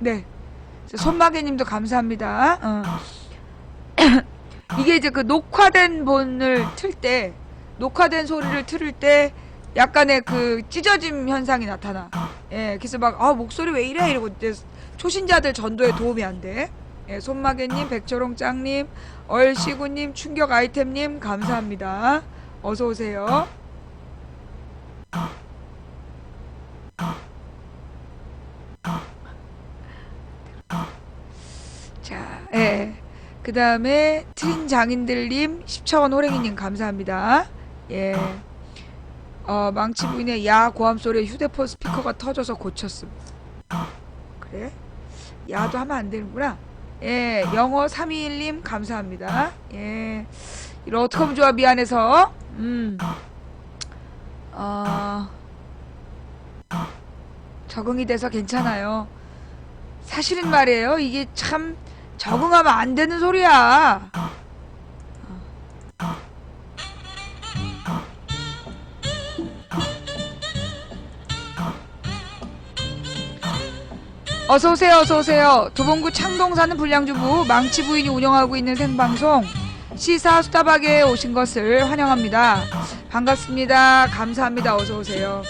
네. 손마개님도 감사합니다. 이게 이제 그 녹화된 본을 틀 때, 녹화된 소리를 틀을 때 약간의 그 찢어짐 현상이 나타나. 예, 그래서 막, 목소리 왜 이래? 이러고 이제 초신자들 전도에 도움이 안 돼. 예, 손마개님, 백초롱짱님, 얼씨구님, 충격 아이템님, 감사합니다. 어서오세요. 자, 예. 그 다음에 트린 장인들님, 10,000원 호랭이님 감사합니다. 예. 망치 부인의 야 고함 소리에 휴대폰 스피커가 터져서 고쳤음. 그래? 야도 하면 안 되는구나. 예, 영어 321님 감사합니다. 예. 이거 어떻게 하면 좋아, 미안해서. 적응이 돼서 괜찮아요. 사실은 말이에요. 이게 참 적응하면 안 되는 소리야. 어서오세요, 어서오세요. 도봉구 창동 사는 불량주부 망치 부인이 운영하고 있는 생방송 시사 수다박에 오신 것을 환영합니다. 반갑습니다. 감사합니다. 어서오세요.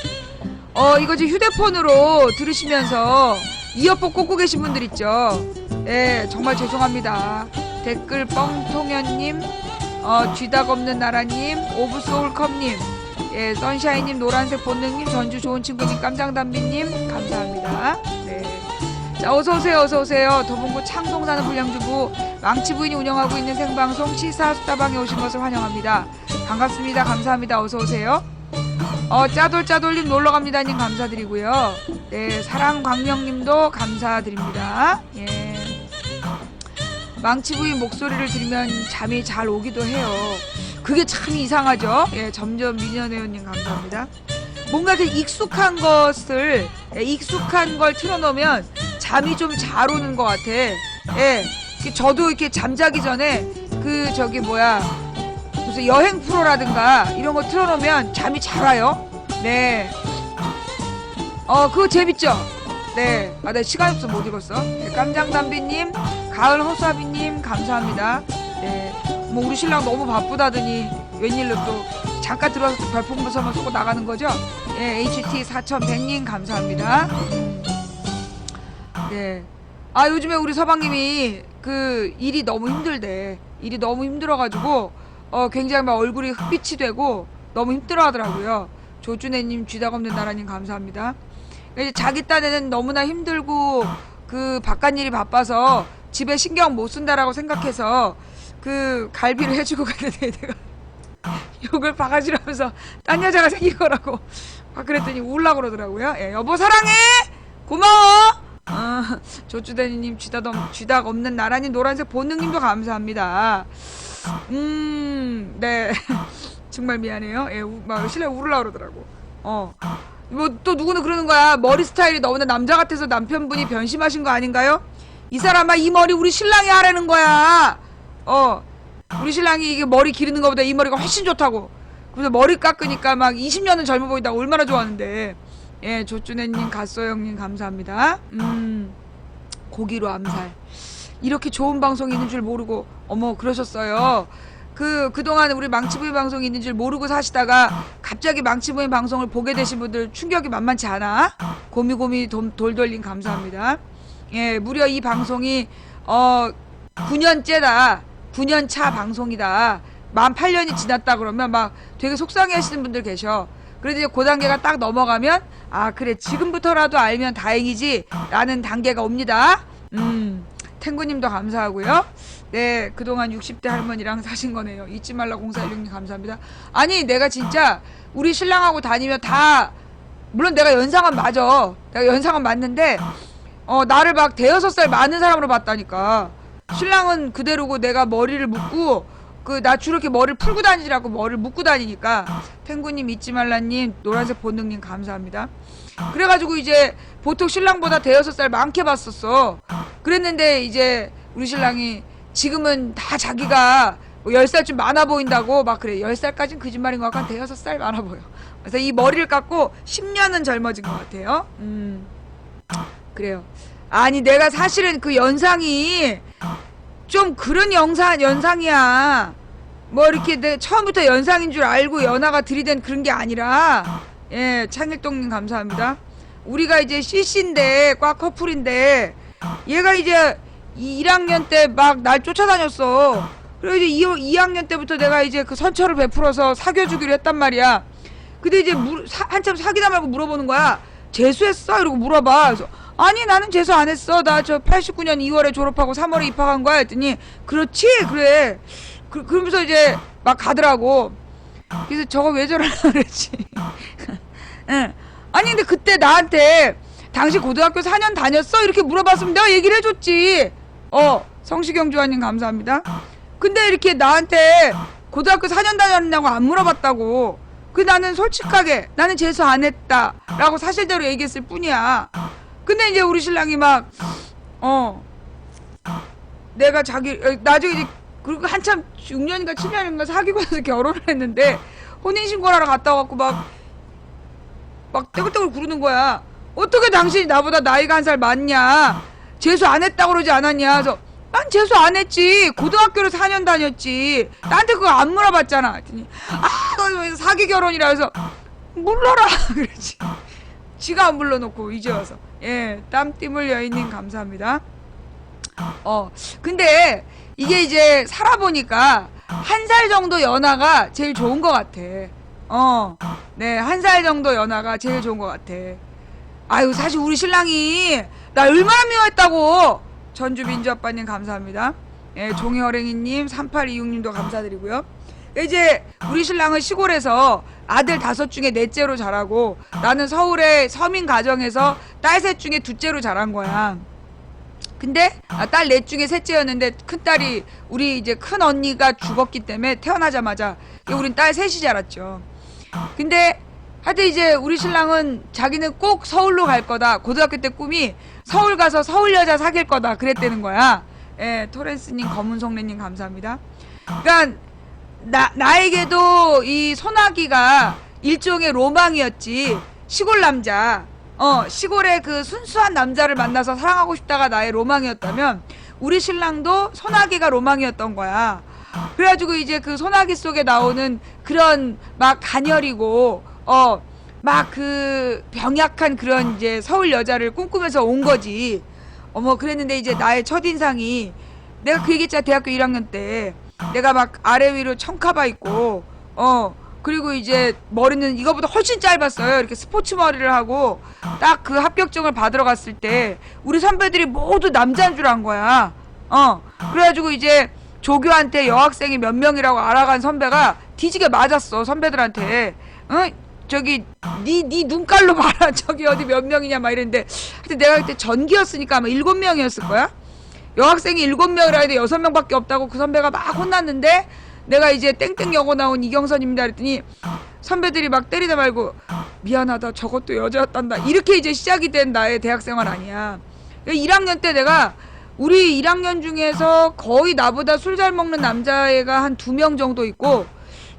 이거 지금 휴대폰으로 들으시면서 이어폰 꽂고 계신 분들 있죠. 예, 정말 죄송합니다. 댓글 뻥통현님, 쥐닭 없는 나라님, 오브소울컵님, 예, 선샤인님, 노란색 본능님, 전주 좋은 친구님, 깜장담비님, 감사합니다. 네. 자, 어서오세요, 어서오세요. 도봉구 창동 사는 불량주부 망치 부인이 운영하고 있는 생방송 시사 수다방에 오신 것을 환영합니다. 반갑습니다. 감사합니다. 어서오세요. 짜돌짜돌님 놀러갑니다님 감사드리고요. 네, 사랑광명님도 감사드립니다. 예. 망치부인 목소리를 들으면 잠이 잘 오기도 해요. 그게 참 이상하죠. 예, 점점 미녀네오님 감사합니다. 뭔가 그 익숙한 걸 틀어놓으면 잠이 좀 잘 오는 것 같아. 예, 저도 이렇게 잠자기 전에 무슨 여행 프로라든가 이런 거 틀어놓으면 잠이 잘 와요. 네. 그거 재밌죠? 네. 나 시간이 없어 못 읽었어. 네, 깜장담비님, 가을 호수아비님, 감사합니다. 네. 뭐, 우리 신랑 너무 바쁘다더니, 웬일로 또, 잠깐 들어와서 또 별풍선만 쏘고 나가는 거죠? 예, HT 4100님, 감사합니다. 네. 요즘에 우리 서방님이, 일이 너무 힘들대. 일이 너무 힘들어가지고, 굉장히 막 얼굴이 흑빛이 되고, 너무 힘들어 하더라고요. 조준혜님, 쥐닭 없는 나라님, 감사합니다. 자기 딴에는 너무나 힘들고 바깥 일이 바빠서 집에 신경 못 쓴다라고 생각해서 갈비를 해주고 갔는데 내가 욕을 바가지로 하면서 딴 여자가 생긴 거라고 막 그랬더니 울라 그러더라고요. 예, 여보 사랑해 고마워. 조주대님 쥐닭 없는 나라님 노란색 본능님도 감사합니다. 네. 정말 미안해요. 예, 막 신랑 울라 그러더라고. 뭐 또 누구는 그러는 거야. 머리 스타일이 너무나 남자 같아서 남편분이 변심하신 거 아닌가요? 이 사람아, 이 머리 우리 신랑이 하라는 거야. 우리 신랑이 이게 머리 기르는 것보다 이 머리가 훨씬 좋다고. 그래서 머리 깎으니까 막 20년은 젊어 보인다고 얼마나 좋아하는데. 예, 조준혜님, 갓소영님 감사합니다. 고기로 암살. 이렇게 좋은 방송이 있는 줄 모르고 그러셨어요. 그동안 우리 망치부인 방송이 있는 줄 모르고 사시다가 갑자기 망치부인 방송을 보게 되신 분들 충격이 만만치 않아. 고미고미 돌돌님 감사합니다. 예, 무려 이 방송이 9년째다. 9년차 방송이다. 만 8년이 지났다 그러면 막 되게 속상해 하시는 분들 계셔. 그래도 이제 그 단계가 딱 넘어가면 그래 지금부터라도 알면 다행이지 라는 단계가 옵니다. 탱구님도 감사하고요. 네, 그동안 60대 할머니랑 사신 거네요. 잊지 말라 0416님 감사합니다. 아니, 내가 진짜 우리 신랑하고 다니면 물론 내가 연상은 맞아. 내가 연상은 맞는데, 나를 막 대여섯 살 많은 사람으로 봤다니까. 신랑은 그대로고 내가 머리를 묶고, 나 주로 이렇게 머리를 풀고 다니라고 머리를 묶고 다니니까. 탱구님, 잊지 말라님, 노란색 본능님 감사합니다. 그래가지고 이제 보통 신랑보다 대여섯 살 많게 봤었어. 그랬는데 이제 우리 신랑이 지금은 다 자기가 10살 좀 많아 보인다고 막 그래. 10살까지는 거짓말인 것 같고 한 대여섯 살 많아 보여. 그래서 이 머리를 깎고 10년은 젊어진 것 같아요. 그래요. 아니 내가 사실은 그 연상이 좀 그런 연상이야. 뭐 이렇게 내 처음부터 연상인 줄 알고 연하가 들이댄 그런 게 아니라. 예, 창일동님 감사합니다. 우리가 이제 CC인데 과 커플인데 얘가 이제 1학년 때 막 날 쫓아다녔어. 그래서 이제 2학년 때부터 내가 이제 그 선처를 베풀어서 사귀어주기로 했단 말이야. 근데 이제 한참 사귀다 말고 물어보는 거야. 재수했어? 이러고 물어봐. 그래서 아니 나는 재수 안 했어. 나 저 89년 2월에 졸업하고 3월에 입학한 거야. 했더니 그렇지? 그래. 그러면서 이제 막 가더라고. 그래서 저거 왜 저러나 그랬지. 응. 아니 근데 그때 나한테 당시 고등학교 4년 다녔어? 이렇게 물어봤으면 내가 얘기를 해줬지. 성시경 주아님 감사합니다. 근데 이렇게 나한테 고등학교 4년 다녔냐고 안 물어봤다고. 나는 솔직하게 나는 재수 안 했다 라고 사실대로 얘기했을 뿐이야. 근데 이제 우리 신랑이 막 내가 나중에 이제 그리고 한참 6년인가 7년인가 사귀고 나서 결혼을 했는데 혼인신고를 하러 갔다 와갖고 막 떼굴떼굴 구르는 거야. 어떻게 당신이 나보다 나이가 한 살 많냐, 재수 안 했다고 그러지 않았냐. 그래서 난 재수 안 했지, 고등학교를 4년 다녔지, 나한테 그거 안 물어봤잖아. 했더니 너 사기 결혼이라 해서 물러라 그러지. 지가 안 불러놓고 이제 와서. 예, 땀띠물 여인님 감사합니다. 근데 이게 이제 살아보니까 1살 정도 연하가 제일 좋은 것 같아. 네, 1살 정도 연하가 제일 좋은 것 같아. 아유, 사실 우리 신랑이 나 얼마나 미워했다고. 전주민주아빠님 감사합니다. 예, 종이어랭이님 3826님도 감사드리고요. 이제 우리 신랑은 시골에서 아들 5 중에 4째로 자라고, 나는 서울의 서민 가정에서 딸 3 중에 2째로 자란 거야. 근데 딸 4 중에 3째였는데 큰딸이, 우리 이제 큰 언니가 죽었기 때문에 태어나자마자 우린 딸 3이 자랐죠. 근데 하여튼 이제 우리 신랑은 자기는 꼭 서울로 갈 거다. 고등학교 때 꿈이 서울 가서 서울 여자 사귈 거다 그랬다는 거야. 예, 토렌스님 검은송래님 감사합니다. 그러니까 나에게도 이 소나기가 일종의 로망이었지. 시골 남자, 시골의 그 순수한 남자를 만나서 사랑하고 싶다가 나의 로망이었다면, 우리 신랑도 소나기가 로망이었던 거야. 그래가지고 이제 그 소나기 속에 나오는 그런 막 가녀리고 막 그 병약한 그런 이제 서울 여자를 꿈꾸면서 온 거지. 그랬는데 이제 나의 첫인상이, 내가 그 얘기했잖아. 대학교 1학년 때 내가 막 아래 위로 청카바 있고 그리고 이제 머리는 이거보다 훨씬 짧았어요. 이렇게 스포츠 머리를 하고 딱 그 합격증을 받으러 갔을 때 우리 선배들이 모두 남자인 줄 안 거야. 그래가지고 이제 조교한테 여학생이 몇 명이라고 알아간 선배가 뒤지게 맞았어, 선배들한테. 저기 네 눈깔로 봐라, 저기 어디 몇 명이냐 막 이랬는데, 하여튼 내가 그때 전기였으니까 아마 7명이었을 거야. 여학생이 7명이라 해도 6명밖에 없다고 그 선배가 막 혼났는데, 내가 이제 땡땡 여고 나온 이경선입니다 그랬더니 선배들이 막 때리다 말고 미안하다, 저것도 여자였단다, 이렇게 이제 시작이 된 나의 대학생활 아니야. 1학년 때 내가 우리 1학년 중에서 거의 나보다 술 잘 먹는 남자애가 한 2명 정도 있고,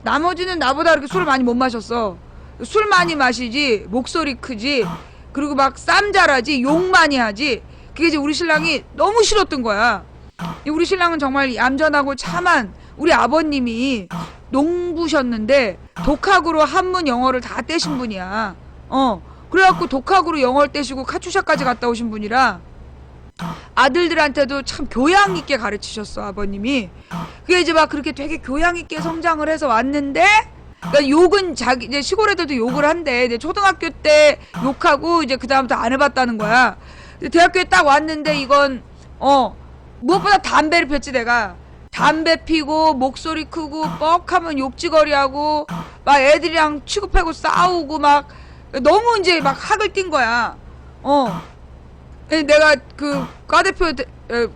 나머지는 나보다 그렇게 술을 많이 못 마셨어. 술 많이 마시지, 목소리 크지, 그리고 막 쌈 잘하지, 욕 많이 하지. 그게 이제 우리 신랑이 너무 싫었던 거야. 우리 신랑은 정말 얌전하고 참한, 우리 아버님이 농부셨는데 독학으로 한문 영어를 다 떼신 분이야. 그래갖고 독학으로 영어를 떼시고 카투샤까지 갔다 오신 분이라 아들들한테도 참 교양 있게 가르치셨어, 아버님이. 그게 이제 막 그렇게 되게 교양 있게 성장을 해서 왔는데, 그러니까 욕은 이제 시골 애들도 욕을 한대. 이제 초등학교 때 욕하고 이제 그 다음부터 안 해봤다는 거야. 대학교에 딱 왔는데 이건 무엇보다 담배를 폈지. 내가 담배 피고 목소리 크고 뻑하면 욕지거리하고 막 애들이랑 취급하고 싸우고 막 너무 이제 막 학을 띈 거야. 내가 그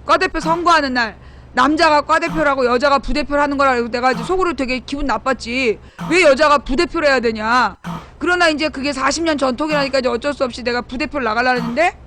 과대표 선거하는 날 남자가 과대표라고 여자가 부대표를 하는 거라 알고 내가 이제 속으로 되게 기분 나빴지. 왜 여자가 부대표를 해야 되냐. 그러나 이제 그게 40년 전통이라니까 이제 어쩔 수 없이 내가 부대표를 나가려고 했는데,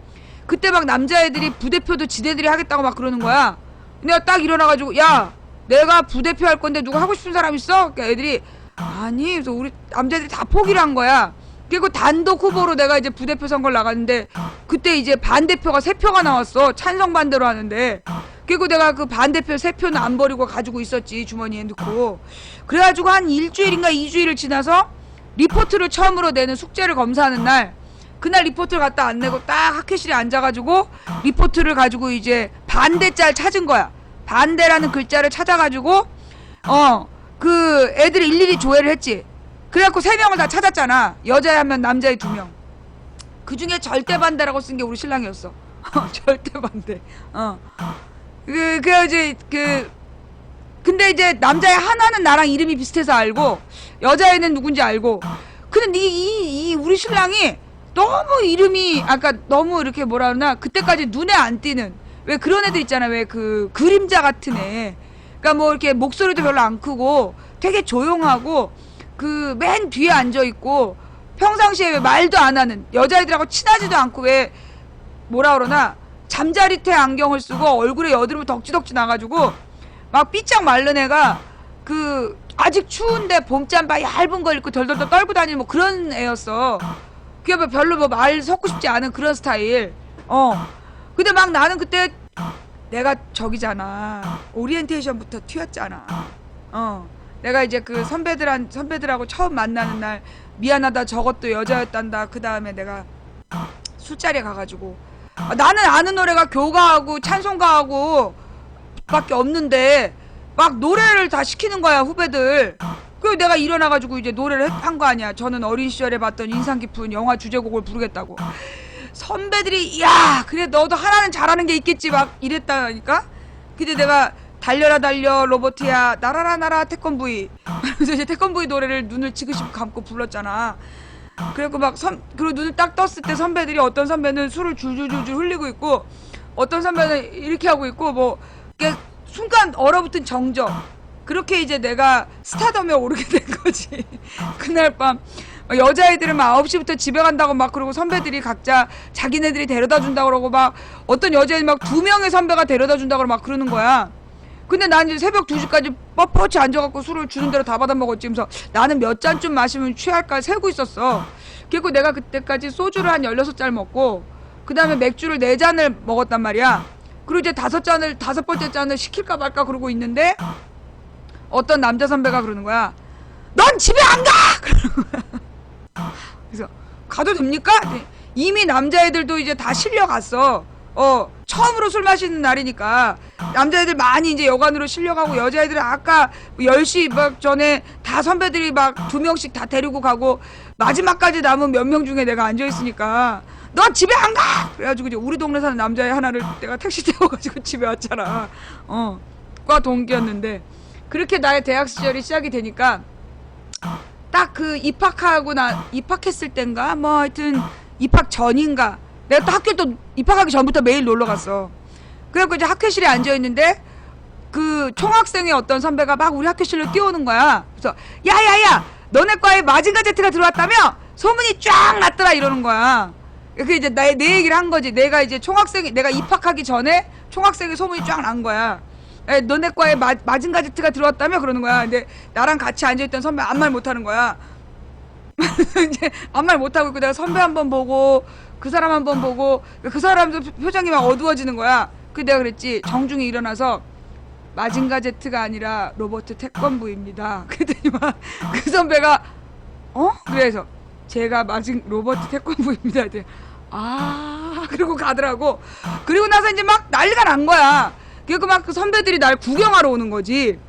그때 막 남자애들이 부대표도 지네들이 하겠다고 막 그러는 거야. 내가 딱 일어나가지고, 야, 내가 부대표 할 건데 누가 하고 싶은 사람 있어? 그러니까 애들이 아니, 그래서 우리 남자애들이 다 포기를 한 거야. 그리고 단독 후보로 내가 이제 부대표 선거를 나갔는데 그때 이제 반대표가 3표가 나왔어. 찬성 반대로 하는데. 그리고 내가 그 반대표 3표는 안 버리고 가지고 있었지, 주머니에 넣고. 그래가지고 한 일주일인가 2주일을 지나서 리포트를 처음으로 내는 숙제를 검사하는 날, 그날 리포트를 갖다 안 내고 딱 학회실에 앉아가지고 리포트를 가지고 이제 반대자를 찾은 거야. 반대라는 글자를 찾아가지고 그 애들이 일일이 조회를 했지. 그래갖고 3명을 다 찾았잖아. 여자애 1명, 남자애 2명. 그 중에 절대 반대라고 쓴 게 우리 신랑이었어. 절대 반대. 근데 이제 남자애 하나는 나랑 이름이 비슷해서 알고, 여자애는 누군지 알고. 근데 우리 신랑이 너무 이름이, 아까 너무 이렇게 뭐라 그러나, 그때까지 눈에 안 띄는, 왜 그런 애들 있잖아. 왜 그 그림자 같은 애. 그니까 뭐 이렇게 목소리도 별로 안 크고, 되게 조용하고, 그 맨 뒤에 앉아있고, 평상시에 왜 말도 안 하는, 여자애들하고 친하지도 않고, 왜 뭐라 그러나, 잠자리태 안경을 쓰고 얼굴에 여드름이 덕지덕지 나가지고 막 삐짝 마른 애가, 그 아직 추운데 봄잠바 얇은 거 입고 덜덜덜 떨고 다니는 뭐 그런 애였어. 그게 뭐 별로 뭐 말 섞고 싶지 않은 그런 스타일. 근데 막 나는 그때 내가 저기잖아, 오리엔테이션부터 튀었잖아. 내가 이제 그 선배들하고 처음 만나는 날, 미안하다, 저것도 여자였단다. 그 다음에 내가 술자리에 가가지고, 나는 아는 노래가 교가하고 찬송가하고 밖에 없는데 막 노래를 다 시키는 거야, 후배들. 그리고 내가 일어나가지고 이제 노래를 한 거 아니야. 저는 어린 시절에 봤던 인상 깊은 영화 주제곡을 부르겠다고. 선배들이 야, 그래 너도 하나는 잘하는 게 있겠지 막 이랬다니까. 근데 내가 달려라 달려 로버트야 날아라 날아 태권브이, 그래서 이제 태권브이 노래를 눈을 지그시 감고 불렀잖아. 그리고 막 그리고 눈을 딱 떴을 때 선배들이, 어떤 선배는 술을 줄줄줄줄 흘리고 있고, 어떤 선배는 이렇게 하고 있고, 뭐 이게 순간 얼어붙은 정적. 그렇게 이제 내가 스타덤에 오르게 된 거지. 그날 밤 여자애들은 막 9시부터 집에 간다고 막 그러고, 선배들이 각자 자기네들이 데려다 준다고 그러고, 막 어떤 여자애는 막 2명의 선배가 데려다 준다고 막 그러는 거야. 근데 난 이제 새벽 2시까지 뻣뻣이 앉아갖고 술을 주는 대로 다 받아 먹었지. 그래서 나는 몇 잔쯤 마시면 취할까 세고 있었어. 그리고 내가 그때까지 소주를 한 16잔 먹고, 그 다음에 맥주를 4잔을 먹었단 말이야. 그리고 이제 5번째 잔을 시킬까 말까 그러고 있는데, 어떤 남자 선배가 그러는 거야. 넌 집에 안 가! 그러는 거야. 그래서 가도 됩니까? 이미 남자애들도 이제 다 실려갔어. 처음으로 술 마시는 날이니까 남자애들 많이 이제 여관으로 실려가고, 여자애들은 아까 10시 막 전에 다 선배들이 막 2명씩 다 데리고 가고, 마지막까지 남은 몇 명 중에 내가 앉아있으니까 너 집에 안 가! 그래가지고 이제 우리 동네 사는 남자애 하나를 내가 택시 태워가지고 집에 왔잖아. 과 동기였는데, 그렇게 나의 대학 시절이 시작이 되니까 딱 그 입학했을 땐가 뭐 하여튼 입학 전인가, 내가 또 학교 또 입학하기 전부터 매일 놀러 갔어. 그래갖고 이제 학회실에 앉아있는데 그 총학생의 어떤 선배가 막 우리 학교실로 뛰어오는 거야. 그래서 야야야, 너네 과에 마징가 제트가 들어왔다며? 소문이 쫙 났더라 이러는 거야. 그 이제 내 얘기를 한 거지. 내가 이제 내가 입학하기 전에 총학생의 소문이 쫙 난 거야. 너네 과에 마징가 제트가 들어왔다며? 그러는 거야. 근데 나랑 같이 앉아있던 선배 아무 말 못하는 거야. 이제 아무 말 못하고 있고, 내가 선배 한 번 보고 그 사람 한 번 보고, 그 사람도 표정이 막 어두워지는 거야. 그 내가 그랬지. 정중히 일어나서 마징가 제트가 아니라 로버트 태권브이입니다. 그랬더니 막 그 선배가 그래서 제가 로버트 태권브이입니다. 그러고 가더라고. 그리고 나서 이제 막 난리가 난 거야. 그리고 막 그 선배들이 날 구경하러 오는 거지.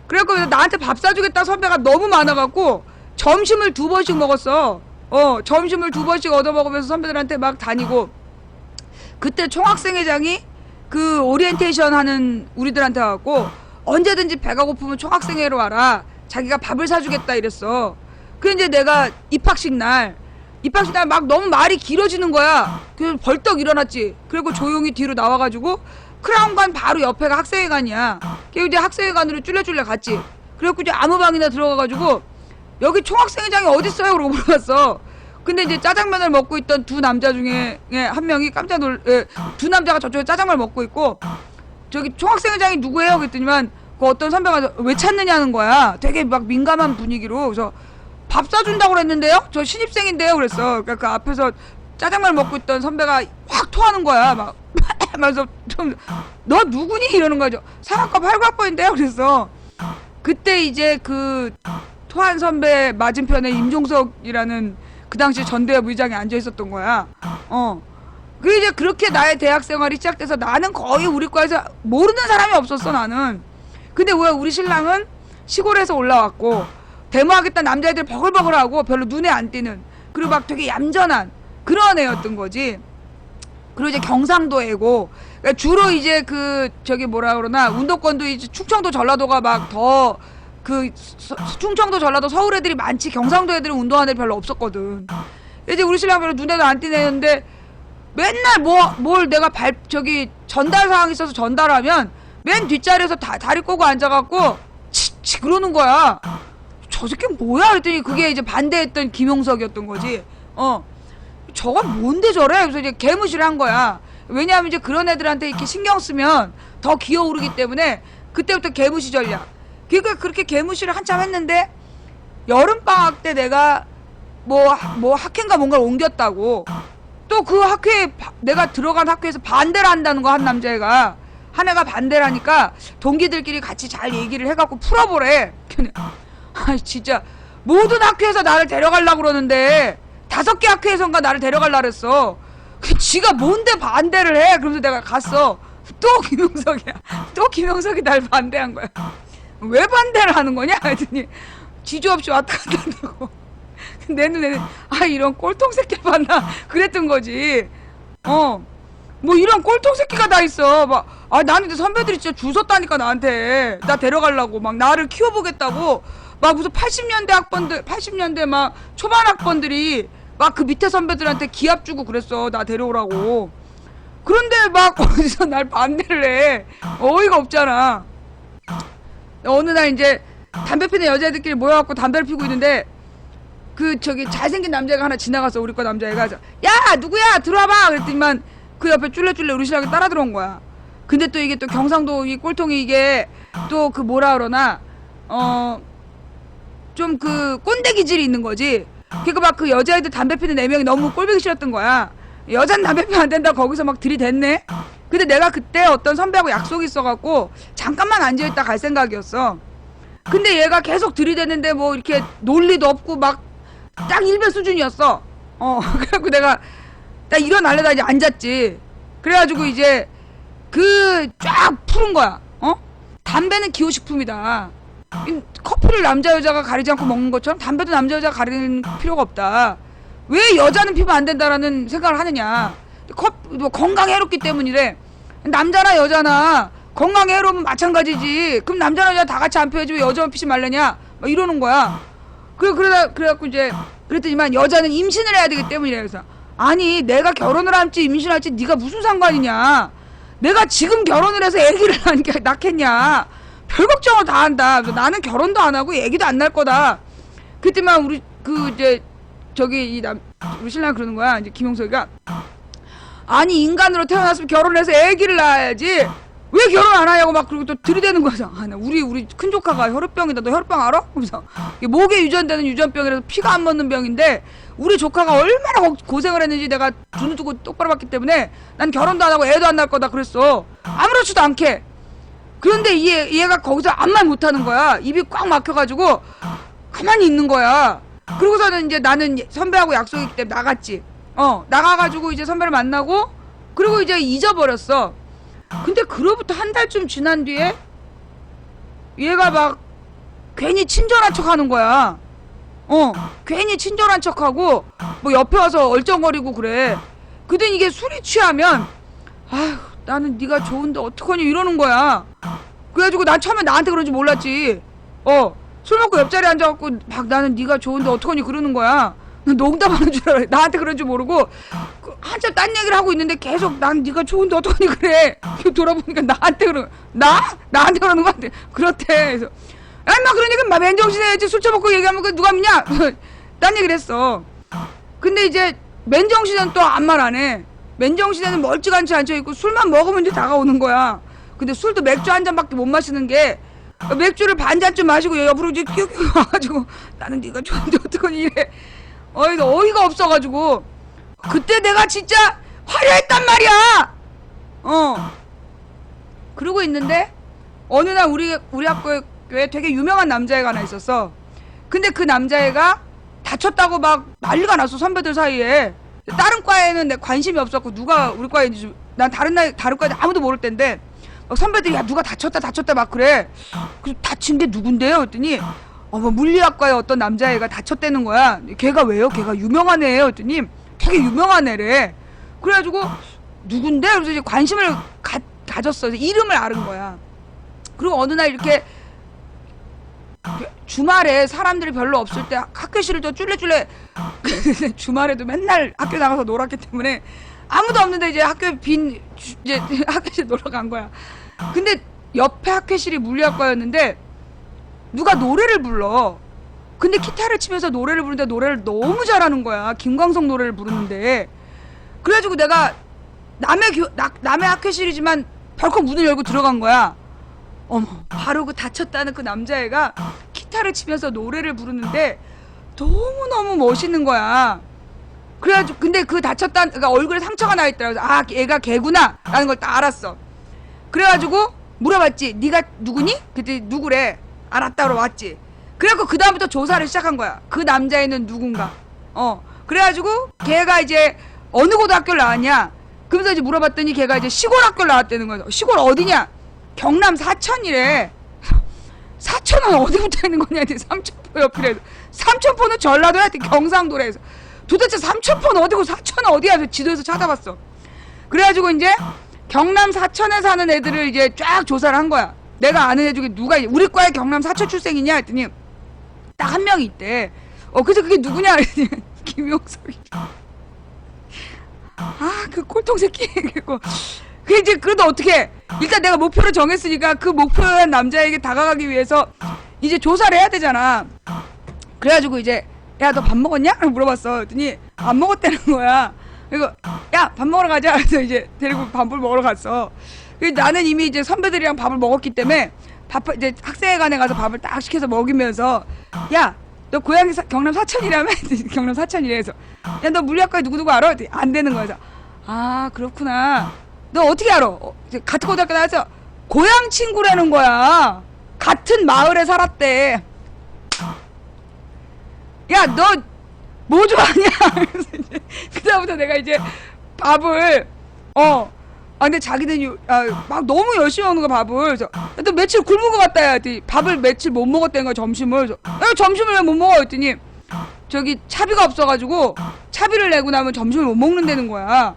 그래갖고 나한테 밥 사주겠다 선배가 너무 많아갖고 점심을 2번씩 먹었어. 점심을 2번씩 얻어먹으면서 선배들한테 막 다니고. 그때 총학생회장이 그 오리엔테이션 하는 우리들한테 와갖고 언제든지 배가 고프면 총학생회로 와라, 자기가 밥을 사주겠다 이랬어. 그래 이제 내가 입학식 날 막 너무 말이 길어지는 거야. 그래서 벌떡 일어났지. 그리고 조용히 뒤로 나와가지고 크라운관 바로 옆에가 학생회관이야. 그리고 이제 학생회관으로 쫄래쫄래 갔지. 그래갖고 이제 아무 방이나 들어가가지고 여기 총학생회장이 어딨어요? 그러고 물어봤어. 근데 이제 짜장면을 먹고 있던 2 남자 중에 한 명이 두 남자가 저쪽에 짜장면을 먹고 있고, 저기 총학생회장이 누구예요? 그랬더니만 그 어떤 선배가 왜 찾느냐는 거야. 되게 막 민감한 분위기로. 그래서 밥 사준다고 그랬는데요? 저 신입생인데요? 그랬어. 그러니까 그 앞에서 짜장면 먹고 있던 선배가 확 토하는 거야. 막 하면서 좀 너 누구니? 이러는 거죠. 사랑과 팔과번인데요? 그랬어. 그때 이제 그 토한 선배 맞은편에 임종석이라는 그 당시 전대협 의장이 앉아 있었던 거야. 그 이제 그렇게 나의 대학 생활이 시작돼서 나는 거의 우리 과에서 모르는 사람이 없었어 나는. 근데 왜 우리 신랑은 시골에서 올라왔고 데모하겠다는 남자애들 버글버글하고 별로 눈에 안 띄는 그리고 막 되게 얌전한 그런 애였던 거지. 그리고 이제 경상도 애고 그러니까 주로 이제 그 저기 뭐라 그러나 운동권도 이제 충청도 전라도가 막 더 그 충청도 전라도 서울 애들이 많지 경상도 애들은 운동하는 애들 별로 없었거든. 이제 우리 신랑 별로 눈에도 안 띄는데 맨날 뭘 내가 저기 전달 사항 있어서 전달하면 맨 뒷자리에서 다리 꼬고 앉아갖고 치 그러는 거야. 저 새끼 뭐야? 그랬더니 그게 이제 반대했던 김용석이었던 거지. 저건 뭔데 저래? 그래서 이제 개무시를 한 거야. 왜냐하면 이제 그런 애들한테 이렇게 신경 쓰면 더 기어오르기 때문에 그때부터 개무시 전략. 그러니까 그렇게 개무시를 한참 했는데 여름방학 때 내가 뭐 학회인가 뭔가를 옮겼다고 또 그 학회에 내가 들어간 학회에서 반대를 한다는 거 한 남자애가 한 애가 반대를 하니까 동기들끼리 같이 잘 얘기를 해갖고 풀어보래. 아 진짜 모든 학회에서 나를 데려가려고 그러는데 5개 학회에선가 나를 데려가려고 그랬어. 그 지가 뭔데 반대를 해? 그러면서 내가 갔어. 또 김용석이야. 또 김용석이 날 반대한 거야. 왜 반대를 하는 거냐? 했더니 지주 없이 왔다 갔다 한다고. 내 눈에는 아 이런 꼴통 새끼를 봤나 그랬던 거지. 뭐 이런 꼴통 새끼가 다 있어. 막 아 나는 선배들이 진짜 줄 섰다니까 나한테 나 데려가려고 막 나를 키워보겠다고 막 무슨 80년대 막 초반 학번들이 막 그 밑에 선배들한테 기합 주고 그랬어 나 데려오라고. 그런데 막 어디서 날 반대를 해. 어이가 없잖아. 어느 날 이제 담배 피는 여자애들끼리 모여갖고 담배를 피고 있는데 그 저기 잘생긴 남자가 하나 지나갔어. 우리 과 남자애가. 야 누구야 들어와봐 그랬더니만 그 옆에 쫄래쫄래 우리 신랑이 따라 들어온 거야. 근데 또 이게 또 경상도 이 꼴통이 이게 또 그 뭐라 그러나 좀 그 꼰대 기질이 있는 거지. 그니까 막 그 여자애들 담배 피는 4명이 너무 꼴보기 싫었던 거야. 여잔 담배 피면 안 된다 거기서 막 들이댔네. 근데 내가 그때 어떤 선배하고 약속이 있어갖고 잠깐만 앉아있다 갈 생각이었어. 근데 얘가 계속 들이댔는데 뭐 이렇게 논리도 없고 막 딱 일배 수준이었어. 그래갖고 내가 딱 일어날래다 이제 앉았지. 그래가지고 이제 그 쫙 푸른 거야. 담배는 기호식품이다. 커피를 남자 여자가 가리지 않고 먹는 것처럼 담배도 남자 여자가 가리는 필요가 없다. 왜 여자는 피면 안 된다라는 생각을 하느냐. 뭐 건강에 해롭기 때문이래. 남자나 여자나 건강에 해로우면 마찬가지지. 그럼 남자나 여자 다 같이 안 피워야지 왜 여자만 피지 말래냐 막 이러는 거야. 그래갖고 이제 그랬더니만 여자는 임신을 해야 되기 때문이래. 그래서 아니 내가 결혼을 할지 임신할지 네가 무슨 상관이냐. 내가 지금 결혼을 해서 애기를 낳겠냐. 별 걱정을 다 한다. 그래서 나는 결혼도 안 하고 애기도 안 낳을 거다. 그때만 우리 그 이제 저기 우리 신랑 그러는 거야. 이제 김용석이가 아니 인간으로 태어났으면 결혼을 해서 애기를 낳아야지 왜 결혼 안 하냐고 막 그리고 또 들이대는 거야. 아, 나 우리 큰 조카가 혈우병이다. 너 혈우병 알아? 그러면서 목에 유전되는 유전병이라서 피가 안 멎는 병인데 우리 조카가 얼마나 고생을 했는지 내가 눈을 뜨고 똑바로 봤기 때문에 난 결혼도 안 하고 애도 안 낳을 거다 그랬어. 아무렇지도 않게. 그런데 얘가 거기서 아무 말 못하는 거야. 입이 꽉 막혀가지고 가만히 있는 거야. 그러고서는 이제 나는 선배하고 약속이기 때문에 나갔지. 나가가지고 이제 선배를 만나고 그리고 이제 잊어버렸어. 근데 그로부터 한 달쯤 지난 뒤에 얘가 막 괜히 친절한 척 하는 거야. 괜히 친절한 척하고 뭐 옆에 와서 얼쩡거리고 그래. 그랬더니 이게 술이 취하면 아휴 나는 네가 좋은데 어떡하니 이러는 거야. 그래가지고 난 처음에 나한테 그런지 몰랐지. 술 먹고 옆자리에 앉아갖고 막 나는 네가 좋은데 어떡하니 그러는 거야. 농담하는 줄 알아. 나한테 그런 줄 모르고 한참 딴 얘기를 하고 있는데 계속 난 네가 좋은데 어떡하니 그래. 돌아보니까 나한테 그러는 나한테 그러는 거 같아. 그렇대. 그래서 막 그러니까 맨정신에 해야지. 술 처먹고 얘기하면 그 누가 믿냐. 딴 얘기를 했어. 근데 이제 맨정신에는 또 아무 말 안 해. 맨정신에는 멀찌감치 앉아있고 술만 먹으면 이제 다가오는 거야. 근데 술도 맥주 한 잔밖에 못 마시는 게 맥주를 반 잔쯤 마시고 옆으로 이제 끼우끼우 와가지고 나는 네가 좋은데 어떡하니 이래. 어이가 없어가지고 그때 내가 진짜 화려했단 말이야. 그러고 있는데 어느 날 우리 학교에 되게 유명한 남자애가 하나 있었어. 근데 그 남자애가 다쳤다고 막 난리가 났어, 선배들 사이에. 다른 과에는 내 관심이 없었고 누가 우리 과인지 난 다른 과에 아무도 모를 텐데 막 선배들이 야 누가 다쳤다 막 그래. 그래서 다친 게 누군데요? 했더니 뭐 물리학과에 어떤 남자애가 다쳤다는 거야. 걔가 왜요? 걔가 유명한 애예요. 했더니 되게 유명한 애래. 그래가지고 누군데? 그래서 이제 관심을 가졌어. 이름을 아는 거야. 그리고 어느 날 이렇게 주말에 사람들이 별로 없을 때 학교실을 또 쫄래쫄래 주말에도 맨날 학교 나가서 놀았기 때문에 아무도 없는데 이제 이제 학교실 놀러 간 거야. 근데 옆에 학교실이 물리학과였는데 누가 노래를 불러. 근데 기타를 치면서 노래를 부르는데 노래를 너무 잘하는 거야. 김광석 노래를 부르는데. 그래가지고 내가 남의 학교실이지만 벌컥 문을 열고 들어간 거야. 어머, 바로 그 다쳤다는 그 남자애가 기타를 치면서 노래를 부르는데 너무너무 멋있는 거야. 그래가지고 근데 그 다쳤다는 그러니까 얼굴에 상처가 나 있더라고. 아, 얘가 걔구나 라는 걸 딱 알았어. 그래가지고 물어봤지. 네가 누구니? 그때 누구래? 알았다고 왔지. 그래갖고 그 다음부터 조사를 시작한 거야. 그 남자애는 누군가. 그래가지고 걔가 이제 어느 고등학교를 나왔냐? 그러면서 이제 물어봤더니 걔가 이제 시골 학교를 나왔다는 거야. 시골 어디냐? 경남 사천이래. 사천은 어디 붙어 있는 거냐? 삼천포 옆이래. 삼천포는 전라도야? 경상도래서. 도대체 삼천포는 어디고 사천은 어디야? 지도에서 찾아봤어. 그래가지고 이제 경남 사천에 사는 애들을 이제 쫙 조사를 한 거야. 내가 아는 애 중에 누가 우리 과에 경남 사천 출생이냐? 했더니 딱 한 명이 있대. 그래서 그게 누구냐? 그랬더니 김용석이. 그 꼴통 새끼. 그리고 그 이제 그래도 어떻게 일단 내가 목표를 정했으니까 그 목표한 남자에게 다가가기 위해서 이제 조사를 해야 되잖아. 그래가지고 이제 야 너 밥 먹었냐? 라고 물어봤어. 그랬더니 안 먹었다는 거야. 그리고 야 밥 먹으러 가자. 그래서 이제 데리고 밥을 먹으러 갔어. 나는 이미 이제 선배들이랑 밥을 먹었기 때문에 이제 학생회관에 가서 밥을 딱 시켜서 먹이면서 야 너 고향이 경남 사천이라며? 경남 사천이래. 해서 야 너 물리학과에 누구누구 알아? 안 되는 거야. 그래서 아 그렇구나. 너 어떻게 알아? 같은 고등학교 나와서 고향 친구라는 거야. 같은 마을에 살았대. 야 너 뭐 좋아하냐? 그래서 이제 그다음부터 내가 이제 밥을 근데 자기는 막 너무 열심히 먹는 거야 밥을. 그래서 너 며칠 굶은 거 같다 야. 밥을 며칠 못 먹었다는 거야 점심을. 그래서 점심을 왜 못 먹어? 했더니 저기 차비가 없어가지고 차비를 내고 나면 점심을 못 먹는다는 거야.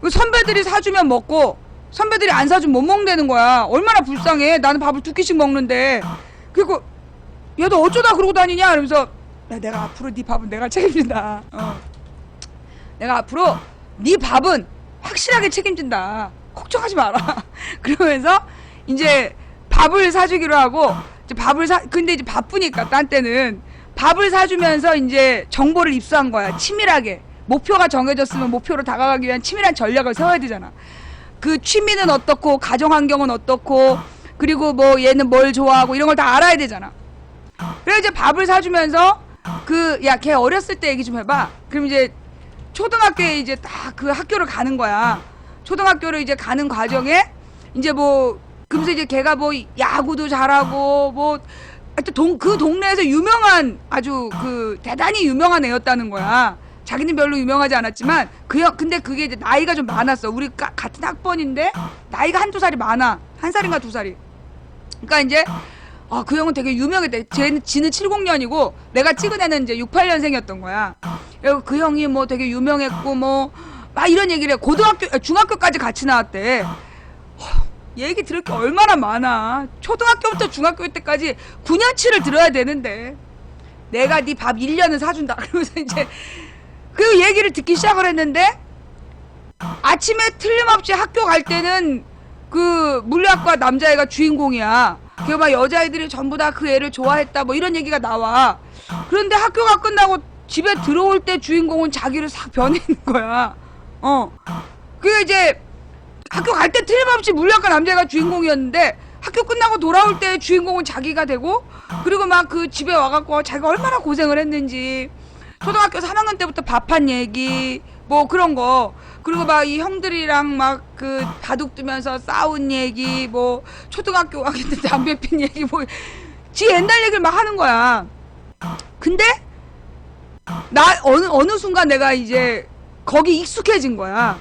선배들이 사주면 먹고 선배들이 안 사주면 못 먹는다는 거야. 얼마나 불쌍해. 나는 밥을 2끼씩 먹는데. 그리고 야 너 어쩌다 그러고 다니냐? 이러면서 내가 앞으로 네 밥은 내가 책임진다. 내가 앞으로 네 밥은 확실하게 책임진다. 걱정하지 마라. 그러면서 이제 밥을 사주기로 하고 이제 근데 이제 바쁘니까 딴 때는 밥을 사주면서 이제 정보를 입수한 거야. 치밀하게. 목표가 정해졌으면 목표로 다가가기 위한 치밀한 전략을 세워야 되잖아. 그 취미는 어떻고 가정 환경은 어떻고 그리고 뭐 얘는 뭘 좋아하고 이런 걸 다 알아야 되잖아. 그래서 이제 밥을 사주면서 야 걔 어렸을 때 얘기 좀 해봐. 그럼 이제 초등학교에 이제 딱 그 학교를 가는 거야. 초등학교를 이제 가는 과정에 이제 뭐 그러면서 이제 걔가 뭐 야구도 잘하고 뭐 하여튼 그 동네에서 유명한 아주 그 대단히 유명한 애였다는 거야. 자기는 별로 유명하지 않았지만 근데 그게 이제 나이가 좀 많았어. 우리 같은 학번인데 나이가 한두 살이 많아. 한 살인가 두 살이. 그러니까 이제 그 형은 되게 유명했대. 지는 70년이고 내가 찍은 애는 이제 68년생이었던 거야. 그리고 그 형이 뭐 되게 유명했고 뭐 막 이런 얘기를 해. 중학교까지 같이 나왔대. 얘기 들을 게 얼마나 많아. 초등학교부터 중학교 때까지 9년치를 들어야 되는데 내가 네 밥 1년은 사준다. 그러면서 이제 그 얘기를 듣기 시작을 했는데 아침에 틀림없이 학교 갈 때는 그 물리학과 남자애가 주인공이야. 그 막 여자애들이 전부 다 그 애를 좋아했다 뭐 이런 얘기가 나와. 그런데 학교가 끝나고 집에 들어올 때 주인공은 자기를 싹 변해있는 거야. 그게 이제 학교 갈 때 틀림없이 물리학과 남자애가 주인공이었는데 학교 끝나고 돌아올 때 주인공은 자기가 되고, 그리고 막 그 집에 와갖고 자기가 얼마나 고생을 했는지, 초등학교 3학년 때부터 밥한 얘기, 뭐 그런 거, 그리고 막 이 형들이랑 막 그 바둑 두면서 싸운 얘기, 뭐 초등학교 가기 때 담배 핀 얘기, 뭐 지 옛날 얘기를 막 하는 거야. 근데 나 어느 순간 내가 이제 거기 익숙해진 거야.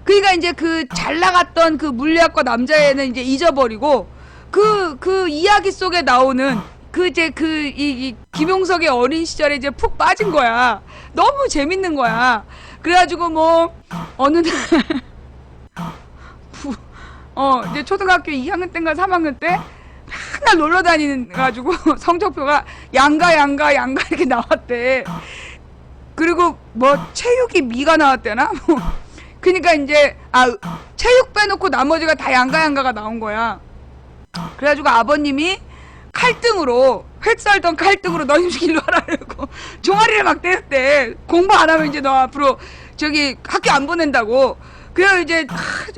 그러니까 이제 그 잘 나갔던 그 물리학과 남자애는 이제 잊어버리고, 그 이야기 속에 나오는 그 이제 이 김용석의 어린 시절에 이제 푹 빠진 거야. 너무 재밌는 거야. 그래가지고 뭐 어느 날 이제 초등학교 2학년 때인가 3학년 때 맨날 놀러 다니가지고 성적표가 양가 이렇게 나왔대. 그리고 뭐 체육이 미가 나왔대나? 그러니까 이제 체육 빼놓고 나머지가 다 양가가 나온 거야. 그래가지고 아버님이 칼등으로, 획 썰던 칼등으로 너 임식 일로 하라 그러고 종아리를 막 때렸대. 공부 안 하면 이제 너 앞으로 저기 학교 안 보낸다고. 그래서 이제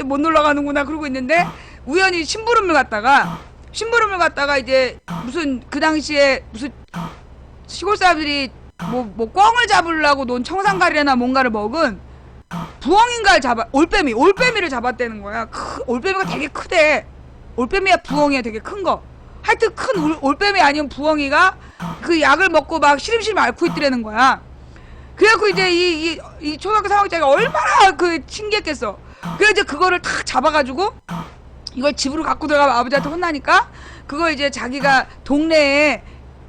못 놀러 가는구나 그러고 있는데, 우연히 심부름을 갔다가 이제 무슨 그 당시에 무슨 시골 사람들이 뭐 꿩을 잡으려고 논 청산가리나 뭔가를 먹은 부엉인가를 올빼미를 잡았다는 거야. 올빼미가 되게 크대. 올빼미야 부엉이야, 되게 큰 거. 하여튼 큰 올빼미 아니면 부엉이가 그 약을 먹고 막 시름시름 앓고 있더라는 거야. 그래갖고 이제 이 초등학교 3학년짜리가 얼마나 그 신기했겠어. 그래서 이제 그거를 탁 잡아가지고 이걸 집으로 갖고 들어가면 아버지한테 혼나니까, 그걸 이제 자기가 동네에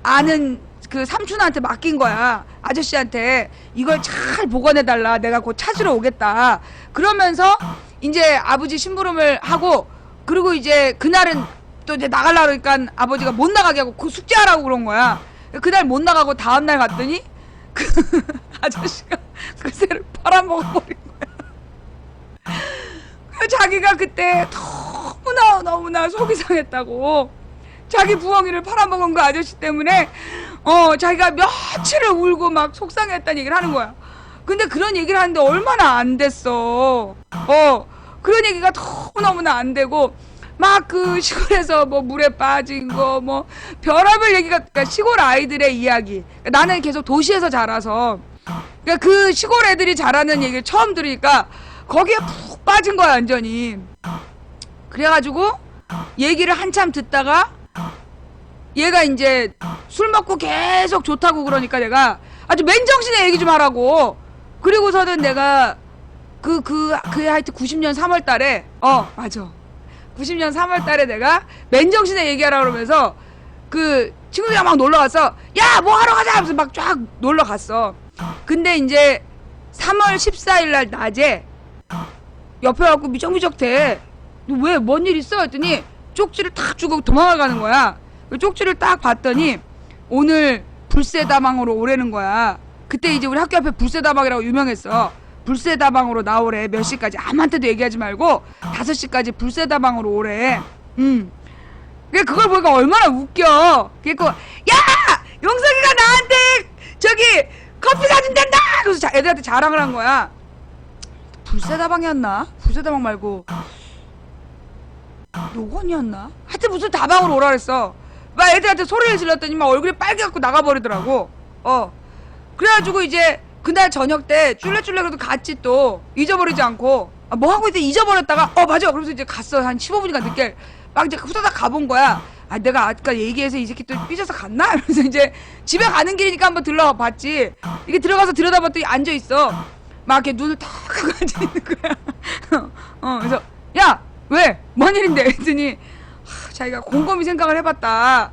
아는 그 삼촌한테 맡긴 거야. 아저씨한테 이걸 잘 보관해달라, 내가 곧 찾으러 오겠다. 그러면서 이제 아버지 심부름을 하고, 그리고 이제 그날은 또 이제 나가려고 그러니까 아버지가 못 나가게 하고 그 숙제하라고 그런 거야. 그날 못 나가고 다음날 갔더니 그 아저씨가 그 새를 팔아먹어버린 거야. 자기가 그때 너무나 속이 상했다고, 자기 부엉이를 팔아먹은 그 아저씨 때문에 자기가 며칠을 울고 막 속상했다는 얘기를 하는 거야. 근데 그런 얘기를 하는데 얼마나 안 됐어. 그런 얘기가 너무나 안 되고, 막 그 시골에서 뭐 물에 빠진 거, 뭐 별의별 얘기가, 그러니까 시골 아이들의 이야기. 그러니까 나는 계속 도시에서 자라서, 그러니까 그 시골 애들이 잘하는 얘기를 처음 들으니까 거기에 푹 빠진 거야, 완전히. 그래가지고 얘기를 한참 듣다가 얘가 이제 술 먹고 계속 좋다고 그러니까 내가 아주 맨정신에 얘기 좀 하라고. 그리고서는 내가 하여튼 90년 3월 달에, 맞아. 90년 3월 달에 내가 맨정신에 얘기하라 그러면서 그 친구들이랑 막 놀러 갔어. 야, 뭐 하러 가자! 하면서 막 쫙 놀러 갔어. 근데 이제 3월 14일 날 낮에 옆에 와갖고 미적미적 대. 너 왜, 뭔 일 있어? 했더니 쪽지를 탁 주고 도망을 가는 거야. 그 쪽지를 딱 봤더니 오늘 불새다방으로 오라는 거야. 그때 이제 우리 학교 앞에 불새다방이라고 유명했어. 불새다방으로 나오래. 몇 시까지. 아무한테도 얘기하지 말고 5시까지 불새다방으로 오래. 그걸 보니까 얼마나 웃겨. 그래갖고 야! 용석이가 나한테 저기 커피 사준 된다! 그래서 애들한테 자랑을 한 거야. 불새다방이었나? 불새다방 말고 노건이었나? 하여튼 무슨 다방으로 오라 그랬어. 막 애들한테 소리를 질렀더니 막 얼굴이 빨개갖고 나가버리더라고. 그래가지고 이제 그날 저녁 때 쫄래쫄래 그래도 같이 또 잊어버리지 않고, 뭐 하고 있는데 잊어버렸다가 맞아. 그래서 이제 갔어. 한 15분인가 늦게 막 이제 후다닥 가본 거야. 내가 아까 얘기해서 이 새끼 또 삐져서 갔나? 그래서 이제 집에 가는 길이니까 한번 들러가 봤지. 이게 들어가서 들여다봤더니 앉아있어. 막 이렇게 눈을 탁 하고 앉아있는 거야. 그래서 야! 왜? 뭔 일인데? 했더니 자기가 곰곰이 생각을 해봤다.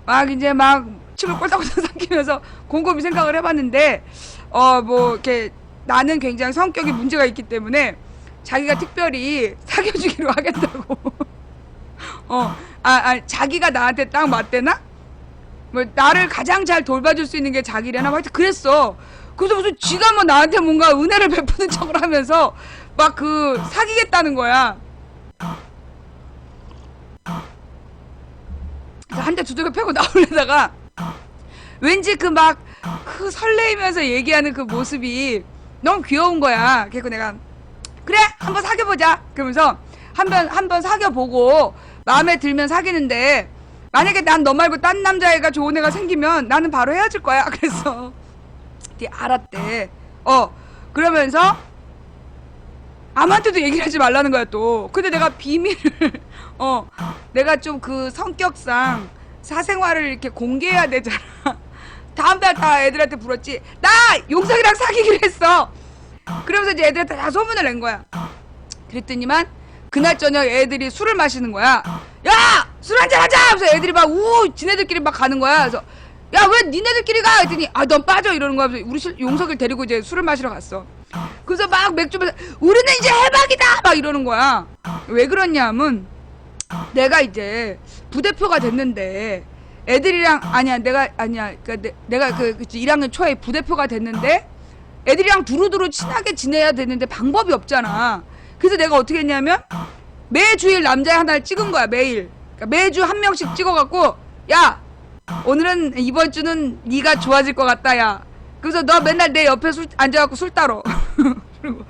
막 이제 막 침을 꼴딱꼴딱 삼키면서 곰곰이 생각을 해봤는데, 뭐 이렇게 나는 굉장히 성격이 문제가 있기 때문에 자기가 특별히 사귀어주기로 하겠다고. 자기가 나한테 딱 맞대나? 뭐 나를 가장 잘 돌봐줄 수 있는 게 자기래나? 뭐 하여튼 그랬어. 그래서 무슨 지가 뭐 나한테 뭔가 은혜를 베푸는 척을 하면서 막 사귀겠다는 거야. 한 대 두들겨 패고 나오려다가 왠지 그 설레이면서 얘기하는 그 모습이 너무 귀여운 거야. 그래서 내가 그래, 한번 사귀어보자. 그러면서 한번 사귀어보고 마음에 들면 사귀는데 만약에 난 너 말고 딴 남자애가 좋은 애가 생기면 나는 바로 헤어질 거야. 그래서 알았대. 그러면서 아무한테도 얘기를 하지 말라는 거야 또. 근데 내가 비밀을 내가 좀 그 성격상 사생활을 이렇게 공개해야 되잖아. 다음날 다 애들한테 불었지. 나 용석이랑 사귀기로 했어. 그러면서 이제 애들한테 다 소문을 낸 거야. 그랬더니만 그날 저녁 애들이 술을 마시는 거야. 야! 술 한잔 하자! 하면서 애들이 막 지네들끼리 막 가는 거야. 그래서 야, 왜 니네들끼리 가? 했더니 넌 빠져 이러는 거야. 우리 용석이를 데리고 이제 술을 마시러 갔어. 그래서 막 맥주 마셔. 우리는 이제 해방이다! 막 이러는 거야. 왜 그러냐면 내가 이제 부대표가 됐는데 애들이랑 그러니까 내가 그 1학년 초에 부대표가 됐는데 애들이랑 두루두루 친하게 지내야 되는데 방법이 없잖아. 그래서 내가 어떻게 했냐면 매주일 남자 하나를 찍은 거야. 매일. 그러니까 매주 한 명씩 찍어갖고 야, 오늘은 이번 주는 네가 좋아질 것 같다. 야, 그래서 너 맨날 내 옆에 앉아갖고 술 따러. 그리고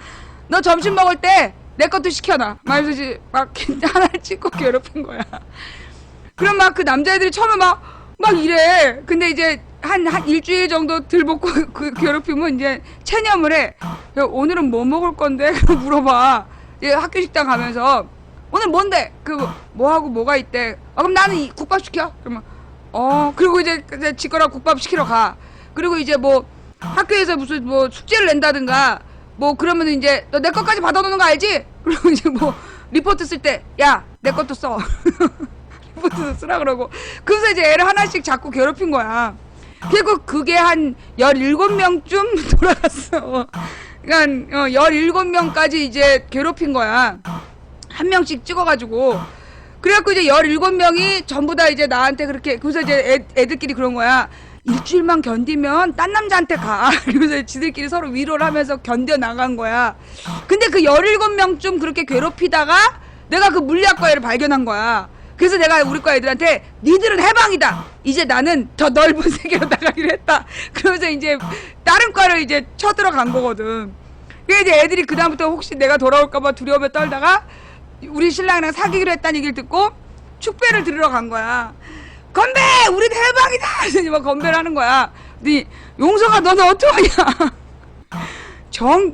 너 점심 먹을 때 내 것도 시켜놔. 막 이러지. 막 하나를 찍고 괴롭힌 거야. 그럼 막 그 남자애들이 처음에 막 이래. 근데 이제 한 일주일 정도 들볶고 그 괴롭히면 이제 체념을 해. 야, 오늘은 뭐 먹을 건데? 물어봐. 이제 학교 식당 가면서 오늘 뭔데? 뭐하고 뭐가 있대? 그럼 나는 국밥 시켜. 그러면 그리고 이제 지거라 국밥 시키러 가. 그리고 이제 뭐 학교에서 무슨 뭐 숙제를 낸다든가 뭐 그러면 이제 너 내 것까지 받아놓는 거 알지? 그리고 이제 뭐 리포트 쓸 때 야, 내 것도 써. 리포트도 쓰라 그러고. 그래서 이제 애를 하나씩 자꾸 괴롭힌 거야. 그리고 그게 한 17명쯤 돌아갔어. 그러니까 17명까지 이제 괴롭힌 거야. 한 명씩 찍어가지고. 그래갖고 이제 17명이 전부 다 이제 나한테 그렇게. 그래서 이제 애들끼리 그런 거야. 일주일만 견디면 딴 남자한테 가. 그래서 지들끼리 서로 위로를 하면서 견뎌 나간 거야. 근데 그 17명쯤 그렇게 괴롭히다가 내가 그 물리학과 애를 발견한 거야. 그래서 내가 우리 과 애들한테 니들은 해방이다. 이제 나는 더 넓은 세계로 나가기로 했다. 그러면서 이제 다른 과를 이제 쳐들어간 거거든. 그래서 이제 애들이 그다음부터 혹시 내가 돌아올까봐 두려움에 떨다가 우리 신랑이랑 사귀기로 했다는 얘기를 듣고 축배를 들으러 간 거야. 건배! 우리 해방이다! 그래서 막 건배를 하는 거야. 근데 용서가 너는 어떡하냐?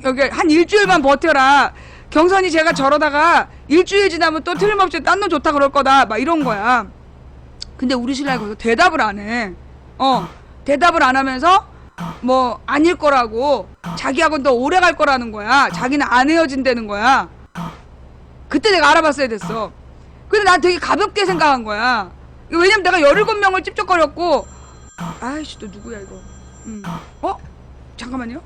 여기 한 일주일만 버텨라. 경선이 제가 저러다가 일주일 지나면 또 틀림없이 딴 놈 좋다 그럴 거다. 막 이런 거야. 근데 우리 신랑이 거기서 대답을 안 해. 대답을 안 하면서 뭐 아닐 거라고 자기하고는 더 오래 갈 거라는 거야. 자기는 안 헤어진다는 거야. 그때 내가 알아봤어야 됐어. 근데 난 되게 가볍게 생각한 거야. 왜냐면 내가 17명을 찝쩍거렸고. 아이씨, 또 누구야 이거. 잠깐만요.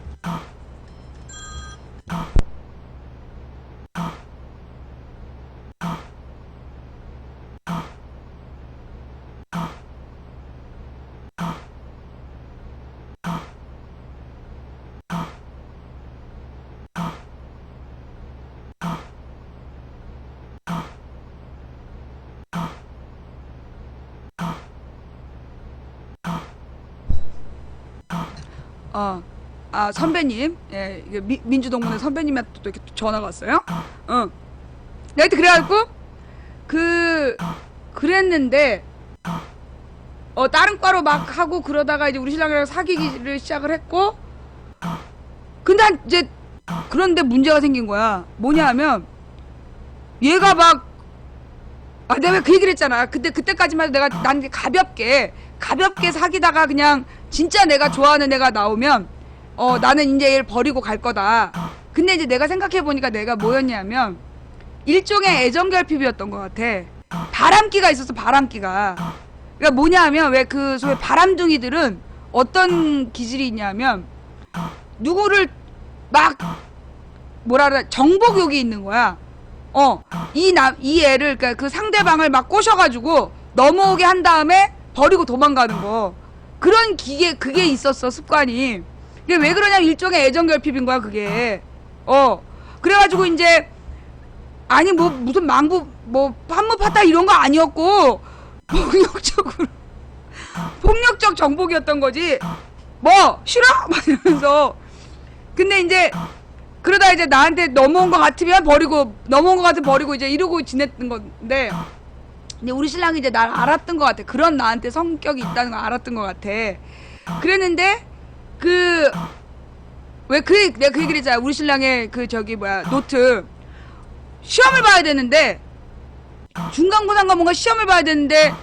선배님, 예, 민주동문회 선배님한테 또 이렇게 전화가 왔어요. 하여튼 그래갖고 그랬는데 다른 과로 막 하고 그러다가 이제 우리 신랑이랑 사귀기를 시작을 했고. 근데 이제 그런데 문제가 생긴 거야. 뭐냐 하면 얘가 막 내가 그 얘기를 했잖아. 그때까지만 해도 난 가볍게 사귀다가 그냥 진짜 내가 좋아하는 애가 나오면 나는 이제 얘를 버리고 갈 거다. 근데 이제 내가 생각해보니까 내가 뭐였냐면 일종의 애정결핍이었던 것 같아. 바람기가 있었어. 바람기가. 그러니까 뭐냐 하면 왜 그 소위 바람둥이들은 어떤 기질이 있냐면 누구를 막 정복욕이 있는 거야. 이 애를, 그러니까 그 상대방을 막 꼬셔가지고 넘어오게 한 다음에 버리고 도망가는 거. 그런 그게 있었어, 습관이. 이게 왜 그러냐면 일종의 애정결핍인 거야, 그게. 그래가지고 이제, 아니, 무슨 판무파타 이런 거 아니었고, 폭력적 정복이었던 거지. 싫어? 막 이러면서. 근데 이제, 그러다 이제 나한테 넘어온 것 같으면 버리고 이제 이러고 지냈던 건데, 근데 우리 신랑이 이제 날 알았던 것 같아. 그런 나한테 성격이 있다는 걸 알았던 것 같아. 그랬는데 내가 그 얘기를 했잖아. 우리 신랑의 노트 시험을 봐야 되는데, 중간고사인가 뭔가 시험을 봐야 되는데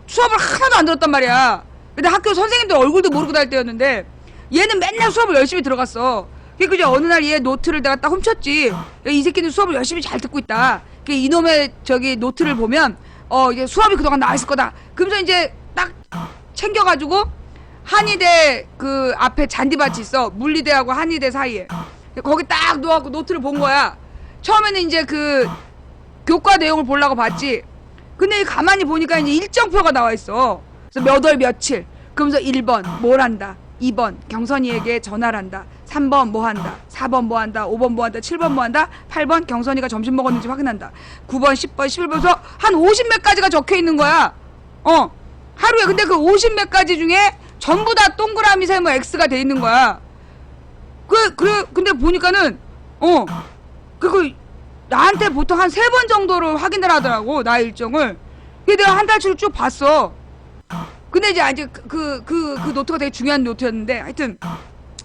수업을 하나도 안 들었단 말이야. 근데 학교 선생님들 얼굴도 모르고 다닐 때였는데 얘는 맨날 수업을 열심히 들어갔어. 그래서 이제 어느 날 얘 노트를 내가 딱 훔쳤지. 이 새끼는 수업을 열심히 잘 듣고 있다. 이놈의 노트를 보면 이제 수업이 그동안 나와있을 거다. 그러면서 이제 딱 챙겨가지고 한의대 그 앞에 잔디밭이 있어. 물리대하고 한의대 사이에. 거기 딱 누워갖고 노트를 본 거야. 처음에는 이제 그 교과 내용을 보려고 봤지. 근데 가만히 보니까 이제 일정표가 나와 있어. 그래서 몇 월 며칠. 그러면서 1번 뭘 한다, 2번 경선이에게 전화를 한다, 3번 뭐 한다, 4번 뭐 한다, 5번 뭐 한다, 7번 뭐 한다, 8번 경선이가 점심 먹었는지 확인한다, 9번 10번 11번서 한 50몇 가지가 적혀 있는 거야. 하루에. 근데 그 50몇 가지 중에 전부 다 동그라미 세모 X가 돼 있는 거야. 근데 보니까는 나한테 보통 한 3번 정도로 확인을 하더라고, 나의 일정을. 근데 내가 한 달치를 쭉 봤어. 근데 이제 그 노트가 되게 중요한 노트였는데, 하여튼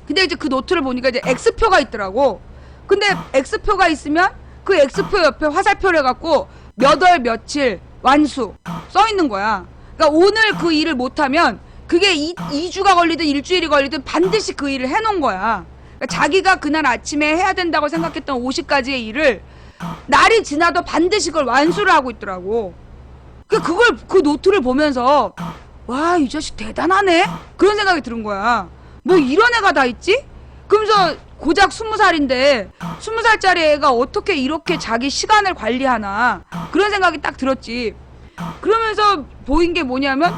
근데 이제 그 노트를 보니까 이제 X표가 있더라고. 근데 X표가 있으면 그 X표 옆에 화살표를 해갖고 몇 월 며칠 완수 써 있는 거야. 그러니까 오늘 그 일을 못하면 그게 2주가 걸리든 일주일이 걸리든 반드시 그 일을 해놓은 거야. 그러니까 자기가 그날 아침에 해야 된다고 생각했던 50가지의 일을 날이 지나도 반드시 그걸 완수를 하고 있더라고. 그 노트를 보면서 와, 이 자식 대단하네? 그런 생각이 드는 거야. 뭐 이런 애가 다 있지? 그러면서 고작 20살인데 20살짜리 애가 어떻게 이렇게 자기 시간을 관리하나, 그런 생각이 딱 들었지. 그러면서 보인 게 뭐냐면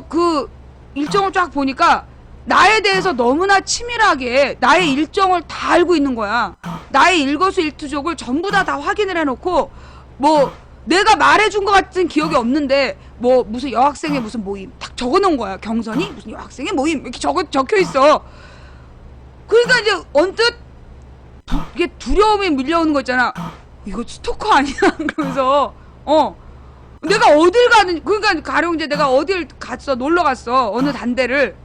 그 일정을 쫙 보니까 나에 대해서 너무나 치밀하게 나의 일정을 다 알고 있는 거야. 나의 일거수일투족을 전부 다 확인을 해놓고, 내가 말해준 것 같은 기억이 없는데 무슨 여학생의 무슨 모임 딱 적어놓은 거야. 경선이 무슨 여학생의 모임 이렇게 적혀있어. 그러니까 이제 언뜻 이게 두려움이 밀려오는 거 있잖아. 이거 스토커 아니야? 그러면서 내가 어딜 가는, 그러니까 가령 이제 내가 어딜 갔어, 놀러 갔어, 어느 단대를.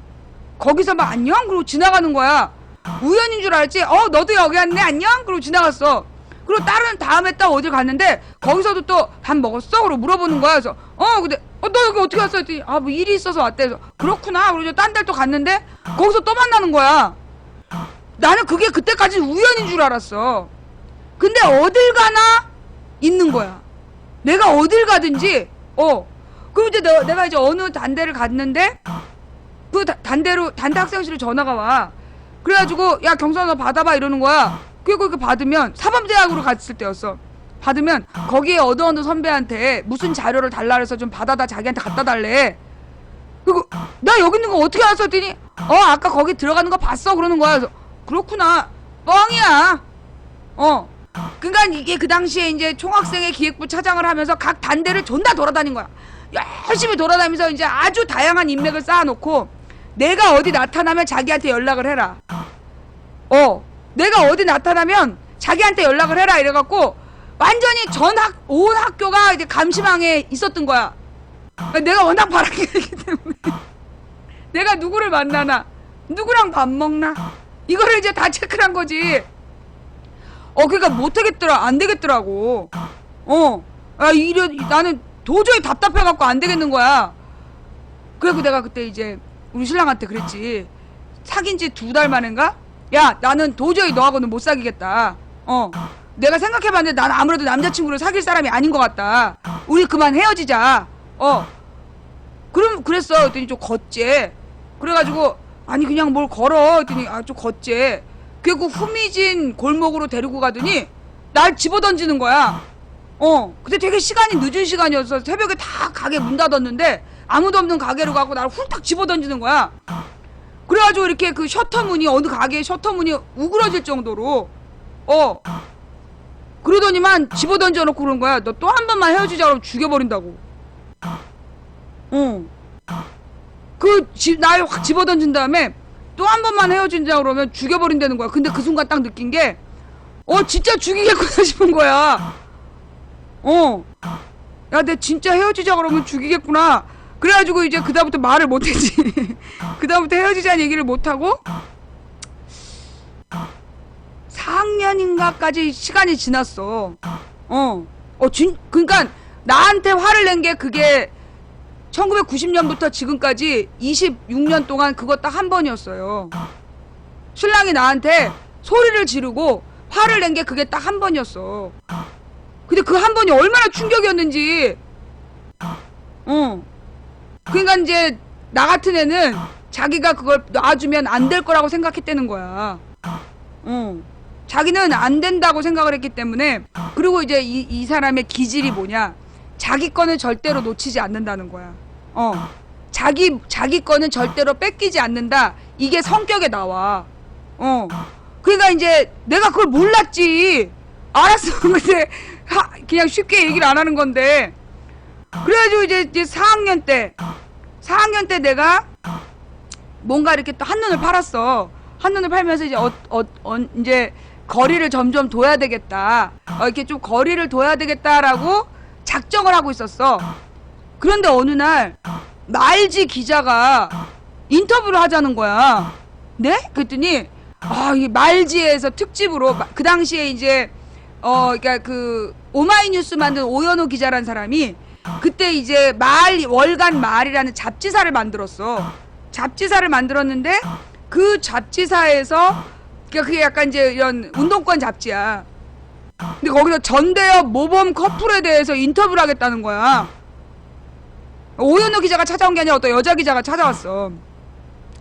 거기서 막 안녕? 그러고 지나가는 거야. 우연인 줄 알았지. 너도 여기 왔네, 안녕? 그러고 지나갔어. 그리고 다음에 딱 어딜 갔는데 거기서도 또 밥 먹었어? 그러고 물어보는 거야. 그래서 근데 너 여기 어떻게 왔어? 했더니 뭐 일이 있어서 왔대. 그래서 그렇구나. 그러고 딴 데 또 갔는데 거기서 또 만나는 거야. 나는 그게 그때까지 우연인 줄 알았어. 근데 어딜 가나 있는 거야. 내가 어딜 가든지 그리고 이제 내가 이제 어느 단대를 갔는데 그 단대 학생실에 전화가 와. 그래가지고 야, 경선아 너 받아봐 이러는 거야. 그리고 받으면 사범대학으로 갔을 때였어. 받으면 거기에 어느 선배한테 무슨 자료를 달라 그래서 좀 받아다 자기한테 갖다 달래. 그리고 나 여기 있는 거 어떻게 알았어? 했더니 아까 거기 들어가는 거 봤어 그러는 거야. 그래서 그렇구나. 뻥이야. 그러니까 이게 그 당시에 이제 총학생회 기획부 차장을 하면서 각 단대를 존나 돌아다닌 거야. 열심히 돌아다니면서 이제 아주 다양한 인맥을 쌓아놓고, 내가 어디 나타나면 자기한테 연락을 해라. 내가 어디 나타나면 자기한테 연락을 해라 이래갖고 완전히 온 학교가 이제 감시망에 있었던 거야. 내가 워낙 바람기이기 때문에 내가 누구를 만나나, 누구랑 밥 먹나, 이거를 이제 다 체크를 한 거지. 그러니까 못하겠더라. 안 되겠더라고. 나는 도저히 답답해갖고 안 되겠는 거야. 그래서 내가 그때 이제 우리 신랑한테 그랬지. 사귄 지 2달 만인가? 야, 나는 도저히 너하고는 못 사귀겠다. 내가 생각해봤는데 난 아무래도 남자친구를 사귈 사람이 아닌 것 같다. 우리 그만 헤어지자. 그랬어. 그랬더니 좀 걷지. 그래가지고 아니 그냥 뭘 걸어 했더니 좀 걷지. 그리고 후미진 골목으로 데리고 가더니 날 집어던지는 거야. 근데 되게 시간이 늦은 시간이어서 새벽에 다 가게 문 닫았는데 아무도 없는 가게로 가고 나를 훌딱 집어던지는 거야. 그래가지고 이렇게 그 셔터문이, 어느 가게의 셔터문이 우그러질 정도로 그러더니만 집어던져 놓고 그런 거야. 너 또 한 번만 헤어지자 그러면 죽여버린다고. 날 확 집어던진 다음에 또 한 번만 헤어진다 그러면 죽여버린다는 거야. 근데 그 순간 딱 느낀 게 진짜 죽이겠구나 싶은 거야. 야, 내 진짜 헤어지자 그러면 죽이겠구나. 그래가지고 이제 그다음부터 말을 못했지. 그다음부터 헤어지자는 얘기를 못하고 4학년인가까지 시간이 지났어. 그니까 나한테 화를 낸 게 그게 1990년부터 지금까지 26년 동안 그거 딱 한 번이었어요. 신랑이 나한테 소리를 지르고 화를 낸 게 그게 딱 한 번이었어. 근데 그 한 번이 얼마나 충격이었는지. 그러니까 이제 나 같은 애는 자기가 그걸 놔주면 안 될 거라고 생각했다는 거야. 자기는 안 된다고 생각을 했기 때문에. 그리고 이제 이 사람의 기질이 뭐냐, 자기 거는 절대로 놓치지 않는다는 거야. 자기 거는 절대로 뺏기지 않는다. 이게 성격에 나와. 그러니까 이제 내가 그걸 몰랐지. 알았어. 근데 그냥 쉽게 얘기를 안 하는 건데. 그래가지고 이제 4학년 때 내가 뭔가 이렇게 또 한눈을 팔았어. 한눈을 팔면서 이제 이제 거리를 점점 둬야 되겠다. 이렇게 좀 거리를 둬야 되겠다라고 작정을 하고 있었어. 그런데 어느 날 말지 기자가 인터뷰를 하자는 거야. 네? 그랬더니 이 말지에서 특집으로 그 당시에 이제 그러니까 그 오마이뉴스 만든 오연호 기자라는 사람이 그때 이제 월간 말이라는 잡지사를 만들었어. 잡지사를 만들었는데 그 잡지사에서 그러니까 그게 약간 이제 이런 운동권 잡지야. 근데 거기서 전대협 모범 커플에 대해서 인터뷰를 하겠다는 거야. 오연호 기자가 찾아온 게 아니라 어떤 여자 기자가 찾아왔어.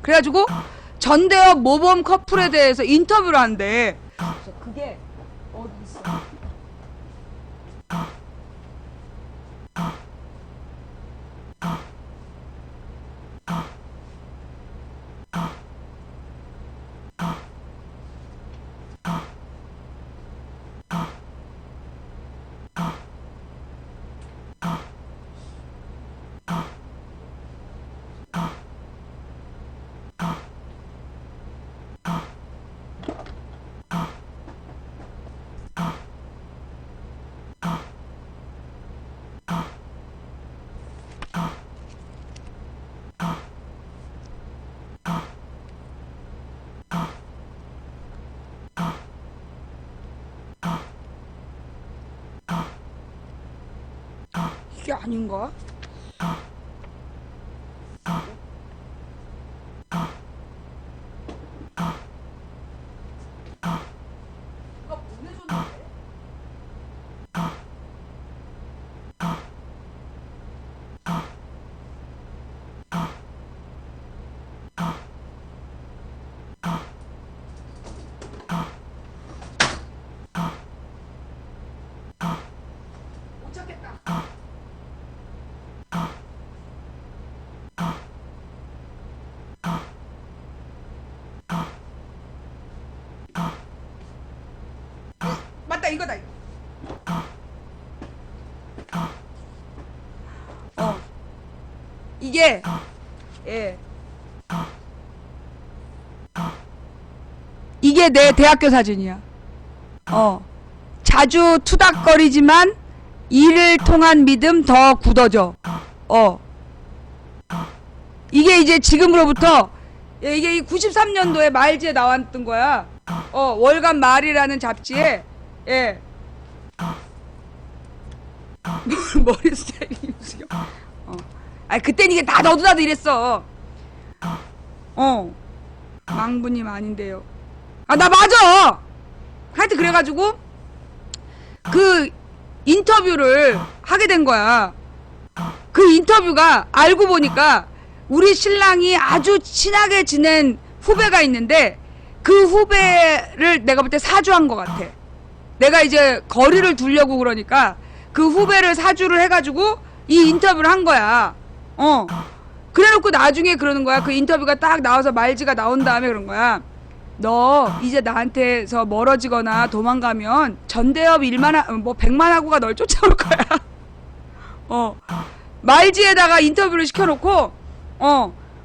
그래가지고 전대협 모범 커플에 대해서 인터뷰를 한대. 그게 어디 있어? 이게 아닌가? 누가 보내줬는데? 못 찾겠다. 맞다, 이거다 이거. 이게 이게 내 대학교 사진이야. 자주 투닥거리지만 이를 통한 믿음 더 굳어져. 이게 이제 지금으로부터 이게 93년도에 말지에 나왔던 거야. 월간 말이라는 잡지에. 머리 스타일이 무슨 그땐 이게 다 너도나도 이랬어. 망부님 아닌데요. 나 맞아. 하여튼 그래가지고 그 인터뷰를 하게 된 거야. 그 인터뷰가 알고 보니까 우리 신랑이 아주 친하게 지낸 후배가 있는데 그 후배를 내가 볼 때 사주한 것 같아. 내가 이제 거리를 두려고 그러니까 그 후배를 사주를 해가지고 이 인터뷰를 한 거야. 그래놓고 나중에 그러는 거야. 그 인터뷰가 딱 나와서 말지가 나온 다음에 그런 거야. 너 이제 나한테서 멀어지거나 도망가면 전대협 100만 하고가 널 쫓아올 거야. 말지에다가 인터뷰를 시켜놓고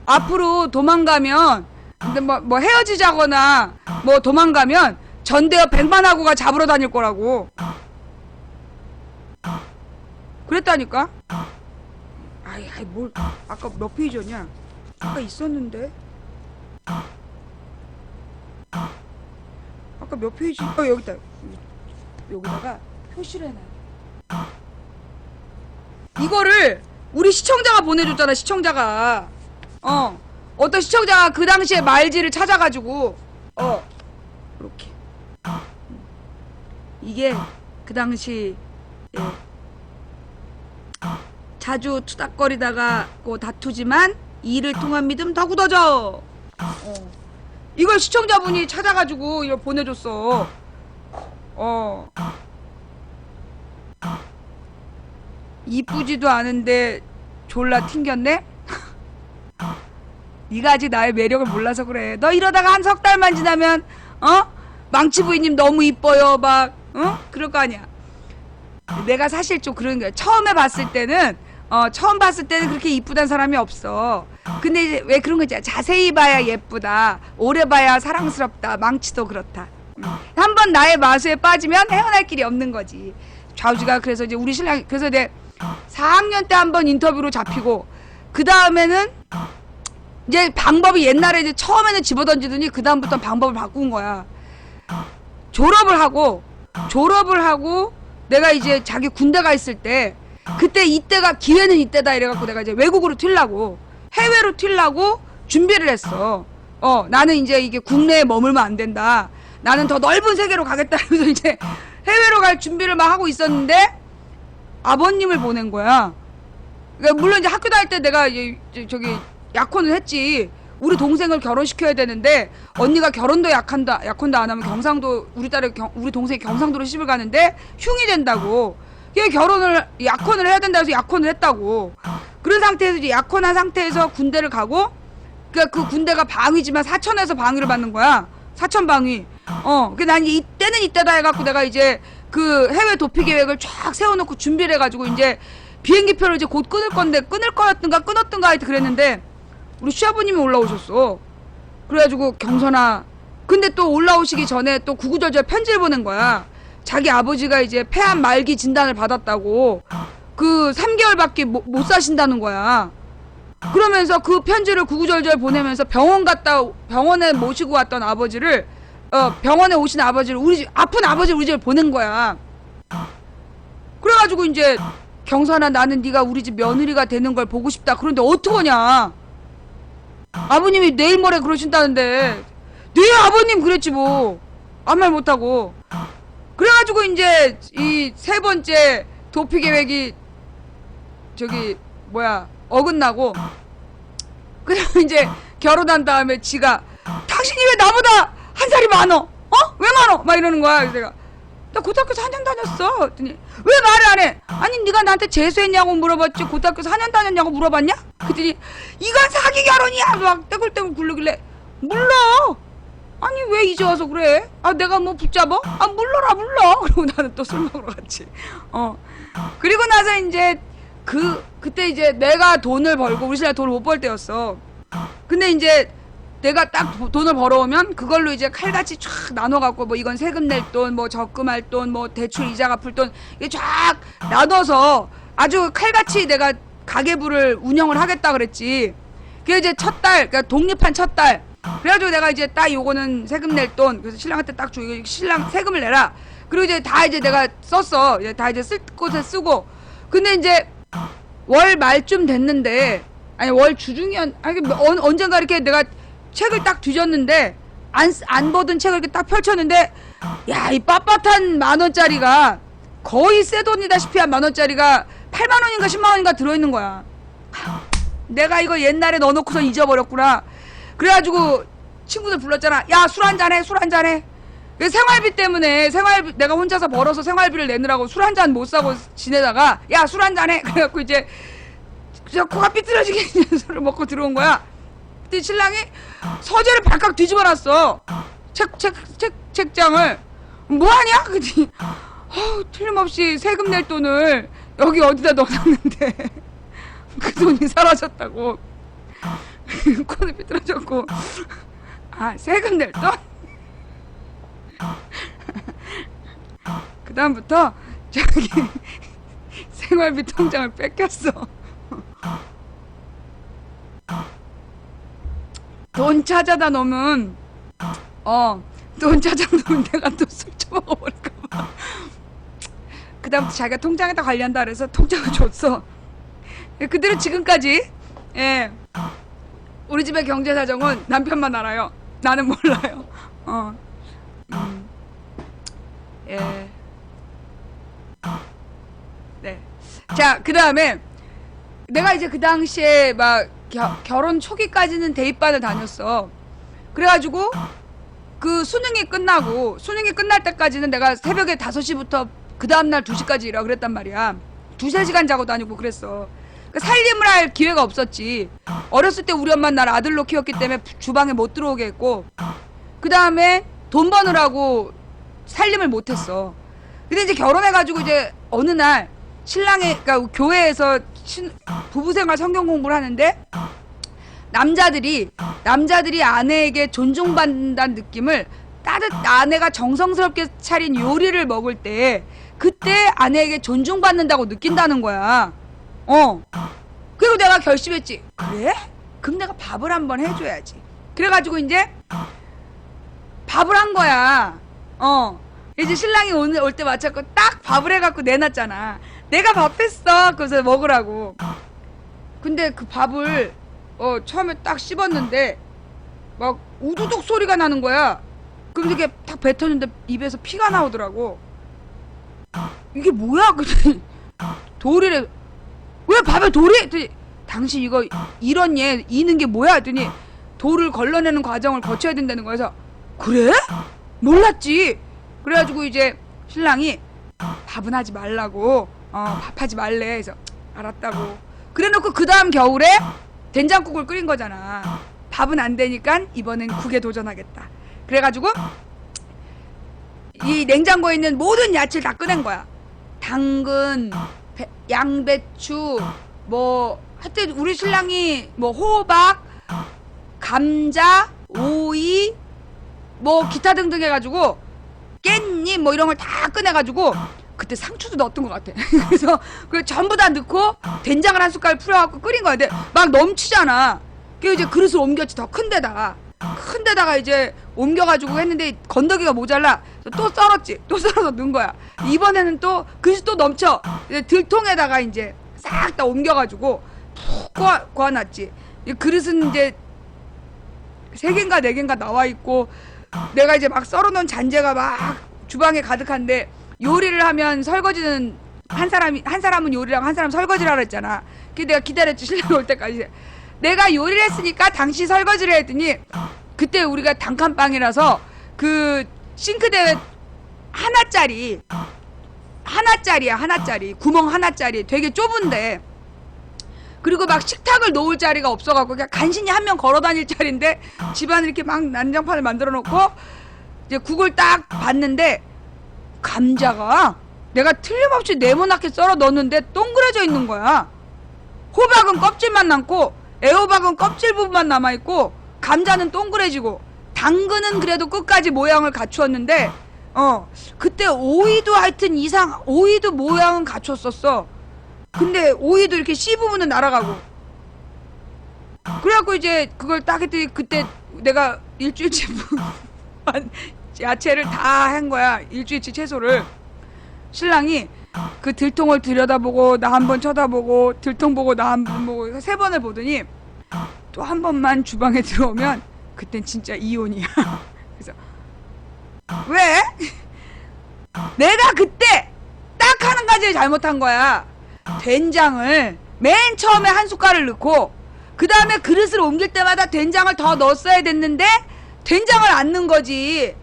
앞으로 도망가면 근데 뭐 헤어지자거나 뭐 도망가면 전대협 100만 하고가 잡으러 다닐 거라고. 그랬다니까. 아이 뭘 아까 몇 페이지였냐? 아까 있었는데. 아까 몇 페이지? 여기다. 여기다가 표시를 해놔. 이거를 우리 시청자가 보내줬잖아. 시청자가 어떤 시청자가 그 당시에 말지를 찾아가지고 이렇게 이게 그 당시 자주 투닥거리다가 다투지만 이를 통한 믿음 더 굳어져. 이걸 시청자분이 찾아가지고 이걸 보내줬어. 이쁘지도 않은데 졸라 튕겼네? 네가 아직 나의 매력을 몰라서 그래. 너 이러다가 한 석 달만 지나면 망치 부인님 너무 이뻐요 막 그럴 거 아니야. 내가 사실 좀 그런 거야. 처음에 봤을 때는 처음 봤을 때는 그렇게 이쁘단 사람이 없어. 근데 이제 왜 그런 거 있잖아. 자세히 봐야 예쁘다, 오래 봐야 사랑스럽다. 망치도 그렇다. 한번 나의 마수에 빠지면 헤어날 길이 없는 거지. 좌우지가. 그래서 이제 우리 신랑, 그래서 내 4학년 때 한번 인터뷰로 잡히고, 그 다음에는 이제 방법이 옛날에 이제 처음에는 집어던지더니 그 다음부터 방법을 바꾼 거야. 졸업을 하고 내가 이제 자기 군대가 있을 때, 그때 이때가 기회는 이때다 이래갖고 내가 이제 외국으로 튀려고, 해외로 튀려고 준비를 했어. 나는 이제 이게 국내에 머물면 안 된다. 나는 더 넓은 세계로 가겠다. 그래서 이제 해외로 갈 준비를 막 하고 있었는데 아버님을 보낸 거야. 그러니까 물론 이제 학교 다닐 때 내가 저기 약혼을 했지. 우리 동생을 결혼시켜야 되는데 언니가 결혼도 약혼도 안 하면 경상도, 우리 동생이 경상도로 시집을 가는데 흉이 된다고. 약혼을 해야 된다 해서 약혼을 했다고. 그런 상태에서 이제 약혼한 상태에서 군대를 가고, 그러니까 그 군대가 방위지만 사천에서 방위를 받는 거야. 사천 방위. 난 이때는 이때다 해갖고 내가 이제 그 해외 도피 계획을 쫙 세워놓고 준비를 해가지고 이제 비행기표를 이제 곧 끊을 거였던가 끊었던가 하여튼 그랬는데 우리 시아버님이 올라오셨어. 그래가지고 경선아, 근데 또 올라오시기 전에 또 구구절절 편지를 보낸 거야. 자기 아버지가 이제 폐암 말기 진단을 받았다고 그 3개월밖에 못 사신다는 거야. 그러면서 그 편지를 구구절절 보내면서 병원에 모시고 왔던 아버지를, 병원에 오신 아버지를 아픈 아버지를 우리 집에 보낸 거야. 그래가지고 이제 경선아, 나는 네가 우리 집 며느리가 되는 걸 보고 싶다. 그런데 어떡하냐? 아버님이 내일 모레 그러신다는데. 네 아버님 그랬지 뭐. 아무 말 못하고. 그래가지고 이제 이 세 번째 도피 계획이 어긋나고, 그리고 이제 결혼한 다음에 지가 당신이 왜 나보다 한 살이 많어? 왜 많어? 막 이러는 거야. 그래서 내가 나 고등학교 4년 다녔어. 그랬더니 왜 말을 안 해? 아니 네가 나한테 재수했냐고 물어봤지 고등학교 4년 다녔냐고 물어봤냐? 그랬더니 이건 사기 결혼이야. 막 떼굴떼굴 굴르길래 몰라. 아니 왜 이제 와서 그래? 내가 뭐 붙잡아? 물러라. 그리고 나는 또 술 먹으러 갔지. 그리고 나서 이제 그때 이제 내가 돈을 벌고, 우리 신랑 돈을 못 벌 때였어. 근데 이제 내가 딱 돈을 벌어오면 그걸로 이제 칼같이 쫙 나눠갖고, 뭐 이건 세금 낼 돈, 뭐 적금할 돈, 뭐 대출 이자 갚을 돈, 이게 쫙 나눠서 아주 칼같이 내가 가계부를 운영을 하겠다 그랬지. 그게 이제 그러니까 독립한 첫 달. 그래가지고 내가 이제 딱 요거는 세금 낼 돈, 그래서 신랑한테 딱 주고, 신랑 세금을 내라. 그리고 이제 다 이제 내가 썼어. 이제 다 이제 쓸 곳에 쓰고. 근데 이제 월 말쯤 됐는데, 아니 월 언젠가 이렇게 내가 책을 딱 뒤졌는데 안 보던 책을 이렇게 딱 펼쳤는데, 야, 이 빳빳한 10,000원짜리가 거의 새 돈이다시피 한 10,000원짜리가 80,000원인가 100,000원인가 들어있는 거야. 내가 이거 옛날에 넣어놓고서 잊어버렸구나. 그래가지고 친구들 불렀잖아. 야, 술 한잔해. 생활비 때문에 내가 혼자서 벌어서 생활비를 내느라고 술 한 잔 못 사고 지내다가, 야, 술 한잔해. 그래갖고 이제 코가 삐뚤어지게 술을 먹고 들어온 거야. 그때 신랑이 서재를 발칵 뒤집어놨어. 책장을. 뭐하냐? 그랬더니 틀림없이 세금 낼 돈을 여기 어디다 넣어놨는데 그 돈이 사라졌다고. 코는 삐뚤어졌고, 세금 낼 돈? 그 다음부터 생활비 통장을 뺏겼어. 돈 찾아다 놓으면 돈 찾아다 놓으면 내가 또 술 처먹어버릴까봐 그다음부터 자기가 통장에다 관리한다 그래서 통장을 줬어. 그대로 지금까지. 예, 우리 집의 경제 사정은 남편만 알아요. 나는 몰라요. 예. 네. 자, 그 다음에 내가 이제 그 당시에 막 결혼 초기까지는 대입반을 다녔어. 그래가지고 그 수능이 끝날 때까지는 내가 새벽에 5시부터 그 다음날 2시까지 일하고 그랬단 말이야. 2-3시간 자고 다니고 그랬어. 그러니까 살림을 할 기회가 없었지. 어렸을 때 우리 엄마는 날 아들로 키웠기 때문에 주방에 못 들어오게 했고, 그 다음에 돈 버느라고 살림을 못했어. 근데 이제 결혼해가지고 이제 어느 날 신랑이, 그러니까 교회에서 부부생활 성경 공부를 하는데 남자들이 아내에게 존중받는다는 느낌을 아내가 정성스럽게 차린 요리를 먹을 때 그때 아내에게 존중받는다고 느낀다는 거야. 그리고 내가 결심했지. 그래? 그럼 내가 밥을 한번 해줘야지. 그래가지고 이제 밥을 한 거야. 이제 신랑이 올 때 맞춰서 딱 밥을 해갖고 내놨잖아. 내가 밥 했어. 그래서 먹으라고. 근데 그 밥을 처음에 딱 씹었는데 막 우두둑 소리가 나는 거야. 그럼 이렇게 딱 뱉었는데 입에서 피가 나오더라고. 이게 뭐야? 그랬더니 돌이래. 왜 밥에 돌이? 했더니 당신 이거 이런 예 이는 게 뭐야? 했더니 돌을 걸러내는 과정을 거쳐야 된다는 거여서 그래? 몰랐지. 그래가지고 이제 신랑이 밥은 하지 말라고 밥하지 말래 해서 알았다고. 그래놓고 그 다음 겨울에 된장국을 끓인 거잖아. 밥은 안 되니까 이번엔 국에 도전하겠다. 그래가지고 이 냉장고에 있는 모든 야채를 다 꺼낸 거야. 당근, 양배추, 뭐 하여튼 우리 신랑이 뭐 호박, 감자, 오이, 뭐 기타 등등 해가지고 깻잎 뭐 이런 걸 다 꺼내가지고 그때 상추도 넣었던 것 같아. 그래서 그걸 전부 다 넣고 된장을 한 숟갈 풀어갖고 끓인 거야. 근데 막 넘치잖아. 그래서 이제 그릇을 옮겼지. 더 큰 데다가 이제 옮겨가지고 했는데 건더기가 모자라. 또 썰었지. 또 썰어서 넣은 거야. 이번에는 또 그릇이 또 넘쳐. 이제 들통에다가 이제 싹 다 옮겨가지고 푹 구워놨지. 이 그릇은 이제 3개인가 4개인가 나와 있고 내가 이제 막 썰어놓은 잔재가 막 주방에 가득한데 요리를 하면 설거지는 한 사람은 요리를 하고 한 사람은 설거지를 하라 했잖아. 그래서 내가 기다렸지. 신랑이 올 때까지. 내가 요리를 했으니까 당신 설거지를 했더니 그때 우리가 단칸방이라서 그 싱크대 하나짜리 구멍 하나짜리 되게 좁은데 그리고 막 식탁을 놓을 자리가 없어갖고 그냥 간신히 한 명 걸어다닐 자리인데 집안을 이렇게 막 난장판을 만들어 놓고 이제 국을 딱 봤는데 감자가 내가 틀림없이 네모나게 썰어 넣었는데 동그래져 있는 거야. 호박은 껍질만 남고 애호박은 껍질 부분만 남아있고 감자는 동그래지고 당근은 그래도 끝까지 모양을 갖추었는데 그때 오이도 하여튼 오이도 모양은 갖췄었어. 근데 오이도 이렇게 씨 부분은 날아가고 그래갖고 이제 그걸 딱 했더니 그때 내가 일주일치 야채를 다 한 거야. 일주일치 채소를. 신랑이 그 들통을 들여다보고 나 한 번 쳐다보고 들통 보고 나 한 번 보고 3번을 보더니 또 한 번만 주방에 들어오면 그땐 진짜 이혼이야. 그래서 왜? 내가 그때 딱 한 가지를 잘못한 거야. 된장을 맨 처음에 한 숟갈을 넣고 그 다음에 그릇을 옮길 때마다 된장을 더 넣었어야 됐는데 된장을 안 넣은 거지.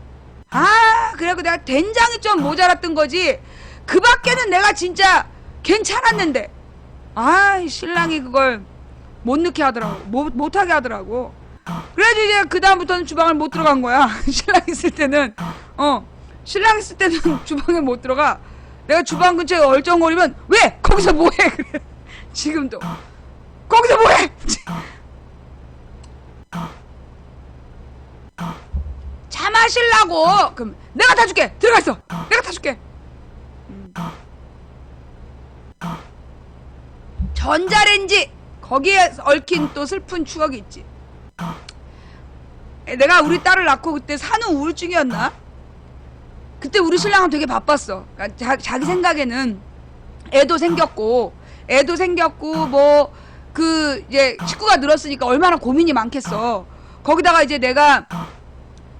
그래갖고 내가 된장이 좀 모자랐던 거지. 그 밖에는 내가 진짜 괜찮았는데 신랑이 그걸 못 넣게 하더라고. 못하게 하더라고. 그래가지고 이제 그 다음부터는 주방을 못 들어간 거야. 신랑 있을 때는 주방에 못 들어가. 내가 주방 근처에 얼쩡거리면 왜? 거기서 뭐해? 그래. 지금도 거기서 뭐해? 차 마실라고. 그럼 내가 타줄게. 들어가 있어. 내가 타줄게. 전자레인지 거기에 얽힌 또 슬픈 추억이 있지. 내가 우리 딸을 낳고 그때 산후 우울증이었나? 그때 우리 신랑은 되게 바빴어. 그러니까 자기 생각에는 애도 생겼고 뭐 그 이제 식구가 늘었으니까 얼마나 고민이 많겠어. 거기다가 이제 내가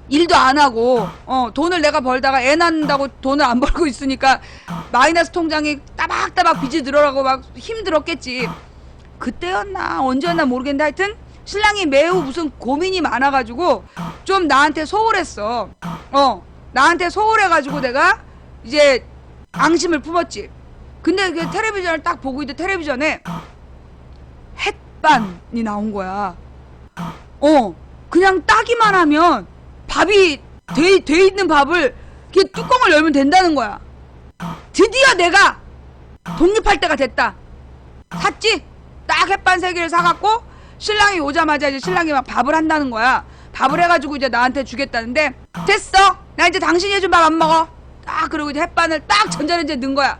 일도 안 하고 돈을 내가 벌다가 애 낳는다고 돈을 안 벌고 있으니까 마이너스 통장에 따박따박 빚이 늘어나고 막 힘들었겠지. 그때였나 언제였나 모르겠는데 하여튼 신랑이 매우 무슨 고민이 많아가지고 좀 나한테 소홀했어. 나한테 소홀해가지고 내가 이제 앙심을 품었지. 근데 그 텔레비전을 딱 보고 있는데 텔레비전에 햇반이 나온 거야. 그냥 따기만 하면 밥이 돼 있는 밥을 이렇게 뚜껑을 열면 된다는 거야. 드디어 내가 독립할 때가 됐다. 샀지? 딱 햇반 3개를 사갖고 신랑이 오자마자 이제 신랑이 막 밥을 한다는 거야. 밥을 해가지고 이제 나한테 주겠다는데 됐어. 나 이제 당신이 해준 밥 안 먹어. 딱 그러고 이제 햇반을 딱 전자레인지에 넣은 거야.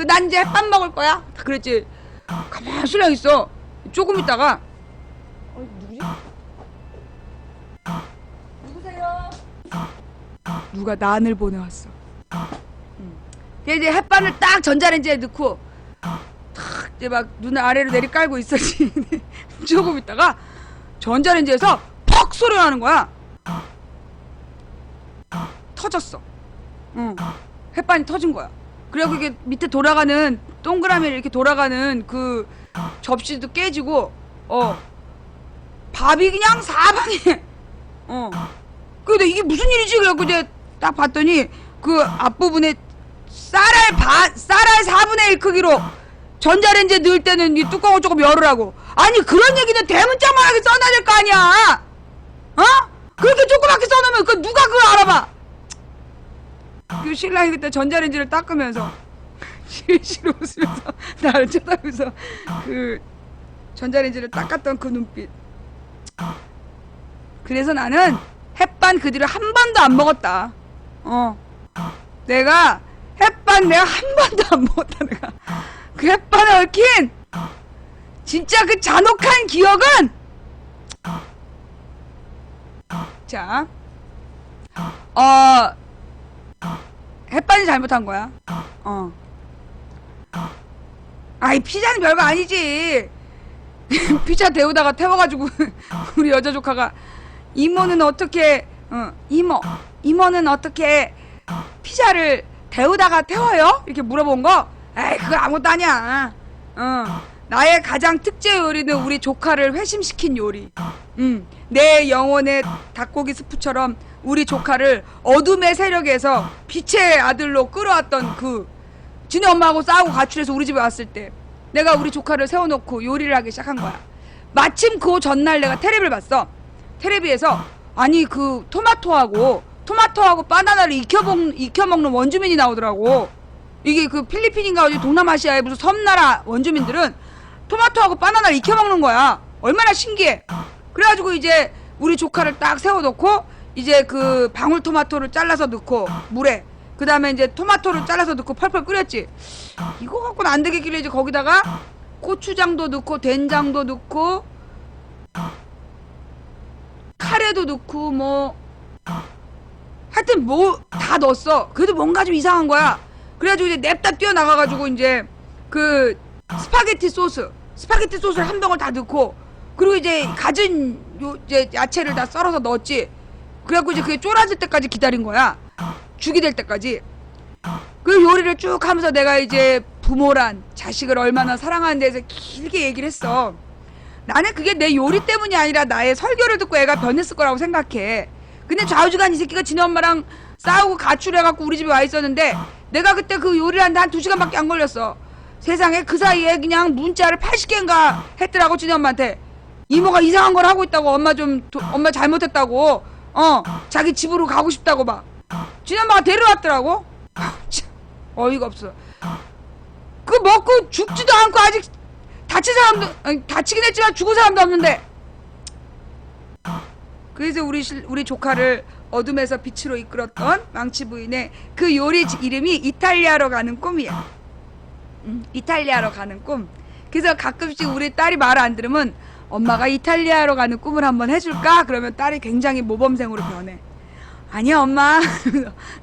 난 이제 햇반 먹을 거야. 딱 그랬지. 가만히 신랑 있어. 조금 있다가 누구지? 누구세요? 누가 난을 보내왔어. 이제 햇반을 딱 전자레인지에 넣고 탁 이제 막 눈을 아래로 내리 깔고 있었지. 조금 있다가 전자레인지에서 퍽 소리가 나는 거야. 터졌어. 햇반이 터진 거야. 그리고 이게 밑에 돌아가는 동그라미 이렇게 돌아가는 그 접시도 깨지고 밥이 그냥 사방에 근데 이게 무슨 일이지? 그래갖고 이제 딱 봤더니 그 앞부분에 쌀알 4분의 1 크기로 전자레인지에 넣을 때는 이 뚜껑을 조금 열으라고. 아니 그런 얘기는 대문짝만하게 써놔야 될 거 아니야. 그렇게 조그맣게 써놓으면 그 누가 그걸 알아봐. 그 신랑이 그때 전자레인지를 닦으면서 실실 웃으면서 나를 쳐다보면서 그 전자레인지를 닦았던 그 눈빛. 그래서 나는 햇반 그 뒤로 한 번도 안 먹었다. 내가 햇반 내가 한 번도 안 먹었다. 내가 그 햇반에 얽힌 진짜 그 잔혹한 기억은 자 햇반이 잘못한 거야. 아이 피자는 별거 아니지. 피자 데우다가 태워가지고 우리 여자 조카가 이모는 어떻게 이모는 어떻게 피자를 데우다가 태워요? 이렇게 물어본 거. 에이 그거 아무것도 아니야. 나의 가장 특제 요리는 우리 조카를 회심시킨 요리. 내 영혼의 닭고기 스프처럼 우리 조카를 어둠의 세력에서 빛의 아들로 끌어왔던 그 지네 엄마하고 싸우고 가출해서 우리 집에 왔을 때 내가 우리 조카를 세워놓고 요리를 하기 시작한 거야. 마침 그 전날 내가 테레비를 봤어. 텔레비에서 아니 그 토마토하고 바나나를 익혀먹는 원주민이 나오더라고. 이게 그 필리핀인가 어디 동남아시아의 무슨 섬나라 원주민들은 토마토하고 바나나를 익혀먹는 거야. 얼마나 신기해. 그래가지고 이제 우리 조카를 딱 세워놓고 이제 그 방울토마토를 잘라서 넣고 물에 그 다음에 이제 토마토를 잘라서 넣고 펄펄 끓였지. 이거 갖고는 안 되겠길래 이제 거기다가 고추장도 넣고 된장도 넣고 카레도 넣고 뭐 하여튼 뭐 다 넣었어. 그래도 뭔가 좀 이상한 거야. 그래가지고 이제 냅다 뛰어나가가지고 이제 그 스파게티 소스를 한 병을 다 넣고 그리고 이제 갖은 이제 야채를 다 썰어서 넣었지. 그래갖고 이제 그게 쫄아질 때까지 기다린 거야. 죽이 될 때까지. 그 요리를 쭉 하면서 내가 이제 부모란 자식을 얼마나 사랑하는 데서 길게 얘기를 했어. 나는 그게 내 요리 때문이 아니라 나의 설교를 듣고 애가 변했을 거라고 생각해. 근데 좌우지간 이 새끼가 지네 엄마랑 싸우고 가출해갖고 우리 집에 와 있었는데 내가 그때 그 요리를 하는데 한 2시간밖에 안 걸렸어. 세상에 그 사이에 그냥 문자를 80개인가 했더라고 지네 엄마한테. 이모가 이상한 걸 하고 있다고. 엄마 잘못했다고. 자기 집으로 가고 싶다고 막. 지네 엄마가 데려왔더라고. 어이가 없어. 그 먹고 죽지도 않고 아직 다친 사람도 아니, 다치긴 했지만 죽은 사람도 없는데. 그래서 우리 조카를 어둠에서 빛으로 이끌었던 망치 부인의 그 요리 이름이 이탈리아로 가는 꿈이야. 이탈리아로 가는 꿈. 그래서 가끔씩 우리 딸이 말을 안 들으면 엄마가 이탈리아로 가는 꿈을 한번 해줄까? 그러면 딸이 굉장히 모범생으로 변해. 아니야 엄마.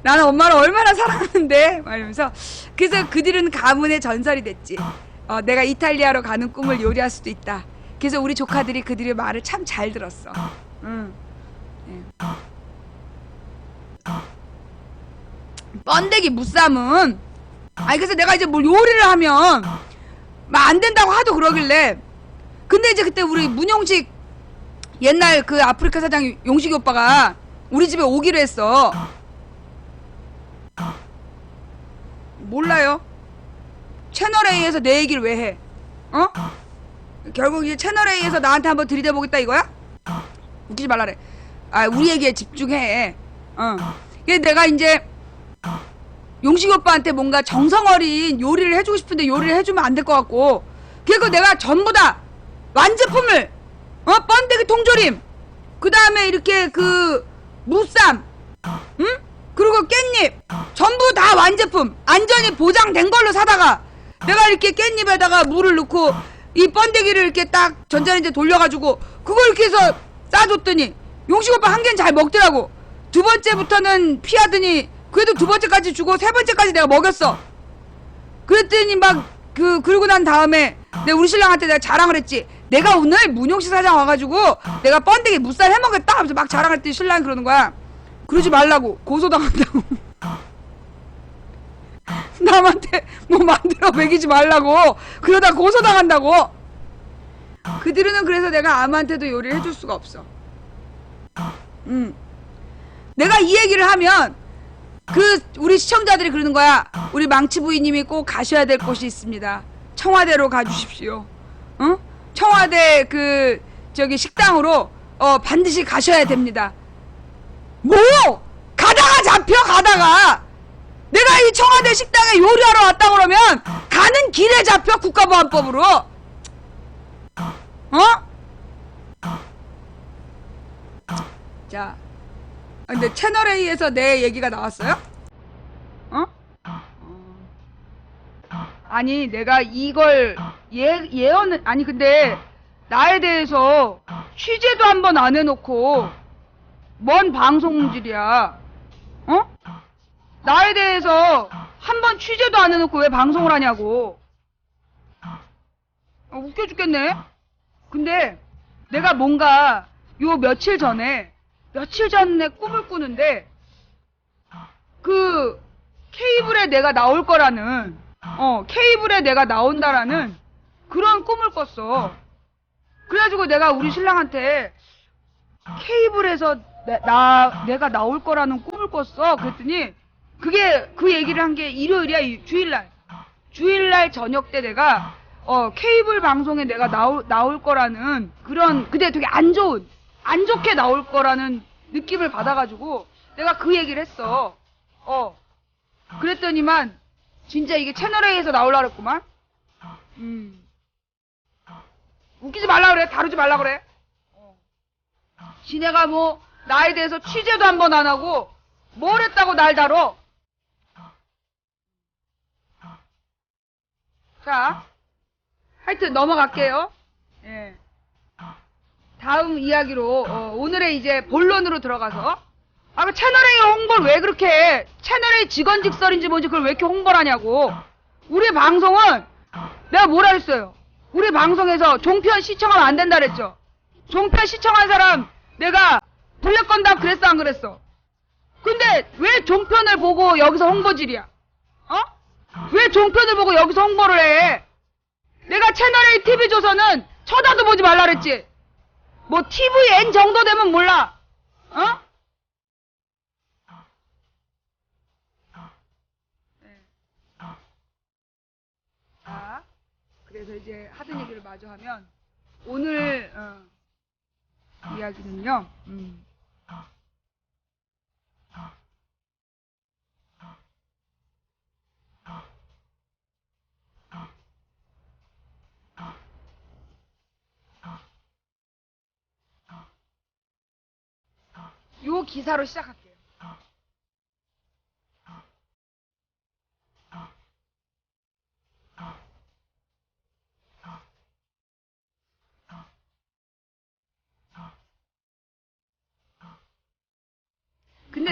나는 엄마를 얼마나 사랑하는데 막 이러면서. 그래서 그들은 가문의 전설이 됐지. 내가 이탈리아로 가는 꿈을 요리할 수도 있다. 그래서 우리 조카들이 그들의 말을 참 잘 들었어. 응. 예. 번데기 무쌈은 아니 그래서 내가 이제 뭘 요리를 하면 막 안 된다고 하도 그러길래. 근데 이제 그때 우리 문용식 옛날 그 아프리카 사장 용식이 오빠가 우리 집에 오기로 했어. 몰라요. 채널A에서 내 얘기를 왜 해? 결국 이제 채널A에서 나한테 한번 들이대보겠다 이거야? 웃기지 말라래. 우리 얘기에 집중해. 그래서 내가 이제 용식 오빠한테 뭔가 정성어린 요리를 해주고 싶은데 요리를 해주면 안 될 것 같고, 그리고 내가 전부 다 완제품을 번데기 통조림, 그 다음에 이렇게 그 무쌈, 그리고 깻잎 전부 다 완제품 안전이 보장된 걸로 사다가 내가 이렇게 깻잎에다가 물을 넣고 이 번데기를 이렇게 딱 전자레인지에 돌려가지고 그걸 이렇게 해서 싸줬더니 용식 오빠 한 개는 잘 먹더라고. 두 번째부터는 피하더니 그래도 두 번째까지 주고 세 번째까지 내가 먹였어. 그랬더니 막 그러고 난 다음에 내가 우리 신랑한테 내가 자랑을 했지. 내가 오늘 문용식 사장 와가지고 내가 번데기 무쌈 해먹겠다 하면서 막 자랑했더니 신랑이 그러는 거야. 그러지 말라고. 고소당한다고. 남한테 뭐 만들어 먹이지 말라고. 그러다 고소당한다고. 그들은 그래서 내가 아무한테도 요리를 해줄 수가 없어. 내가 이 얘기를 하면 우리 시청자들이 그러는 거야. 우리 망치 부인님이 꼭 가셔야 될 곳이 있습니다. 청와대로 가주십시오. 청와대 식당으로 반드시 가셔야 됩니다. 뭐? 가다가 잡혀 가다가. 내가 이 청와대 식당에 요리하러 왔다 그러면 가는 길에 잡혀 국가보안법으로. 자, 근데 채널A에서 내 얘기가 나왔어요? 아니 내가 이걸 예언을 아니 근데 나에 대해서 취재도 한번 안 해놓고 뭔 방송질이야? 나에 대해서 한번 취재도 안 해놓고 왜 방송을 하냐고. 웃겨 죽겠네. 근데 내가 뭔가 요 며칠 전에 꿈을 꾸는데 그 케이블에 내가 나올 거라는 케이블에 내가 나온다라는 그런 꿈을 꿨어. 그래가지고 내가 우리 신랑한테 케이블에서 내가 나올 거라는 꿈을 꿨어. 그랬더니 그 얘기를 한 게 일요일이야. 주일날 저녁 때 내가 케이블 방송에 내가 나올 거라는 그런, 근데 되게 안 좋게 나올 거라는 느낌을 받아가지고 내가 그 얘기를 했어. 그랬더니만 진짜 이게 채널A에서 나오려고 그랬구만. 웃기지 말라 그래. 다루지 말라 그래. 지네가 뭐 나에 대해서 취재도 한번 안 하고 뭘 했다고 날 다뤄. 자, 하여튼 넘어갈게요. 예. 다음 이야기로 오늘의 이제 본론으로 들어가서 그 채널A 홍보를 왜 그렇게 해? 채널A 직원직설인지 뭔지 그걸 왜 이렇게 홍보를 하냐고. 우리 방송은 내가 뭐라 했어요? 우리 방송에서 종편 시청하면 안 된다 그랬죠? 종편 시청한 사람 내가 블랙 건다 그랬어 안 그랬어? 근데 왜 종편을 보고 여기서 홍보질이야? 왜 종편을 보고 여기서 홍보를 해? 내가 채널A TV조선은 쳐다도 보지 말라 그랬지? 뭐 TVN 정도 되면 몰라. 네. 자, 그래서 이제 하던 얘기를 마저 하면 오늘 이야기는요. 요 기사로 시작할게요.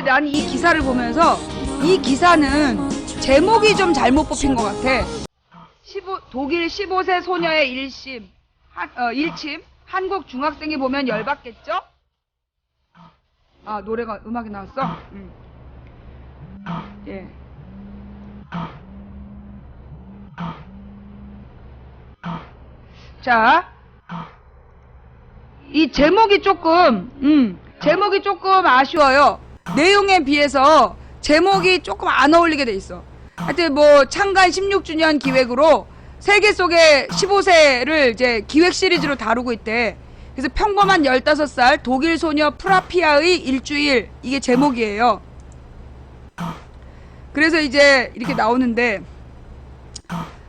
난 이 기사를 보면서 이 기사는 제목이 좀 잘못 뽑힌 것 같아. 독일 15세 소녀의 일침 한국 중학생이 보면 열받겠죠? 아, 음악이 나왔어? 예. 자, 이 제목이 조금 아쉬워요. 내용에 비해서 제목이 조금 안 어울리게 돼 있어. 하여튼 뭐 창간 16주년 기획으로 세계 속의 15세를 이제 기획 시리즈로 다루고 있대. 그래서 평범한 15살 독일 소녀 프라피아의 일주일, 이게 제목이에요. 그래서 이제 이렇게 나오는데,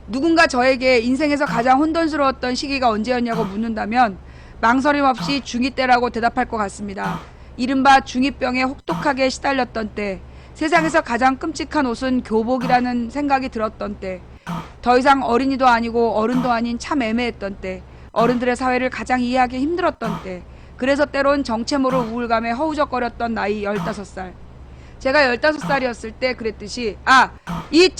누군가 저에게 인생에서 가장 혼돈스러웠던 시기가 언제였냐고 묻는다면 망설임 없이 중2 때라고 대답할 것 같습니다. 이른바 중2병에 혹독하게 시달렸던 때, 세상에서 가장 끔찍한 옷은 교복이라는 생각이 들었던 때, 더 이상 어린이도 아니고 어른도 아닌 참 애매했던 때, 어른들의 사회를 가장 이해하기 힘들었던 때, 그래서 때론 정체 모를 우울감에 허우적거렸던 나이 15살. 제가 15살이었을 때 그랬듯이, 이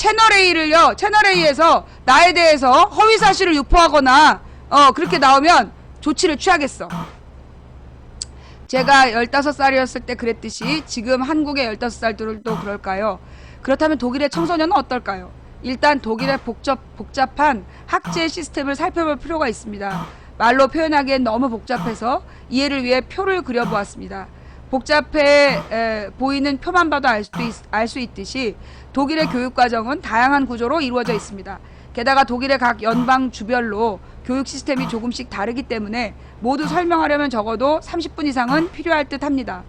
채널A에서 나에 대해서 허위사실을 유포하거나 그렇게 나오면 조치를 취하겠어. 제가 15살이었을 때 그랬듯이 지금 한국의 15살들도 그럴까요? 그렇다면 독일의 청소년은 어떨까요? 일단 독일의 복잡한 학제 시스템을 살펴볼 필요가 있습니다. 말로 표현하기엔 너무 복잡해서 이해를 위해 표를 그려보았습니다. 복잡해 보이는 표만 봐도 알 수 있듯이 독일의 교육과정은 다양한 구조로 이루어져 있습니다. 게다가 독일의 각 연방 주별로 교육 시스템이 조금씩 다르기 때문에 모두 설명하려면 적어도 30분 이상은 필요할 듯 합니다.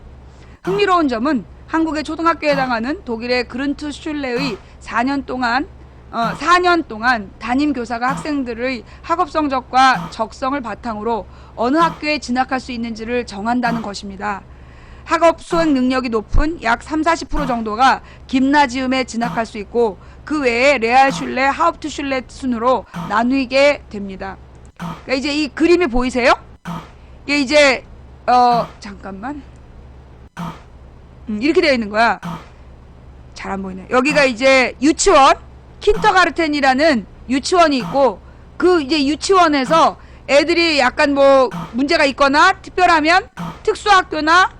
흥미로운 점은 한국의 초등학교에 해당하는 독일의 그룬트슐레의 4년 동안 담임 교사가 학생들의 학업 성적과 적성을 바탕으로 어느 학교에 진학할 수 있는지를 정한다는 것입니다. 학업 수행 능력이 높은 약 30-40% 정도가 김나지움에 진학할 수 있고, 그 외에 레알슐레, 하우프트슐레 순으로 나누게 됩니다. 그러니까 이제 이 그림이 보이세요? 이게 이제 잠깐만, 이렇게 되어 있는 거야. 잘 안 보이네. 여기가 이제 유치원, 킨터가르텐이라는 유치원이 있고, 그 이제 유치원에서 애들이 약간 뭐 문제가 있거나 특별하면 특수학교나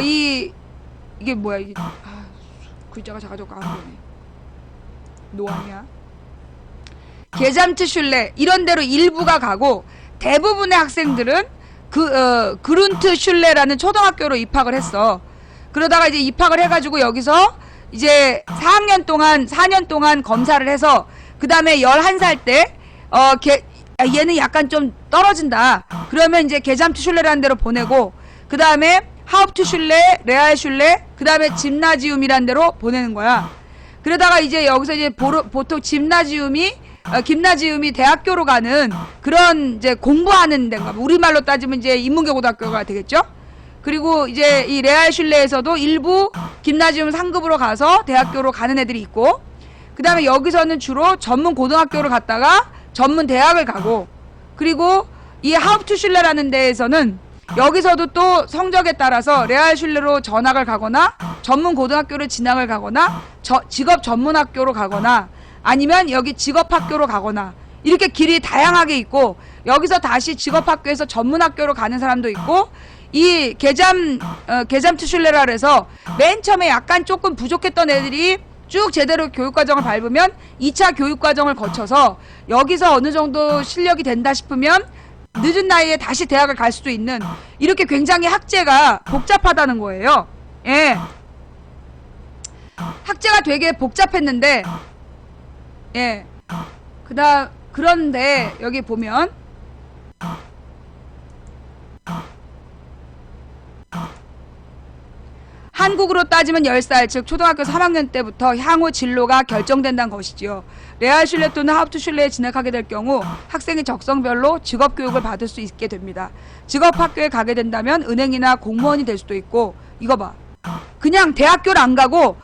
이게 뭐야, 이게 글자가 작아져서 안 보이네. 노안이야. 게잠트슐레 이런 데로 일부가 가고, 대부분의 학생들은 그룬트슐레라는 초등학교로 입학을 했어. 그러다가 이제 입학을 해가지고 여기서 이제 4년 동안 검사를 해서, 그 다음에 11살 때 얘는 약간 좀 떨어진다. 그러면 이제 게잠트슐레라는 데로 보내고, 그 다음에 하우프트슐레, 레알슐레, 그 다음에 짐나지움이라는 데로 보내는 거야. 그러다가 이제 여기서 이제 보통 김나지움이 대학교로 가는 그런 이제 공부하는 데인가, 우리말로 따지면 이제 인문계 고등학교가 되겠죠. 그리고 이제 이 레알슐레에서도 일부 김나지움 상급으로 가서 대학교로 가는 애들이 있고, 그 다음에 여기서는 주로 전문 고등학교를 갔다가 전문 대학을 가고, 그리고 이 하우프트슐레라는 데에서는 여기서도 또 성적에 따라서 레알슐레로 전학을 가거나 전문 고등학교를 진학을 가거나 직업 전문 학교로 가거나 아니면 여기 직업학교로 가거나, 이렇게 길이 다양하게 있고, 여기서 다시 직업학교에서 전문학교로 가는 사람도 있고, 이 게잠트슐레라 그래서 맨 처음에 약간 조금 부족했던 애들이 쭉 제대로 교육과정을 밟으면 2차 교육과정을 거쳐서 여기서 어느 정도 실력이 된다 싶으면 늦은 나이에 다시 대학을 갈 수도 있는, 이렇게 굉장히 학제가 복잡하다는 거예요. 예. 학제가 되게 복잡했는데, 예. 그런데 여기 보면 한국으로 따지면 10살, 즉 초등학교 3학년 때부터 향후 진로가 결정된다는 것이지요. 레알슐레 또는 하우프트슐레에 진학하게 될 경우 학생이 적성별로 직업교육을 받을 수 있게 됩니다. 직업학교에 가게 된다면 은행이나 공무원이 될 수도 있고, 이거 봐, 그냥 대학교를 안 가고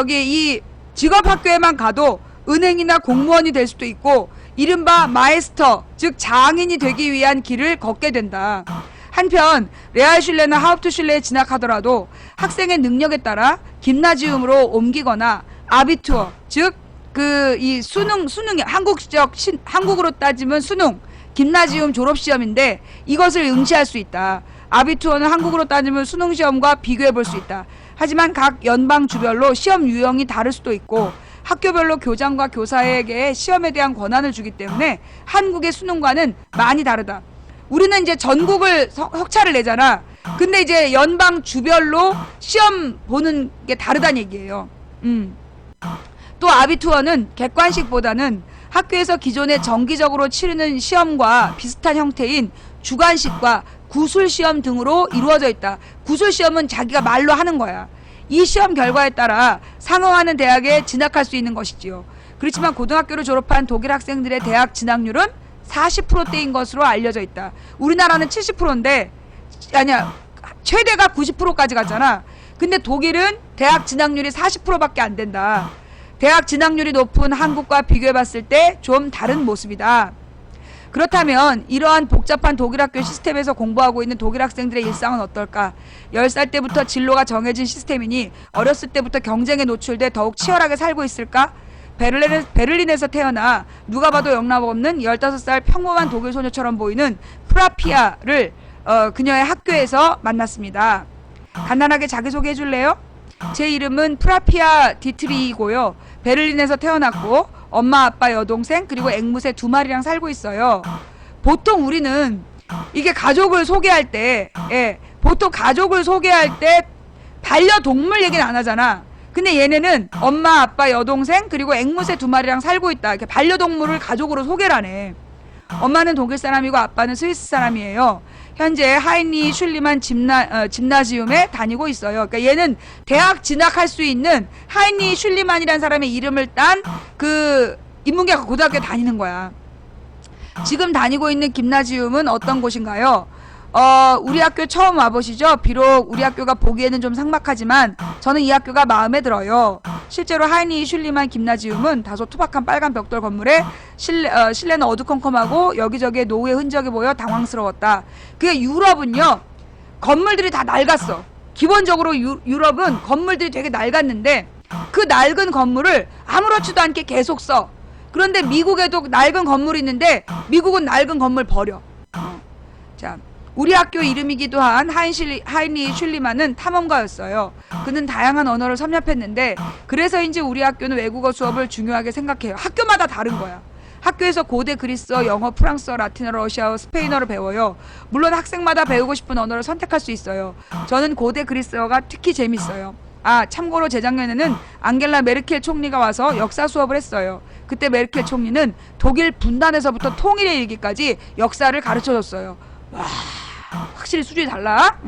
이 직업학교에만 가도 은행이나 공무원이 될 수도 있고, 이른바 마에스터, 즉 장인이 되기 위한 길을 걷게 된다. 한편 레알슐레나 하upt슐레에 진학하더라도 학생의 능력에 따라 김나지움으로 옮기거나 아비투어, 즉 이 수능 한국으로 따지면 수능 김나지움 졸업시험인데 이것을 응시할 수 있다. 아비투어는 한국으로 따지면 수능시험과 비교해 볼 수 있다. 하지만 각 연방주별로 시험 유형이 다를 수도 있고 학교별로 교장과 교사에게 시험에 대한 권한을 주기 때문에 한국의 수능과는 많이 다르다. 우리는 이제 전국을 석차를 내잖아. 근데 이제 연방주별로 시험 보는 게 다르다는 얘기예요. 또 아비투어는 객관식보다는 학교에서 기존에 정기적으로 치르는 시험과 비슷한 형태인 주관식과 구술시험 등으로 이루어져 있다. 구술시험은 자기가 말로 하는 거야. 이 시험 결과에 따라 상응하는 대학에 진학할 수 있는 것이지요. 그렇지만 고등학교를 졸업한 독일 학생들의 대학 진학률은 40%대인 것으로 알려져 있다. 우리나라는 70%인데 아니야, 최대가 90%까지 갔잖아. 근데 독일은 대학 진학률이 40%밖에 안 된다. 대학 진학률이 높은 한국과 비교해봤을 때 좀 다른 모습이다. 그렇다면 이러한 복잡한 독일 학교 시스템에서 공부하고 있는 독일 학생들의 일상은 어떨까? 10살 때부터 진로가 정해진 시스템이니 어렸을 때부터 경쟁에 노출돼 더욱 치열하게 살고 있을까? 베를린에서 태어나 누가 봐도 영락없는 15살 평범한 독일 소녀처럼 보이는 프라피아를 그녀의 학교에서 만났습니다. 간단하게 자기소개해 줄래요? 제 이름은 프라피아 디트리이고요. 베를린에서 태어났고 엄마 아빠 여동생 그리고 앵무새 2마리랑 살고 있어요. 보통 우리는 이게 가족을 소개할 때 보통 가족을 소개할 때 반려동물 얘기는 안 하잖아. 근데 얘네는 엄마 아빠 여동생 그리고 앵무새 2마리랑 살고 있다. 이렇게 반려동물을 가족으로 소개를 하네. 엄마는 독일 사람이고 아빠는 스위스 사람이에요. 현재 하인리 슐리만 짐나지움에 다니고 있어요. 그러니까 얘는 대학 진학할 수 있는 하인리 슐리만이라는 사람의 이름을 딴 그 인문계학 고등학교에 다니는 거야. 지금 다니고 있는 김나지움은 어떤 곳인가요? 우리 학교 처음 와보시죠? 비록 우리 학교가 보기에는 좀 삭막하지만 저는 이 학교가 마음에 들어요. 실제로 하이니 슐리만 김나지움은 다소 투박한 빨간 벽돌 건물에 실내는 어두컴컴하고 여기저기에 노후의 흔적이 보여 당황스러웠다. 그게 유럽은요, 건물들이 다 낡았어. 기본적으로 유럽은 건물들이 되게 낡았는데 그 낡은 건물을 아무렇지도 않게 계속 써. 그런데 미국에도 낡은 건물이 있는데 미국은 낡은 건물 버려. 자, 우리 학교 이름이기도 한 하인리 슐리만은 탐험가였어요. 그는 다양한 언어를 섭렵했는데 그래서인지 우리 학교는 외국어 수업을 중요하게 생각해요. 학교마다 다른 거야. 학교에서 고대 그리스어, 영어, 프랑스어, 라틴어, 러시아어, 스페인어를 배워요. 물론 학생마다 배우고 싶은 언어를 선택할 수 있어요. 저는 고대 그리스어가 특히 재밌어요. 참고로 재작년에는 앙겔라 메르켈 총리가 와서 역사 수업을 했어요. 그때 메르켈 총리는 독일 분단에서부터 통일에 이르기까지 역사를 가르쳐줬어요. 와, 확실히 수준이 달라.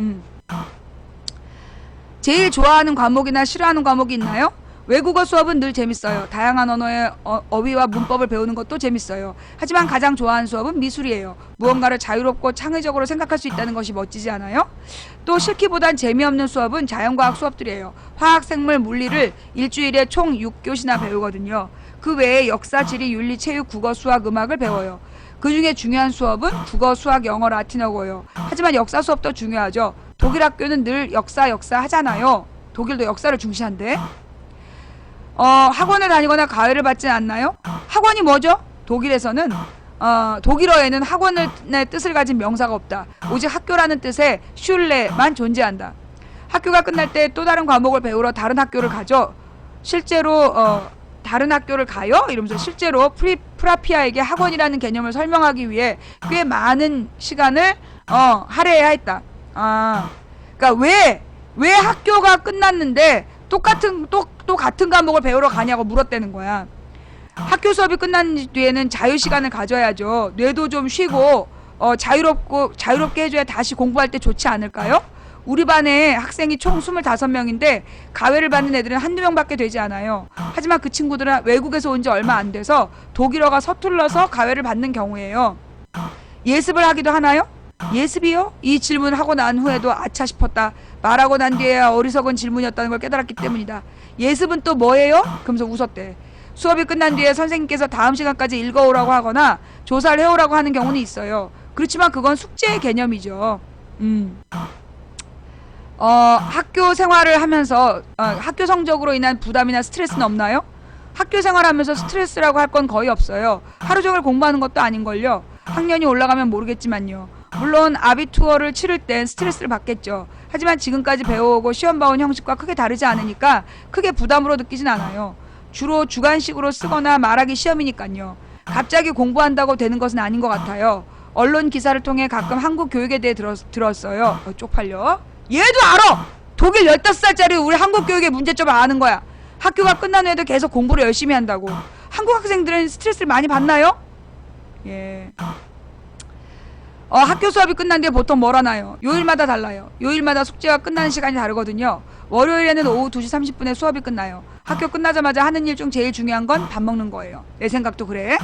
제일 좋아하는 과목이나 싫어하는 과목이 있나요? 외국어 수업은 늘 재밌어요. 다양한 언어의 어휘와 문법을 배우는 것도 재밌어요. 하지만 가장 좋아하는 수업은 미술이에요. 무언가를 자유롭고 창의적으로 생각할 수 있다는 것이 멋지지 않아요? 또 싫기보단 재미없는 수업은 자연과학 수업들이에요. 화학, 생물, 물리를 일주일에 총 6교시나 배우거든요. 그 외에 역사, 지리, 윤리, 체육, 국어, 수학, 음악을 배워요. 그 중에 중요한 수업은 국어, 수학, 영어, 라틴어고요. 하지만 역사 수업도 중요하죠. 독일 학교는 늘 역사 하잖아요. 독일도 역사를 중시한대. 학원을 다니거나 과외를 받지 않나요? 학원이 뭐죠? 독일에서는 독일어에는 학원의 뜻을 가진 명사가 없다. 오직 학교라는 뜻의 슐레만 존재한다. 학교가 끝날 때 또 다른 과목을 배우러 다른 학교를 가죠. 실제로 다른 학교를 가요? 이러면서 실제로 프라피아에게 학원이라는 개념을 설명하기 위해 꽤 많은 시간을 할애해야 했다. 그러니까 왜 학교가 끝났는데 또 같은 과목을 배우러 가냐고 물었다는 거야. 학교 수업이 끝난 뒤에는 자유 시간을 가져야죠. 뇌도 좀 쉬고 자유롭게 해줘야 다시 공부할 때 좋지 않을까요? 우리 반에 학생이 총 25명인데 가외를 받는 애들은 한두 명밖에 되지 않아요. 하지만 그 친구들은 외국에서 온 지 얼마 안 돼서 독일어가 서툴러서 가외를 받는 경우예요. 예습을 하기도 하나요? 예습이요? 이 질문을 하고 난 후에도 아차 싶었다. 말하고 난 뒤에야 어리석은 질문이었다는 걸 깨달았기 때문이다. 예습은 또 뭐예요? 그러면서 웃었대. 수업이 끝난 뒤에 선생님께서 다음 시간까지 읽어오라고 하거나 조사를 해오라고 하는 경우는 있어요. 그렇지만 그건 숙제의 개념이죠. 학교 생활을 하면서 학교 성적으로 인한 부담이나 스트레스는 없나요? 학교 생활하면서 스트레스라고 할 건 거의 없어요. 하루 종일 공부하는 것도 아닌걸요. 학년이 올라가면 모르겠지만요. 물론 아비투어를 치를 땐 스트레스를 받겠죠. 하지만 지금까지 배워오고 시험 봐온 형식과 크게 다르지 않으니까 크게 부담으로 느끼진 않아요. 주로 주관식으로 쓰거나 말하기 시험이니까요. 갑자기 공부한다고 되는 것은 아닌 것 같아요. 언론 기사를 통해 가끔 한국 교육에 대해 들었어요. 쪽팔려. 얘도 알아! 독일 15살짜리 우리 한국 교육의 문제점을 아는 거야. 학교가 끝난 후에도 계속 공부를 열심히 한다고. 한국 학생들은 스트레스를 많이 받나요? 예. 학교 수업이 끝난 뒤에 보통 뭘 하나요? 요일마다 달라요. 요일마다 숙제가 끝나는 시간이 다르거든요. 월요일에는 오후 2시 30분에 수업이 끝나요. 학교 끝나자마자 하는 일 중 제일 중요한 건 밥 먹는 거예요. 내 생각도 그래.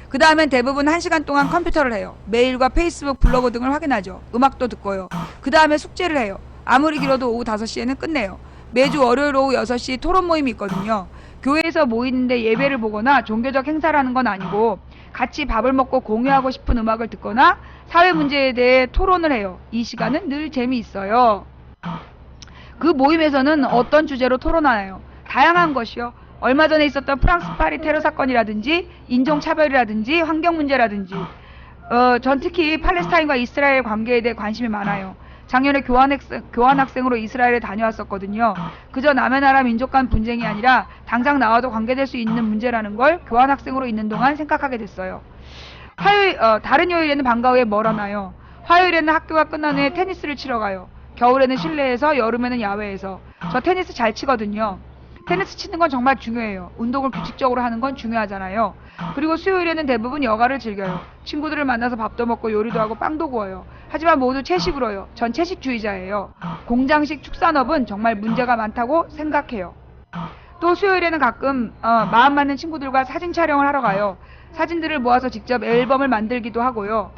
그 다음엔 대부분 1시간 동안 컴퓨터를 해요. 메일과 페이스북, 블로그 등을 확인하죠. 음악도 듣고요. 그 다음에 숙제를 해요. 아무리 길어도 오후 5시에는 끝내요. 매주 월요일 오후 6시 토론 모임이 있거든요. 교회에서 모이는데 예배를 보거나 종교적 행사를 하는 건 아니고 같이 밥을 먹고 공유하고 싶은 음악을 듣거나 사회 문제에 대해 토론을 해요. 이 시간은 늘 재미있어요. 그 모임에서는 어떤 주제로 토론하나요? 다양한 것이요. 얼마 전에 있었던 프랑스 파리 테러 사건이라든지 인종차별이라든지 환경 문제라든지 전 특히 팔레스타인과 이스라엘 관계에 대해 관심이 많아요. 작년에 교환학생으로 이스라엘에 다녀왔었거든요. 그저 남의 나라 민족 간 분쟁이 아니라 당장 나와도 관계될 수 있는 문제라는 걸 교환학생으로 있는 동안 생각하게 됐어요. 다른 요일에는 방과 후에 뭘 하나요? 화요일에는 학교가 끝난 후에 테니스를 치러 가요. 겨울에는 실내에서, 여름에는 야외에서. 저 테니스 잘 치거든요. 테니스 치는 건 정말 중요해요. 운동을 규칙적으로 하는 건 중요하잖아요. 그리고 수요일에는 대부분 여가를 즐겨요. 친구들을 만나서 밥도 먹고 요리도 하고 빵도 구워요. 하지만 모두 채식으로요. 전 채식주의자예요. 공장식 축산업은 정말 문제가 많다고 생각해요. 또 수요일에는 가끔 마음 맞는 친구들과 사진 촬영을 하러 가요. 사진들을 모아서 직접 앨범을 만들기도 하고요.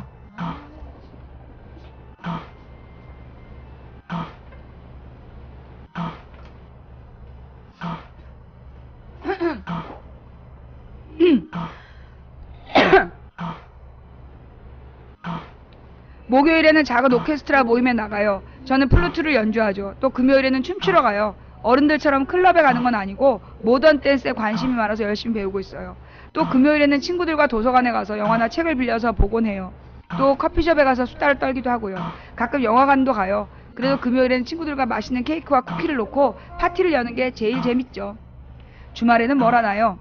목요일에는 작은 오케스트라 모임에 나가요. 저는 플루트를 연주하죠. 또 금요일에는 춤추러 가요. 어른들처럼 클럽에 가는 건 아니고 모던 댄스에 관심이 많아서 열심히 배우고 있어요. 또 금요일에는 친구들과 도서관에 가서 영화나 책을 빌려서 보곤 해요. 또 커피숍에 가서 수다를 떨기도 하고요. 가끔 영화관도 가요. 그래도 금요일에는 친구들과 맛있는 케이크와 쿠키를 놓고 파티를 여는 게 제일 재밌죠. 주말에는 뭘 하나요?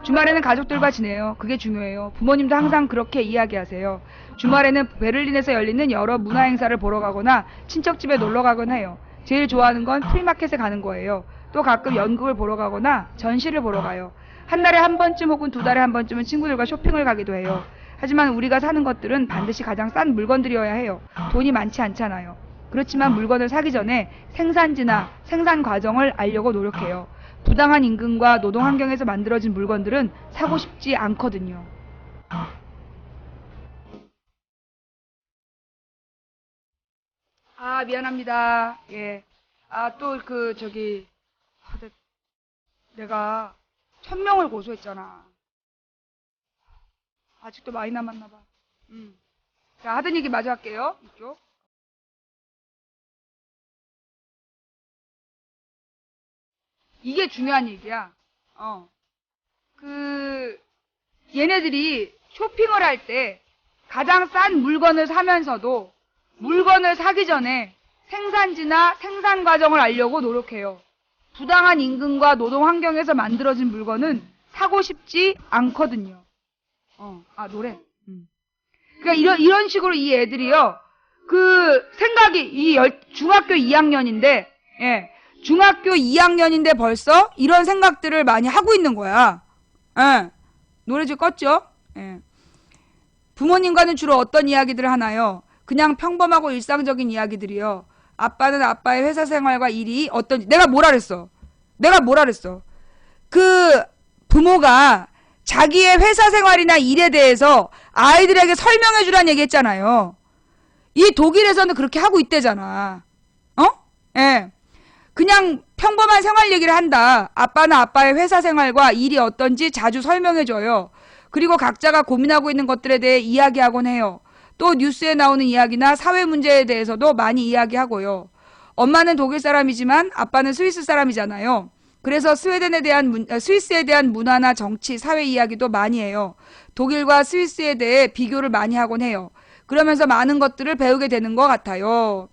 주말에는 가족들과 지내요. 그게 중요해요. 부모님도 항상 그렇게 이야기하세요. 주말에는 베를린에서 열리는 여러 문화 행사를 보러 가거나 친척집에 놀러 가거나 해요. 제일 좋아하는 건 프리마켓에 가는 거예요. 또 가끔 연극을 보러 가거나 전시를 보러 가요. 한 달에 한 번쯤 혹은 두 달에 한 번쯤은 친구들과 쇼핑을 가기도 해요. 하지만 우리가 사는 것들은 반드시 가장 싼 물건들이어야 해요. 돈이 많지 않잖아요. 그렇지만 물건을 사기 전에 생산지나 생산 과정을 알려고 노력해요. 부당한 임금과 노동 환경에서 만들어진 물건들은 사고 싶지 않거든요. 미안합니다. 예. 내가 1000명을 고소했잖아. 아직도 많이 남았나봐. 자, 하던 얘기 마저 할게요. 이쪽. 이게 중요한 얘기야. 얘네들이 쇼핑을 할 때 가장 싼 물건을 사면서도 물건을 사기 전에 생산지나 생산 과정을 알려고 노력해요. 부당한 임금과 노동 환경에서 만들어진 물건은 사고 싶지 않거든요. 노래. 그러니까 이런 식으로 이 애들이요. 생각이 중학교 2학년인데, 예. 중학교 2학년인데 벌써 이런 생각들을 많이 하고 있는 거야. 예. 노래 좀 껐죠? 예. 부모님과는 주로 어떤 이야기들을 하나요? 그냥 평범하고 일상적인 이야기들이요. 아빠는 아빠의 회사 생활과 일이 어떤지. 내가 뭐라 그랬어? 부모가 자기의 회사 생활이나 일에 대해서 아이들에게 설명해 주라는 얘기 했잖아요. 이 독일에서는 그렇게 하고 있대잖아. 예. 그냥 평범한 생활 얘기를 한다. 아빠는 아빠의 회사 생활과 일이 어떤지 자주 설명해 줘요. 그리고 각자가 고민하고 있는 것들에 대해 이야기하곤 해요. 또 뉴스에 나오는 이야기나 사회 문제에 대해서도 많이 이야기하고요. 엄마는 독일 사람이지만 아빠는 스위스 사람이잖아요. 그래서 스위스에 대한 문화나 정치, 사회 이야기도 많이 해요. 독일과 스위스에 대해 비교를 많이 하곤 해요. 그러면서 많은 것들을 배우게 되는 것 같아요.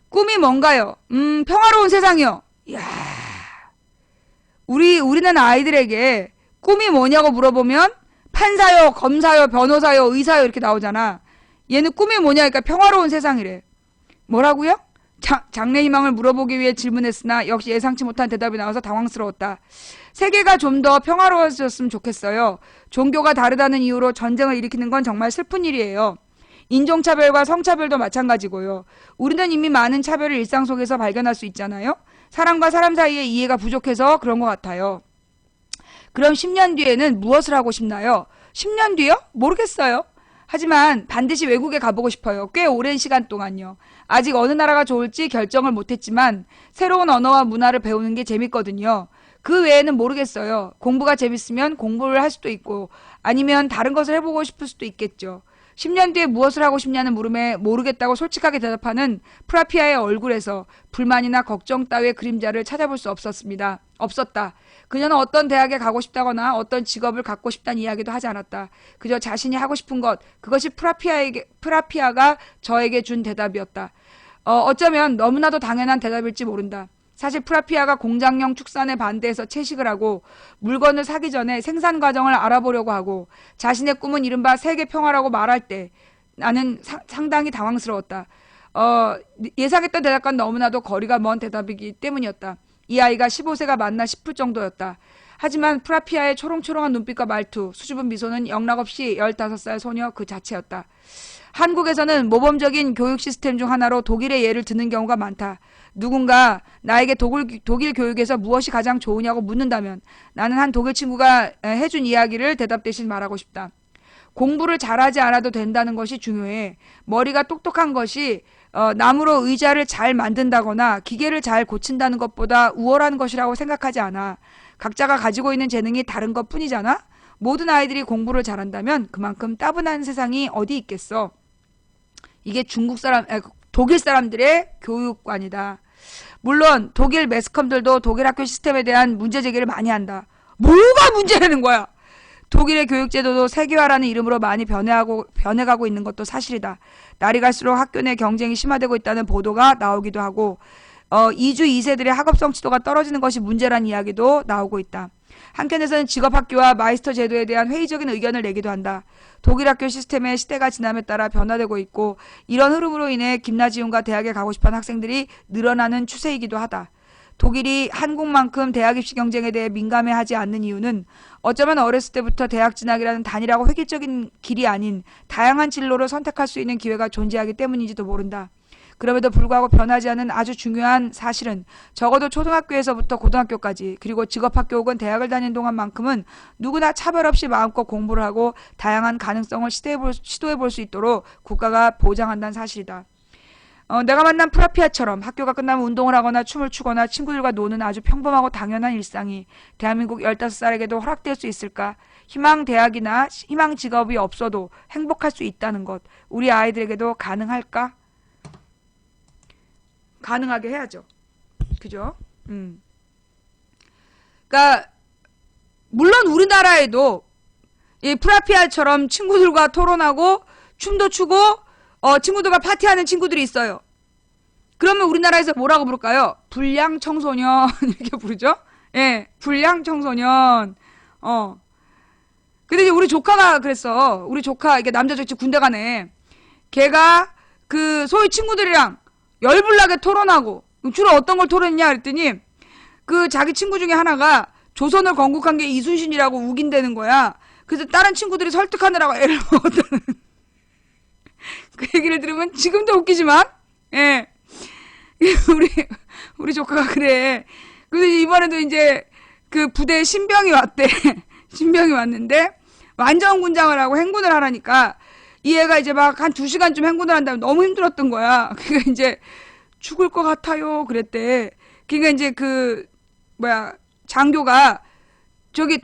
꿈이 뭔가요? 평화로운 세상이요. 이야. 우리는 아이들에게 꿈이 뭐냐고 물어보면 판사요, 검사요, 변호사요, 의사요 이렇게 나오잖아. 얘는 꿈이 뭐냐니까 평화로운 세상이래. 뭐라고요? 장래희망을 물어보기 위해 질문했으나 역시 예상치 못한 대답이 나와서 당황스러웠다. 세계가 좀 더 평화로워졌으면 좋겠어요. 종교가 다르다는 이유로 전쟁을 일으키는 건 정말 슬픈 일이에요. 인종차별과 성차별도 마찬가지고요. 우리는 이미 많은 차별을 일상 속에서 발견할 수 있잖아요. 사람과 사람 사이의 이해가 부족해서 그런 것 같아요. 그럼 10년 뒤에는 무엇을 하고 싶나요? 10년 뒤요? 모르겠어요. 하지만 반드시 외국에 가보고 싶어요. 꽤 오랜 시간 동안요. 아직 어느 나라가 좋을지 결정을 못했지만 새로운 언어와 문화를 배우는 게 재밌거든요. 그 외에는 모르겠어요. 공부가 재밌으면 공부를 할 수도 있고 아니면 다른 것을 해보고 싶을 수도 있겠죠. 10년 뒤에 무엇을 하고 싶냐는 물음에 모르겠다고 솔직하게 대답하는 프라피아의 얼굴에서 불만이나 걱정 따위의 그림자를 찾아볼 수 없었다. 그녀는 어떤 대학에 가고 싶다거나 어떤 직업을 갖고 싶다는 이야기도 하지 않았다. 그저 자신이 하고 싶은 것, 그것이 프라피아가 저에게 준 대답이었다. 어쩌면 너무나도 당연한 대답일지 모른다. 사실 프라피아가 공장형 축산에 반대해서 채식을 하고 물건을 사기 전에 생산 과정을 알아보려고 하고 자신의 꿈은 이른바 세계 평화라고 말할 때 나는 상당히 당황스러웠다. 예상했던 대답과는 너무나도 거리가 먼 대답이기 때문이었다. 이 아이가 15세가 맞나 싶을 정도였다. 하지만 프라피아의 초롱초롱한 눈빛과 말투, 수줍은 미소는 영락없이 15살 소녀 그 자체였다. 한국에서는 모범적인 교육 시스템 중 하나로 독일의 예를 드는 경우가 많다. 누군가 나에게 독일 교육에서 무엇이 가장 좋으냐고 묻는다면 나는 한 독일 친구가 해준 이야기를 대답 대신 말하고 싶다. 공부를 잘하지 않아도 된다는 것이 중요해. 머리가 똑똑한 것이 나무로 의자를 잘 만든다거나 기계를 잘 고친다는 것보다 우월한 것이라고 생각하지 않아. 각자가 가지고 있는 재능이 다른 것 뿐이잖아. 모든 아이들이 공부를 잘한다면 그만큼 따분한 세상이 어디 있겠어. 이게 독일 사람들의 교육관이다. 물론 독일 매스컴들도 독일 학교 시스템에 대한 문제 제기를 많이 한다. 뭐가 문제라는 거야? 독일의 교육제도도 세계화라는 이름으로 많이 변해가고 있는 것도 사실이다. 날이 갈수록 학교 내 경쟁이 심화되고 있다는 보도가 나오기도 하고 2주 2세들의 학업 성취도가 떨어지는 것이 문제라는 이야기도 나오고 있다. 한편에서는 직업학교와 마이스터 제도에 대한 회의적인 의견을 내기도 한다. 독일 학교 시스템의 시대가 지남에 따라 변화되고 있고 이런 흐름으로 인해 김나지움과 대학에 가고 싶어하는 학생들이 늘어나는 추세이기도 하다. 독일이 한국만큼 대학 입시 경쟁에 대해 민감해하지 않는 이유는 어쩌면 어렸을 때부터 대학 진학이라는 단일하고 획일적인 길이 아닌 다양한 진로를 선택할 수 있는 기회가 존재하기 때문인지도 모른다. 그럼에도 불구하고 변하지 않은 아주 중요한 사실은 적어도 초등학교에서부터 고등학교까지 그리고 직업학교 혹은 대학을 다니는 동안만큼은 누구나 차별 없이 마음껏 공부를 하고 다양한 가능성을 시도해볼 수 있도록 국가가 보장한다는 사실이다. 내가 만난 프라피아처럼 학교가 끝나면 운동을 하거나 춤을 추거나 친구들과 노는 아주 평범하고 당연한 일상이 대한민국 15살에게도 허락될 수 있을까? 희망 대학이나 희망 직업이 없어도 행복할 수 있다는 것, 우리 아이들에게도 가능할까? 가능하게 해야죠. 그죠? 그러니까 물론 우리나라에도 이 프라피아처럼 친구들과 토론하고 춤도 추고 친구들과 파티하는 친구들이 있어요. 그러면 우리나라에서 뭐라고 부를까요? 불량 청소년 이렇게 부르죠? 예, 불량 청소년. 근데 이제 우리 조카가 그랬어. 우리 조카 이게 남자 조카 군대 가네. 걔가 그 소위 친구들이랑 열불나게 토론하고 주로 어떤 걸 토론했냐 그랬더니 그 자기 친구 중에 하나가 조선을 건국한 게 이순신이라고 우긴대는 거야. 그래서 다른 친구들이 설득하느라고 애를 먹었다는 그 얘기를 들으면 지금도 웃기지만 예 우리 조카가 그래. 그래서 이번에도 이제 그 부대에 신병이 왔대. 신병이 왔는데 완전군장을 하고 행군을 하라니까 이 애가 이제 막 한 2시간쯤 행군을 한다면 너무 힘들었던 거야. 그러니까 이제 죽을 것 같아요 그랬대. 그러니까 이제 장교가 저기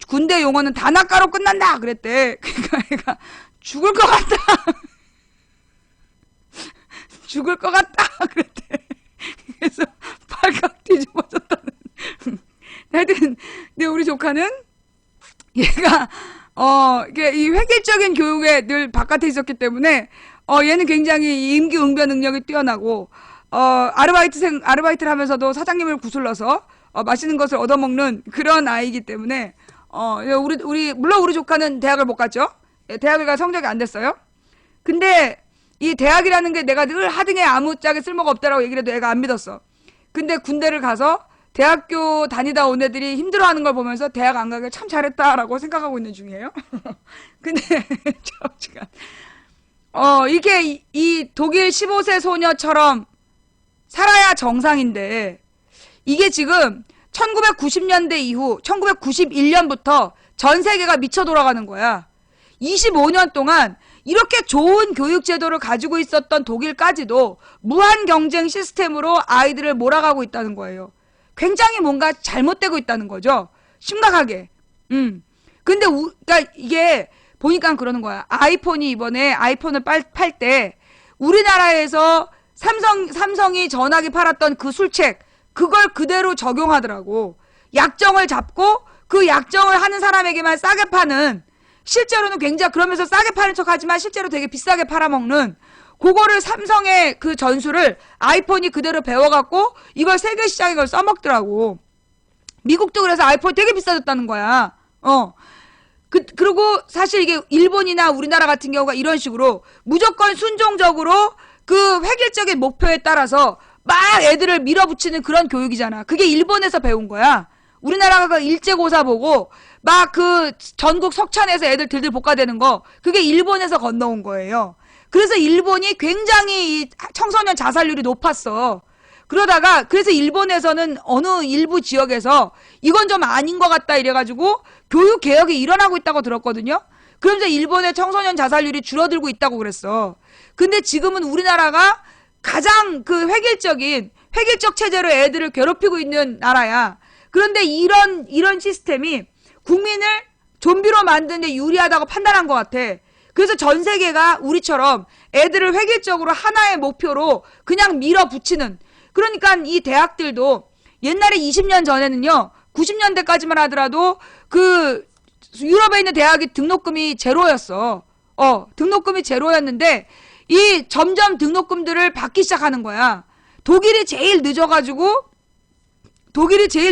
군대 용어는 단학가로 끝난다 그랬대. 그러니까 애가 죽을 것 같다. 죽을 것 같다 그랬대. 그래서 발칵 뒤집어졌다는. 하여튼 근데 우리 조카는 얘가 이 획일적인 교육에 늘 바깥에 있었기 때문에 얘는 굉장히 임기응변 능력이 뛰어나고 아르바이트를 하면서도 사장님을 구슬러서 맛있는 것을 얻어먹는 그런 아이이기 때문에 물론 우리 조카는 대학을 못 갔죠. 예, 대학을 가 성적이 안 됐어요. 근데 이 대학이라는 게 내가 늘 하등에 아무짝에 쓸모가 없다라고 얘기를 해도 애가 안 믿었어. 근데 군대를 가서 대학교 다니다 온 애들이 힘들어하는 걸 보면서 대학 안 가길 참 잘했다라고 생각하고 있는 중이에요. 근데 이게 이 독일 15세 소녀처럼 살아야 정상인데 이게 지금 1990년대 이후 1991년부터 전 세계가 미쳐 돌아가는 거야. 25년 동안 이렇게 좋은 교육 제도를 가지고 있었던 독일까지도 무한 경쟁 시스템으로 아이들을 몰아가고 있다는 거예요. 굉장히 뭔가 잘못되고 있다는 거죠. 심각하게. 근데 그러니까 이게 보니까 그러는 거야. 아이폰이 이번에 아이폰을 팔 때 우리나라에서 삼성이 전화기 팔았던 그 술책 그걸 그대로 적용하더라고. 약정을 잡고 그 약정을 하는 사람에게만 싸게 파는, 실제로는 굉장히 그러면서 싸게 파는 척하지만 실제로 되게 비싸게 팔아먹는 그거를 삼성의 그 전술을 아이폰이 그대로 배워갖고 이걸 세계 시장에 그걸 써먹더라고. 미국도 그래서 아이폰 되게 비싸졌다는 거야. 그리고 사실 이게 일본이나 우리나라 같은 경우가 이런 식으로 무조건 순종적으로 그 획일적인 목표에 따라서 막 애들을 밀어붙이는 그런 교육이잖아. 그게 일본에서 배운 거야. 우리나라가 그 일제고사 보고 막 그 전국 석찬에서 애들 들들 볶아대는 거, 그게 일본에서 건너온 거예요. 그래서 일본이 굉장히 이 청소년 자살률이 높았어. 그래서 일본에서는 어느 일부 지역에서 이건 좀 아닌 것 같다 이래가지고 교육 개혁이 일어나고 있다고 들었거든요. 그러면서 일본의 청소년 자살률이 줄어들고 있다고 그랬어. 근데 지금은 우리나라가 가장 그 획일적 체제로 애들을 괴롭히고 있는 나라야. 그런데 이런 시스템이 국민을 좀비로 만드는 데 유리하다고 판단한 것 같아. 그래서 전 세계가 우리처럼 애들을 획일적으로 하나의 목표로 그냥 밀어붙이는, 그러니까 이 대학들도 옛날에 20년 전에는요, 90년대까지만 하더라도 그 유럽에 있는 대학이 등록금이 제로였어. 등록금이 제로였는데 이 점점 등록금들을 받기 시작하는 거야. 독일이 제일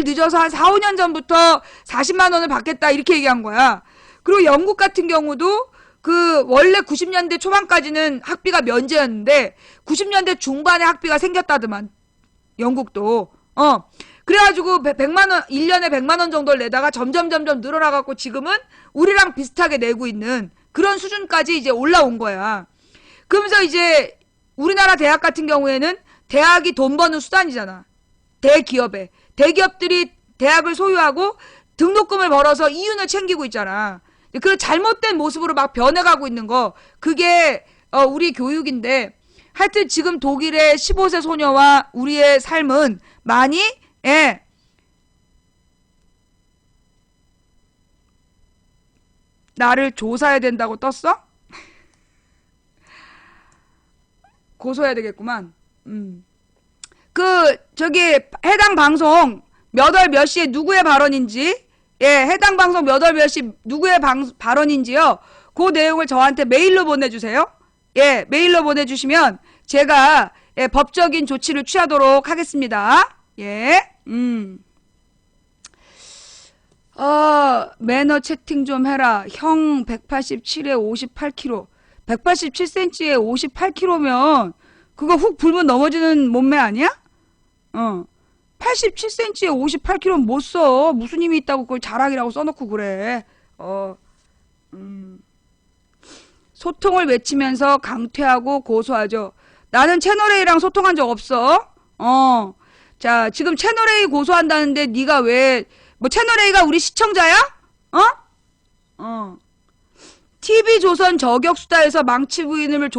늦어서 한 4, 5년 전부터 40만 원을 받겠다 이렇게 얘기한 거야. 그리고 영국 같은 경우도 그 원래 90년대 초반까지는 학비가 면제였는데 90년대 중반에 학비가 생겼다더만, 영국도. 그래가지고 100만 원, 1년에 100만 원 정도를 내다가 점점 늘어나갖고 지금은 우리랑 비슷하게 내고 있는 그런 수준까지 이제 올라온 거야. 그러면서 이제 우리나라 대학 같은 경우에는 대학이 돈 버는 수단이잖아. 대기업들이 대학을 소유하고 등록금을 벌어서 이윤을 챙기고 있잖아. 그 잘못된 모습으로 막 변해가고 있는 거, 그게 우리 교육인데, 하여튼 지금 독일의 15세 소녀와 우리의 삶은 많이 나를 조사해야 된다고 떴어? 고소해야 되겠구만. 해당 방송 몇 월 몇 시에 누구의 발언인지, 해당 방송 몇 월 몇 시 누구의 발언인지요. 그 내용을 저한테 메일로 보내주세요. 메일로 보내주시면 제가 법적인 조치를 취하도록 하겠습니다. 매너 채팅 좀 해라. 형 187에 58kg. 187cm에 58kg면 그거 훅 불면 넘어지는 몸매 아니야? 87cm에 58kg는 못 써. 무슨 힘이 있다고 그걸 자랑이라고 써놓고 그래. 소통을 외치면서 강퇴하고 고소하죠. 나는 채널A랑 소통한 적 없어. 자, 지금 채널A 고소한다는데 네가 왜, 뭐 채널A가 우리 시청자야? TV조선 저격수다에서 망치 부인을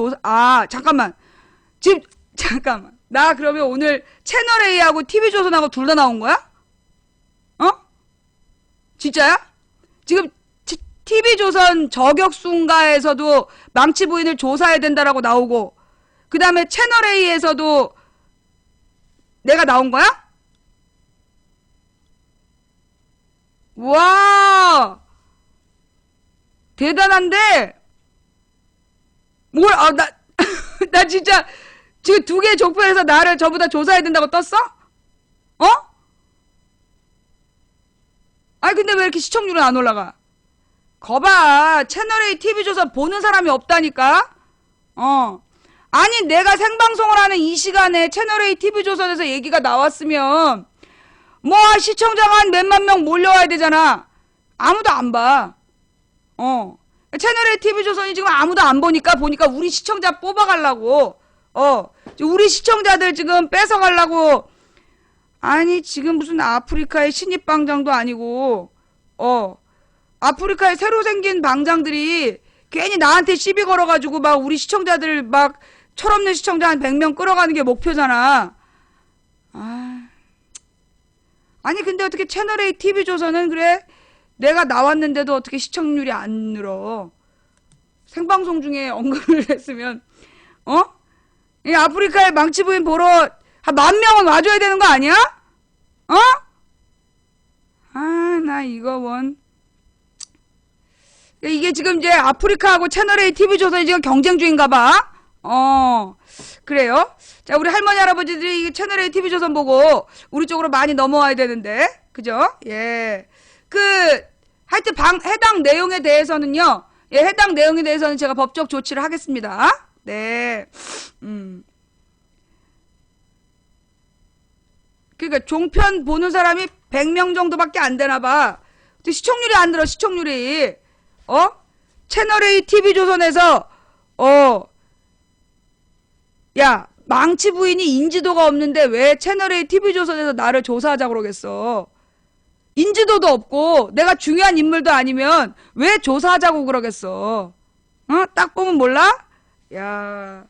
잠깐만. 잠깐만. 나 그러면 오늘 채널A하고 TV조선하고 둘 다 나온 거야? 진짜야? 지금 TV조선 저격수인가에서도 망치 부인을 조사해야 된다라고 나오고, 그 그 다음에 채널A에서도 내가 나온 거야? 와, 대단한데? 나 진짜 지금 두 개 족보에서 나를 저보다 조사해야 된다고 떴어? 어? 아니, 근데 왜 이렇게 시청률은 안 올라가? 거봐, 채널A TV조선 보는 사람이 없다니까? 아니, 내가 생방송을 하는 이 시간에 채널A TV조선에서 얘기가 나왔으면, 뭐, 시청자가 한 몇만 명 몰려와야 되잖아. 아무도 안 봐. 채널A TV조선이 지금 아무도 안 보니까 우리 시청자 뽑아가려고. 우리 시청자들 지금 뺏어가려고. 아니, 지금 무슨 아프리카의 신입방장도 아니고, 아프리카에 새로 생긴 방장들이 괜히 나한테 시비 걸어가지고 막 우리 시청자들 막 철없는 시청자 한 100명 끌어가는 게 목표잖아. 아니, 근데 어떻게 채널A TV조선은 그래? 내가 나왔는데도 어떻게 시청률이 안 늘어? 생방송 중에 언급을 했으면, 이 아프리카의 망치부인 보러 한 10,000명은 와줘야 되는 거 아니야? 나 이거 이게 지금 이제 아프리카하고 채널A TV조선이 지금 경쟁 중인가 봐. 그래요? 자, 우리 할머니, 할아버지들이 채널A TV조선 보고 우리 쪽으로 많이 넘어와야 되는데. 그죠? 예. 하여튼 해당 내용에 대해서는요. 예, 해당 내용에 대해서는 제가 법적 조치를 하겠습니다. 네. 그러니까 종편 보는 사람이 100명 정도밖에 안 되나 봐. 근데 시청률이 안 들어, 시청률이. 채널A TV조선에서 야, 망치 부인이 인지도가 없는데 왜 채널A TV조선에서 나를 조사하자고 그러겠어. 인지도도 없고 내가 중요한 인물도 아니면 왜 조사하자고 그러겠어. 딱 보면 몰라? 야,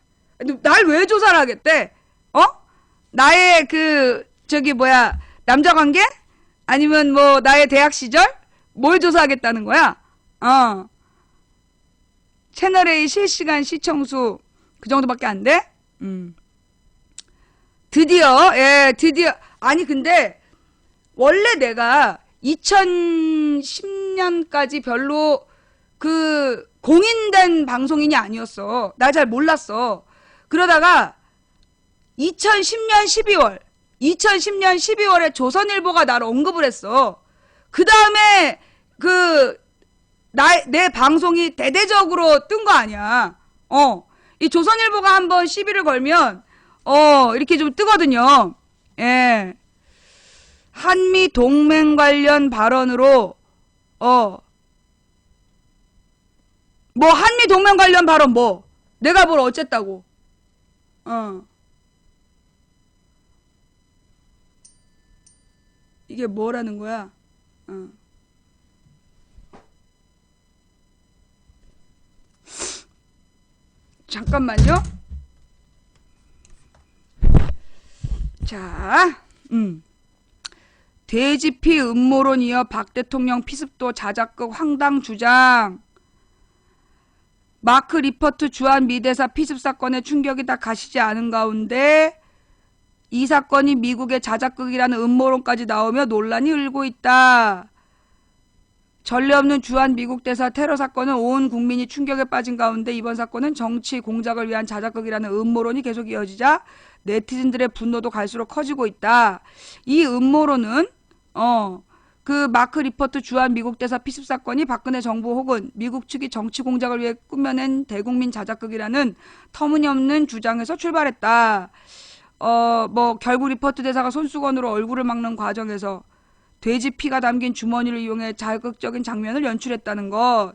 날 왜 조사를 하겠대? 나의 남자 관계? 아니면 뭐 나의 대학 시절? 뭘 조사하겠다는 거야? 채널A 실시간 시청수 그 정도밖에 안 돼? 드디어. 아니, 근데 원래 내가 2010년까지 별로 공인된 방송인이 아니었어. 나 잘 몰랐어. 그러다가 2010년 12월에 조선일보가 나를 언급을 했어. 그 다음에 내 방송이 대대적으로 뜬 거 아니야. 이 조선일보가 한번 시비를 걸면 이렇게 좀 뜨거든요. 예. 한미 동맹 관련 발언으로 뭐 한미 동맹 관련 발언 뭐 내가 뭘 어쨌다고. 이게 뭐라는 거야? 잠깐만요. 자, 돼지피 음모론 이어 박 대통령 피습도 자작극 황당 주장. 마크 리퍼트 주한 미대사 피습 사건의 충격이 다 가시지 않은 가운데 이 사건이 미국의 자작극이라는 음모론까지 나오며 논란이 일고 있다. 전례 없는 주한 미국 대사 테러 사건은 온 국민이 충격에 빠진 가운데 이번 사건은 정치 공작을 위한 자작극이라는 음모론이 계속 이어지자 네티즌들의 분노도 갈수록 커지고 있다. 이 음모론은 마크 리퍼트 주한 미국 대사 피습 사건이 박근혜 정부 혹은 미국 측이 정치 공작을 위해 꾸며낸 대국민 자작극이라는 터무니없는 주장에서 출발했다. 결국 리퍼트 대사가 손수건으로 얼굴을 막는 과정에서 돼지 피가 담긴 주머니를 이용해 자극적인 장면을 연출했다는 것.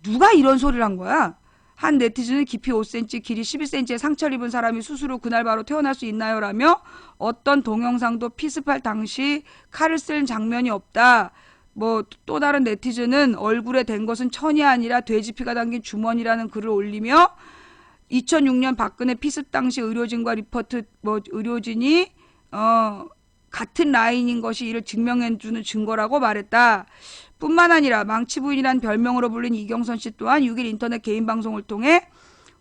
누가 이런 소리를 한 거야? 한 네티즌은 깊이 5cm, 길이 11cm의 상처를 입은 사람이 스스로 그날 바로 태어날 수 있나요? 라며 어떤 동영상도 피습할 당시 칼을 쓸 장면이 없다. 또 다른 네티즌은 얼굴에 댄 것은 천이 아니라 돼지 피가 담긴 주머니라는 글을 올리며 2006년 박근혜 피습 당시 의료진과 리퍼트 의료진이 같은 라인인 것이 이를 증명해주는 증거라고 말했다. 뿐만 아니라 망치부인이란 별명으로 불린 이경선 씨 또한 6일 인터넷 개인 방송을 통해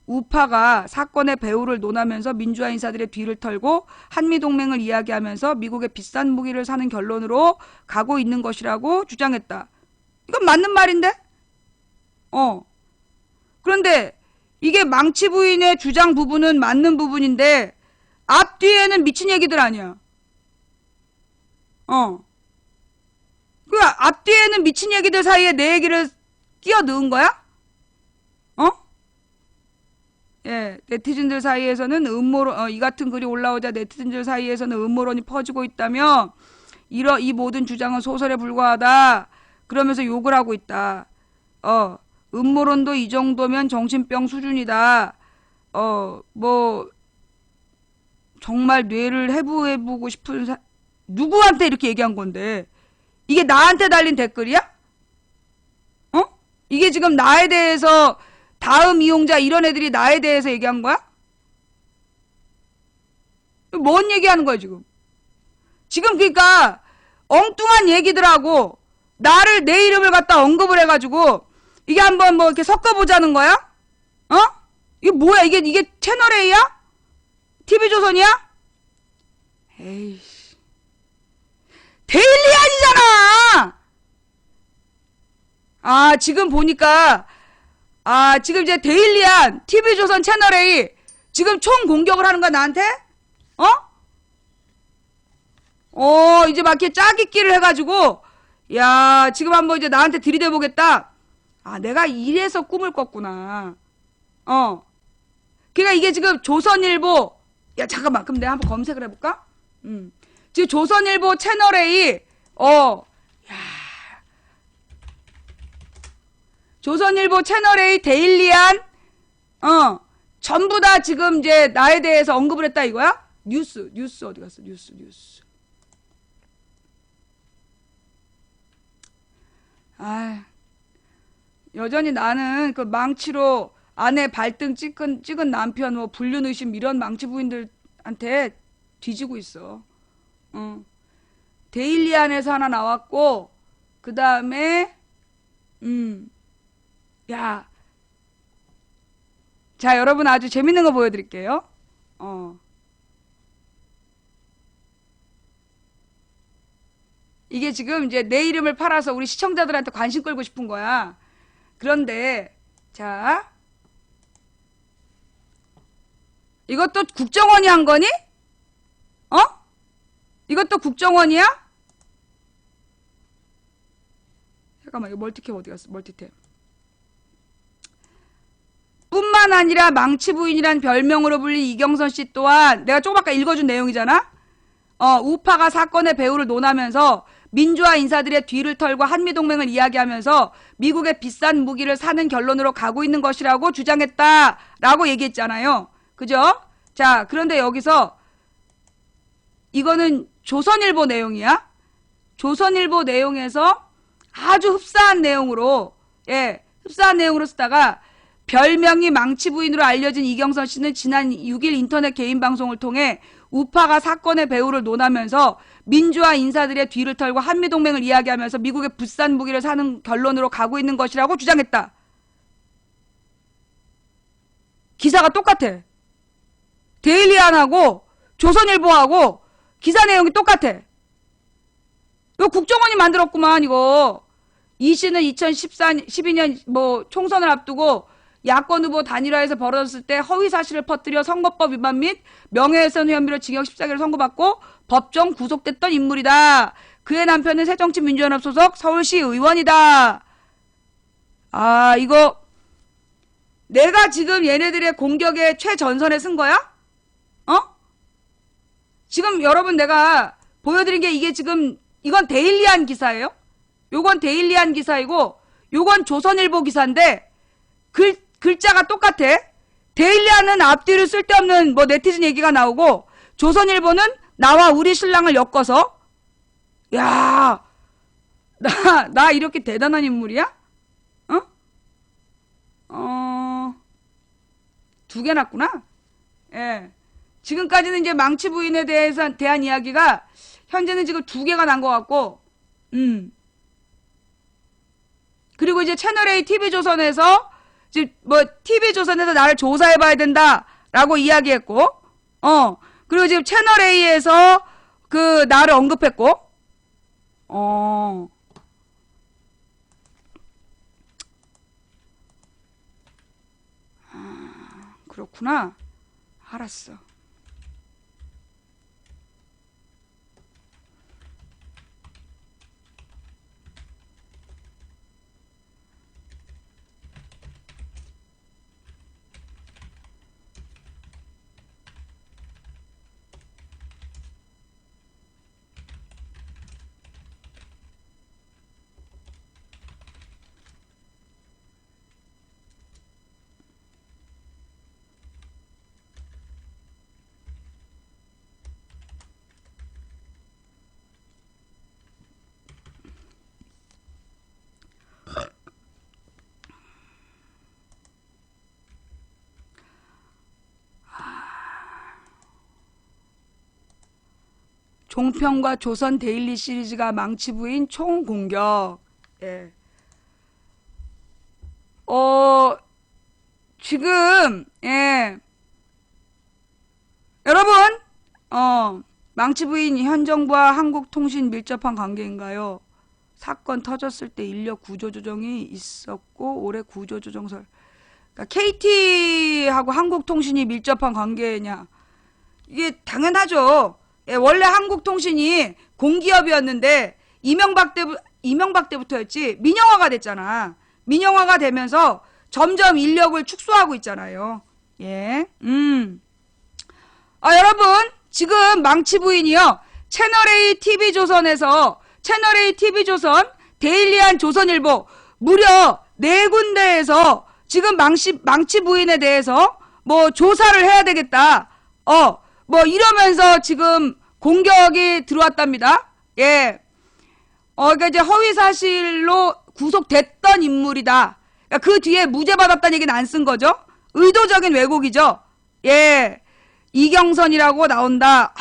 우파가 사건의 배후를 논하면서 민주화 인사들의 뒤를 털고 한미동맹을 이야기하면서 미국의 비싼 무기를 사는 결론으로 가고 있는 것이라고 주장했다. 이건 맞는 말인데? 그런데 이게 망치 부인의 주장 부분은 맞는 부분인데 앞뒤에는 미친 얘기들 아니야. 그 앞뒤에는 미친 얘기들 사이에 내 얘기를 끼워 넣은 거야? 예, 네티즌들 사이에서는 이 같은 글이 올라오자 네티즌들 사이에서는 음모론이 퍼지고 있다며 이 모든 주장은 소설에 불과하다. 그러면서 욕을 하고 있다. 음모론도 이 정도면 정신병 수준이다. 뭐 정말 뇌를 해부해보고 싶은 누구한테 이렇게 얘기한 건데 이게 나한테 달린 댓글이야? 이게 지금 나에 대해서 다음 이용자 이런 애들이 나에 대해서 얘기한 거야? 뭔 얘기하는 거야 지금? 지금 그러니까 엉뚱한 얘기들하고 나를 내 이름을 갖다 언급을 해가지고 이게 한번 뭐 이렇게 섞어보자는 거야? 이게 뭐야? 이게 채널 A야? TV조선이야? 에이씨. 데일리안이잖아! 지금 보니까 지금 이제 데일리안 TV조선 채널A 지금 총 공격을 하는 거야 나한테? 이제 막 이렇게 짜깁기를 해가지고 야 지금 한번 이제 나한테 들이대보겠다. 내가 이래서 꿈을 꿨구나. 그러니까 이게 지금 조선일보 야 잠깐만 그럼 내가 한번 검색을 해볼까? 지금 조선일보 채널A 조선일보 채널A 데일리안 전부 다 지금 이제 나에 대해서 언급을 했다 이거야? 뉴스 어디 갔어? 뉴스 여전히 나는 그 망치로 아내 발등 찍은 남편 뭐 불륜 의심 이런 망치 부인들한테 뒤지고 있어. 데일리안에서 하나 나왔고 그 다음에 자 여러분 아주 재밌는 거 보여드릴게요. 이게 지금 이제 내 이름을 팔아서 우리 시청자들한테 관심 끌고 싶은 거야. 그런데 자 이것도 국정원이 한 거니? 이것도 국정원이야? 잠깐만 이거 멀티캡 어디 갔어? 멀티탭 뿐만 아니라 망치 부인이란 별명으로 불린 이경선 씨 또한 내가 조금 아까 읽어준 내용이잖아? 우파가 사건의 배후를 논하면서 민주화 인사들의 뒤를 털고 한미동맹을 이야기하면서 미국의 비싼 무기를 사는 결론으로 가고 있는 것이라고 주장했다라고 얘기했잖아요. 그죠? 자, 그런데 여기서 이거는 조선일보 내용이야. 조선일보 내용에서 아주 흡사한 내용으로 흡사한 내용으로 쓰다가 별명이 망치 부인으로 알려진 이경선 씨는 지난 6일 인터넷 개인 방송을 통해 우파가 사건의 배후를 논하면서 민주화 인사들의 뒤를 털고 한미동맹을 이야기하면서 미국의 비싼 무기를 사는 결론으로 가고 있는 것이라고 주장했다. 기사가 똑같아. 데일리안하고 조선일보하고 기사 내용이 똑같아. 이거 국정원이 만들었구만 이거. 이 씨는 2012년 뭐 총선을 앞두고 야권 후보 단일화에서 벌어졌을 때 허위 사실을 퍼뜨려 선거법 위반 및 명예훼손 혐의로 징역 14개를 선고받고 법정 구속됐던 인물이다. 그의 남편은 새정치민주연합 소속 서울시 의원이다. 이거 내가 지금 얘네들의 공격의 최전선에 쓴 거야? 지금 여러분 내가 보여드린 게 이게 지금 이건 데일리안 기사예요. 요건 데일리안 기사이고 요건 조선일보 기사인데 글자가 똑같아. 데일리안은 앞뒤로 쓸데없는 뭐 네티즌 얘기가 나오고 조선일보는 나와 우리 신랑을 엮어서 야, 나 이렇게 대단한 인물이야? 두 개 났구나. 예. 지금까지는 이제 망치 부인에 대한 이야기가 현재는 지금 두 개가 난 것 같고, 그리고 이제 채널A TV조선에서 지금 뭐 TV조선에서 나를 조사해봐야 된다라고 이야기했고, 그리고 지금 채널A에서 그 나를 언급했고, 그렇구나. 알았어. 종편과 조선 데일리 시리즈가 망치 부인 총공격. 예. 지금, 예. 여러분, 망치 부인 현 정부와 한국통신 밀접한 관계인가요? 사건 터졌을 때 인력 구조 조정이 있었고, 올해 구조 조정설. 그러니까 KT하고 한국통신이 밀접한 관계냐. 이게 당연하죠. 예, 원래 한국통신이 공기업이었는데 이명박 때부터였지 민영화가 됐잖아. 민영화가 되면서 점점 인력을 축소하고 있잖아요. 예, 여러분 지금 망치 부인이요. 채널A TV조선에서 채널A TV조선, 데일리한 조선일보 무려 4군데에서 지금 망치 부인에 대해서 뭐 조사를 해야 되겠다. 뭐 이러면서 지금 공격이 들어왔답니다. 예. 그러니까 이제 허위 사실로 구속됐던 인물이다. 그러니까 그 뒤에 무죄 받았다는 얘기는 안 쓴 거죠. 의도적인 왜곡이죠. 예. 이경선이라고 나온다.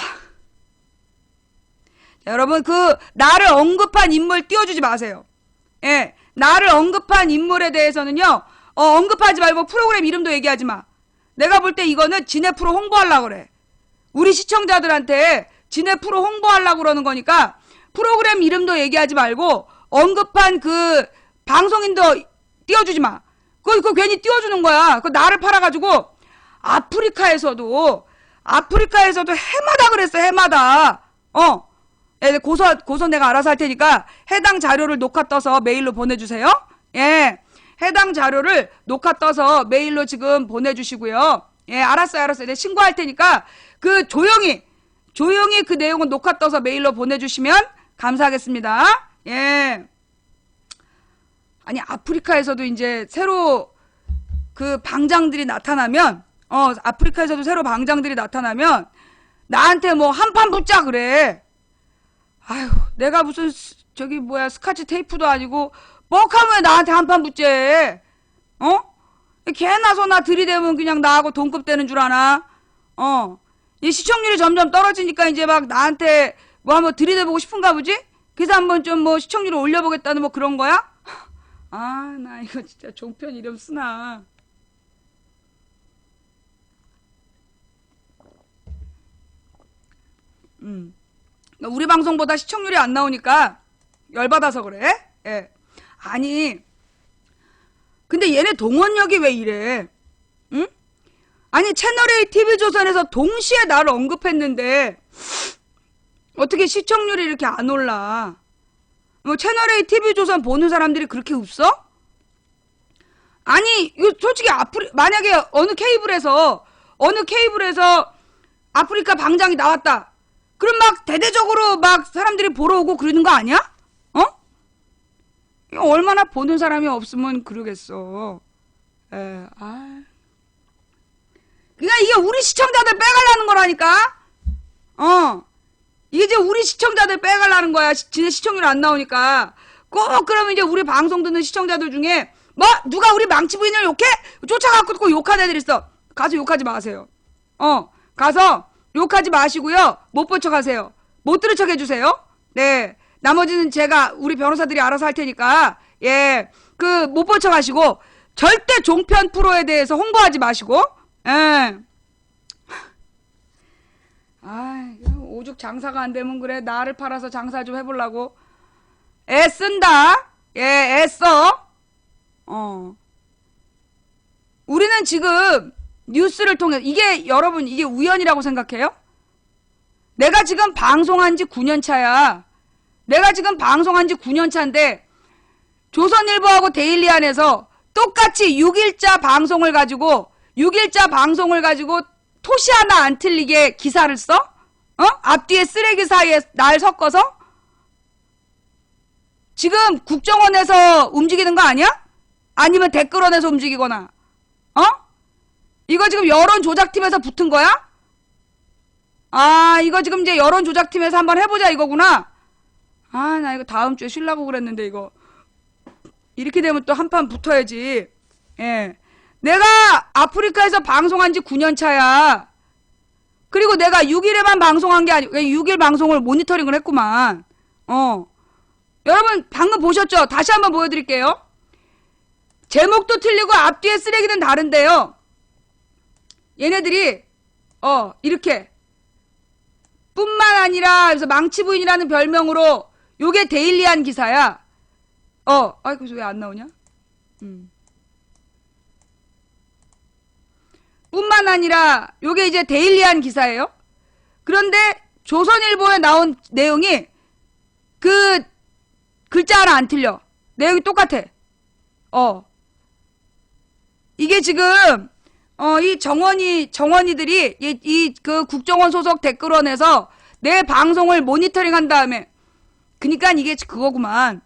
자, 여러분 그 나를 언급한 인물 띄워주지 마세요. 예. 나를 언급한 인물에 대해서는요. 언급하지 말고 프로그램 이름도 얘기하지 마. 내가 볼 때 이거는 지네 프로 홍보하려고 그래. 우리 시청자들한테 지네 프로 홍보하려고 그러는 거니까 프로그램 이름도 얘기하지 말고 언급한 그 방송인도 띄워주지 마. 그거 괜히 띄워주는 거야. 그거 나를 팔아가지고 아프리카에서도 해마다 그랬어. 해마다. 고소 내가 알아서 할 테니까 해당 자료를 녹화 떠서 메일로 보내주세요. 예. 해당 자료를 녹화 떠서 메일로 지금 보내주시고요. 예, 알았어요. 내가 신고할 테니까 그 조용히 그 내용은 녹화 떠서 메일로 보내주시면 감사하겠습니다. 예. 아니 아프리카에서도 이제 새로 그 방장들이 나타나면 아프리카에서도 새로 방장들이 나타나면 나한테 뭐 한판 붙자 그래. 아휴 내가 무슨 스카치 테이프도 아니고 뻑하면 왜 나한테 한판 붙재. 개나 소나 들이대면 그냥 나하고 동급되는 줄 아나. 이 시청률이 점점 떨어지니까 이제 막 나한테 뭐 한번 들이대보고 싶은가 보지? 그래서 한번 좀 뭐 시청률을 올려보겠다는 뭐 그런 거야? 나 이거 진짜 종편 이름 쓰나. 우리 방송보다 시청률이 안 나오니까 열받아서 그래? 예. 아니, 근데 얘네 동원력이 왜 이래? 응? 아니, 채널A TV조선에서 동시에 나를 언급했는데, 어떻게 시청률이 이렇게 안 올라? 뭐, 채널A TV조선 보는 사람들이 그렇게 없어? 아니, 이거 솔직히 만약에 어느 케이블에서 아프리카 방장이 나왔다. 그럼 막 대대적으로 막 사람들이 보러 오고 그러는 거 아니야? 얼마나 보는 사람이 없으면 그러겠어. 그러니까 이게 우리 시청자들 빼가려는 거라니까. 이게 이제 우리 시청자들 빼가려는 거야. 지네 시청률 안 나오니까. 꼭 그러면 이제 우리 방송 듣는 시청자들 중에 뭐 누가 우리 망치 부인을 욕해? 쫓아가고 꼭 욕하는 애들 있어. 가서 욕하지 마세요. 가서 욕하지 마시고요. 못 본 척 하세요. 못 들은 척 해주세요. 네. 나머지는 우리 변호사들이 알아서 할 테니까, 예. 못 본 척 하시고, 절대 종편 프로에 대해서 홍보하지 마시고. 예. 아, 오죽 장사가 안 되면 그래. 나를 팔아서 장사 좀 해보려고. 애쓴다. 예, 애써. 우리는 지금 뉴스를 통해, 이게 여러분, 이게 우연이라고 생각해요? 내가 지금 방송한 지 9년 차야. 내가 지금 방송한 지 9년 차인데, 조선일보하고 데일리안에서 똑같이 6일자 방송을 가지고 토시 하나 안 틀리게 기사를 써? 앞뒤에 쓰레기 사이에 날 섞어서? 지금 국정원에서 움직이는 거 아니야? 아니면 댓글원에서 움직이거나. 이거 지금 여론조작팀에서 붙은 거야? 아, 이거 지금 이제 여론조작팀에서 한번 해보자 이거구나. 아, 나 이거 다음 주에 쉬려고 그랬는데 이거. 이렇게 되면 또 한판 붙어야지. 예. 내가 아프리카에서 방송한 지 9년 차야. 그리고 내가 6일에만 방송한 게 아니고 6일 방송을 모니터링을 했구만. 여러분 방금 보셨죠? 다시 한번 보여드릴게요. 제목도 틀리고 앞뒤에 쓰레기는 다른데요. 얘네들이 이렇게 뿐만 아니라 그래서 망치부인이라는 별명으로 요게 데일리한 기사야. 아이고 왜 안 나오냐? 뿐만 아니라 요게 이제 데일리한 기사예요. 그런데 조선일보에 나온 내용이 그 글자 하나 안 틀려. 내용이 똑같아. 이게 지금 이 정원이들이 이 그 국정원 소속 댓글원에서 내 방송을 모니터링한 다음에, 그니까 이게 그거구만.